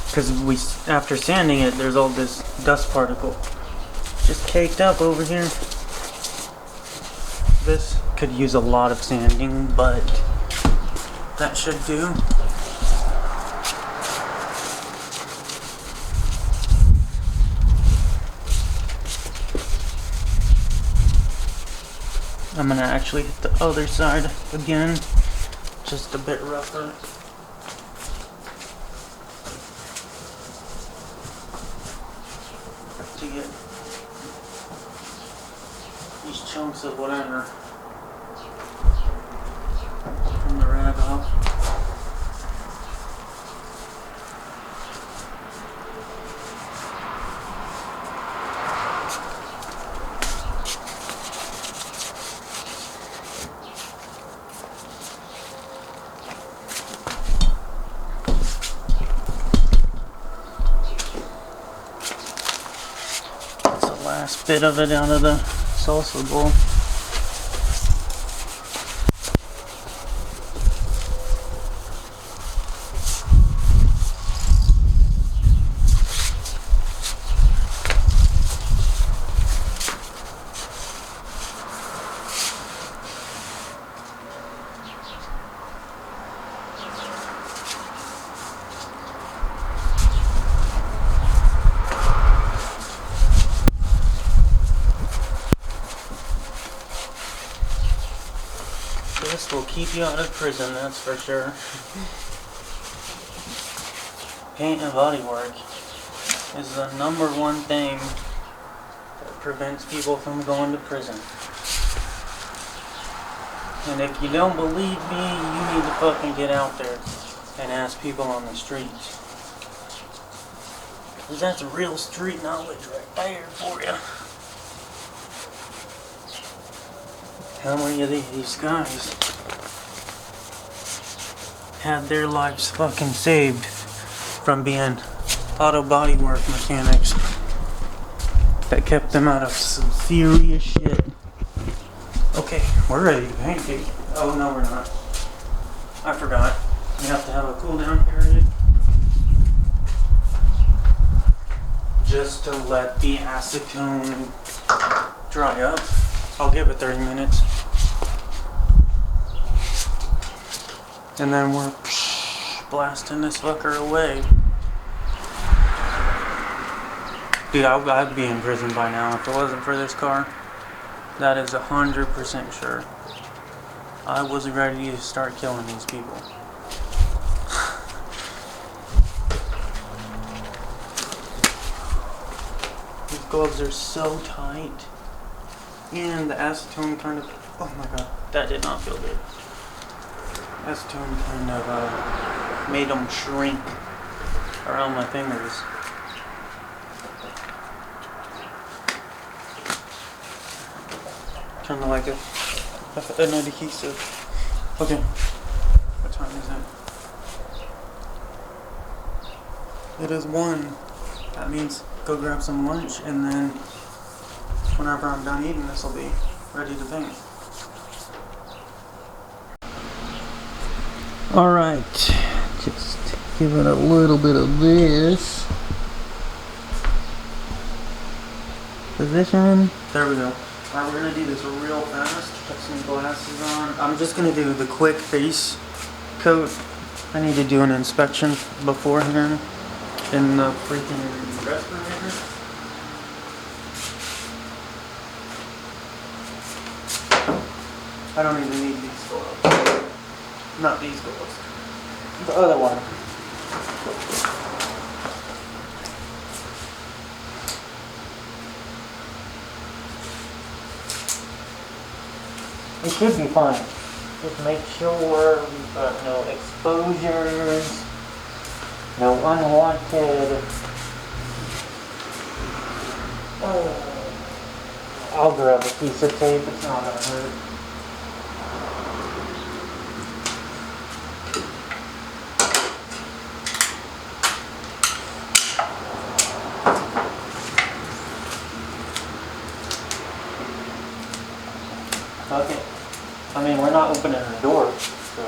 Because after sanding it, there's all this dust particle just caked up over here. This could use a lot of sanding, but that should do. I'm gonna actually hit the other side again, just a bit rougher. To get these chunks of whatever from the rag off. Last bit of it out of the salsa bowl. This will keep you out of prison, that's for sure. Paint and body work is the #1 thing that prevents people from going to prison. And if you don't believe me, you need to fucking get out there and ask people on the streets. Because that's real street knowledge right there for you. How many of these guys had their lives fucking saved from being auto bodywork mechanics that kept them out of some serious shit? Okay, we're ready to paint it. Oh no, we're not. I forgot. You have to have a cool down period just to let the acetone dry up. I'll give it 30 minutes. And then we're blasting this fucker away. Dude, I'd be in prison by now if it wasn't for this car. That is 100% sure. I was ready to start killing these people. These gloves are so tight. And the acetone kind of, oh my god, that did not feel good. Acetone kind of made them shrink around my fingers. Kind of like an adhesive. Okay, what time is it? It is 1. That means go grab some lunch, and then whenever I'm done eating, this will be ready to paint. Alright, just give it a little bit of this. Position. There we go. Alright, we're going to do this real fast. Put some glasses on. I'm just going to do the quick base coat. I need to do an inspection beforehand in the freaking respirator. I don't even need these gloves. Not these gloves. The other one. It should be fine. Just make sure we've got no exposures. No unwanted. Oh. I'll grab a piece of tape, it's not gonna hurt. Okay. I mean, we're not opening the door, so.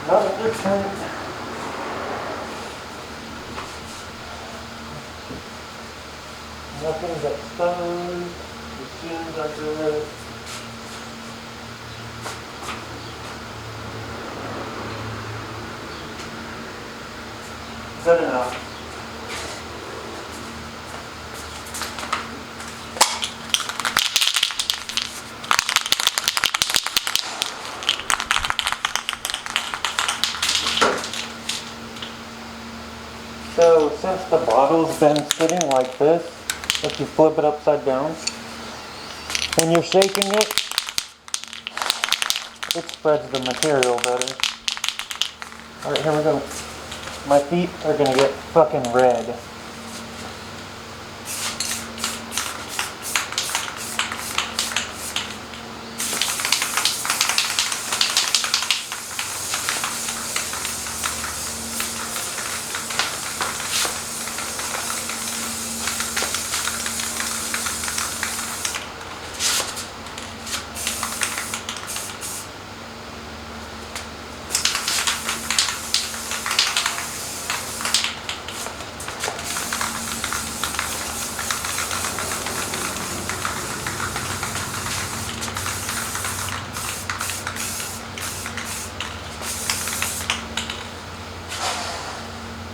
Not at this point. Nothing's exposed. The seams are good. Good enough. So since the bottle's been sitting like this, if you flip it upside down and you're shaking it, it spreads the material better. Alright, here we go. My feet are gonna get fucking red.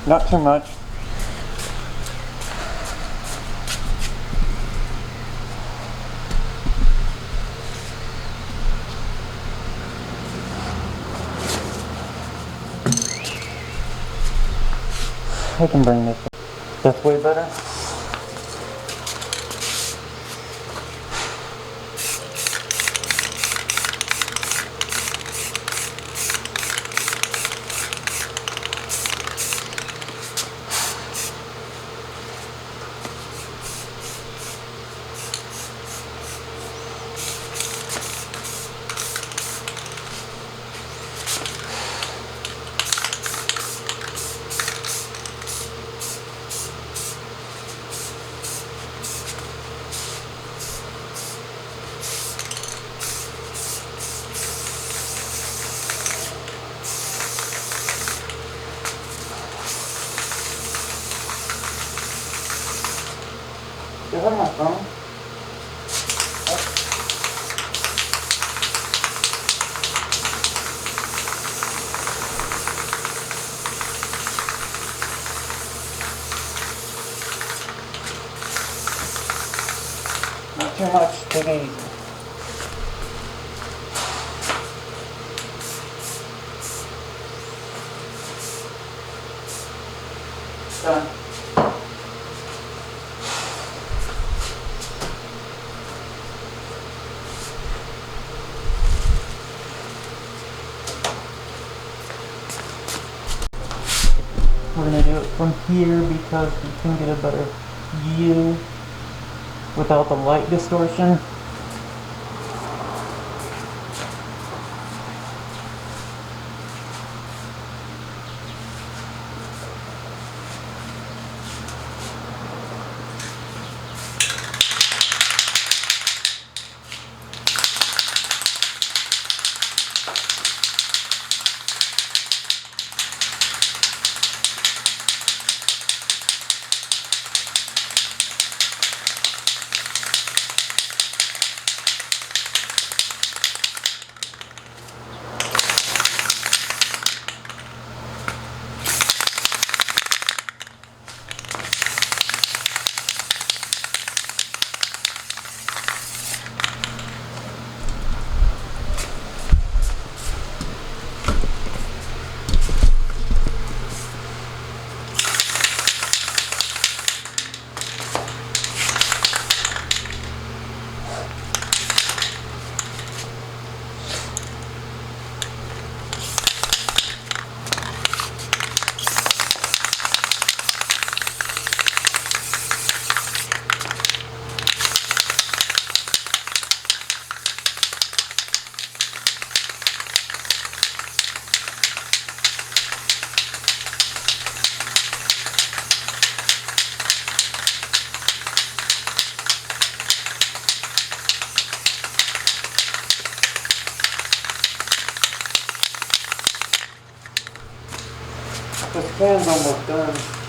Not too much. I can bring this up. That's way better. Do you have my phone? Not too much, take it easy. Done. We're going to do it from here because we can get a better view without the light distortion. Fan's almost done.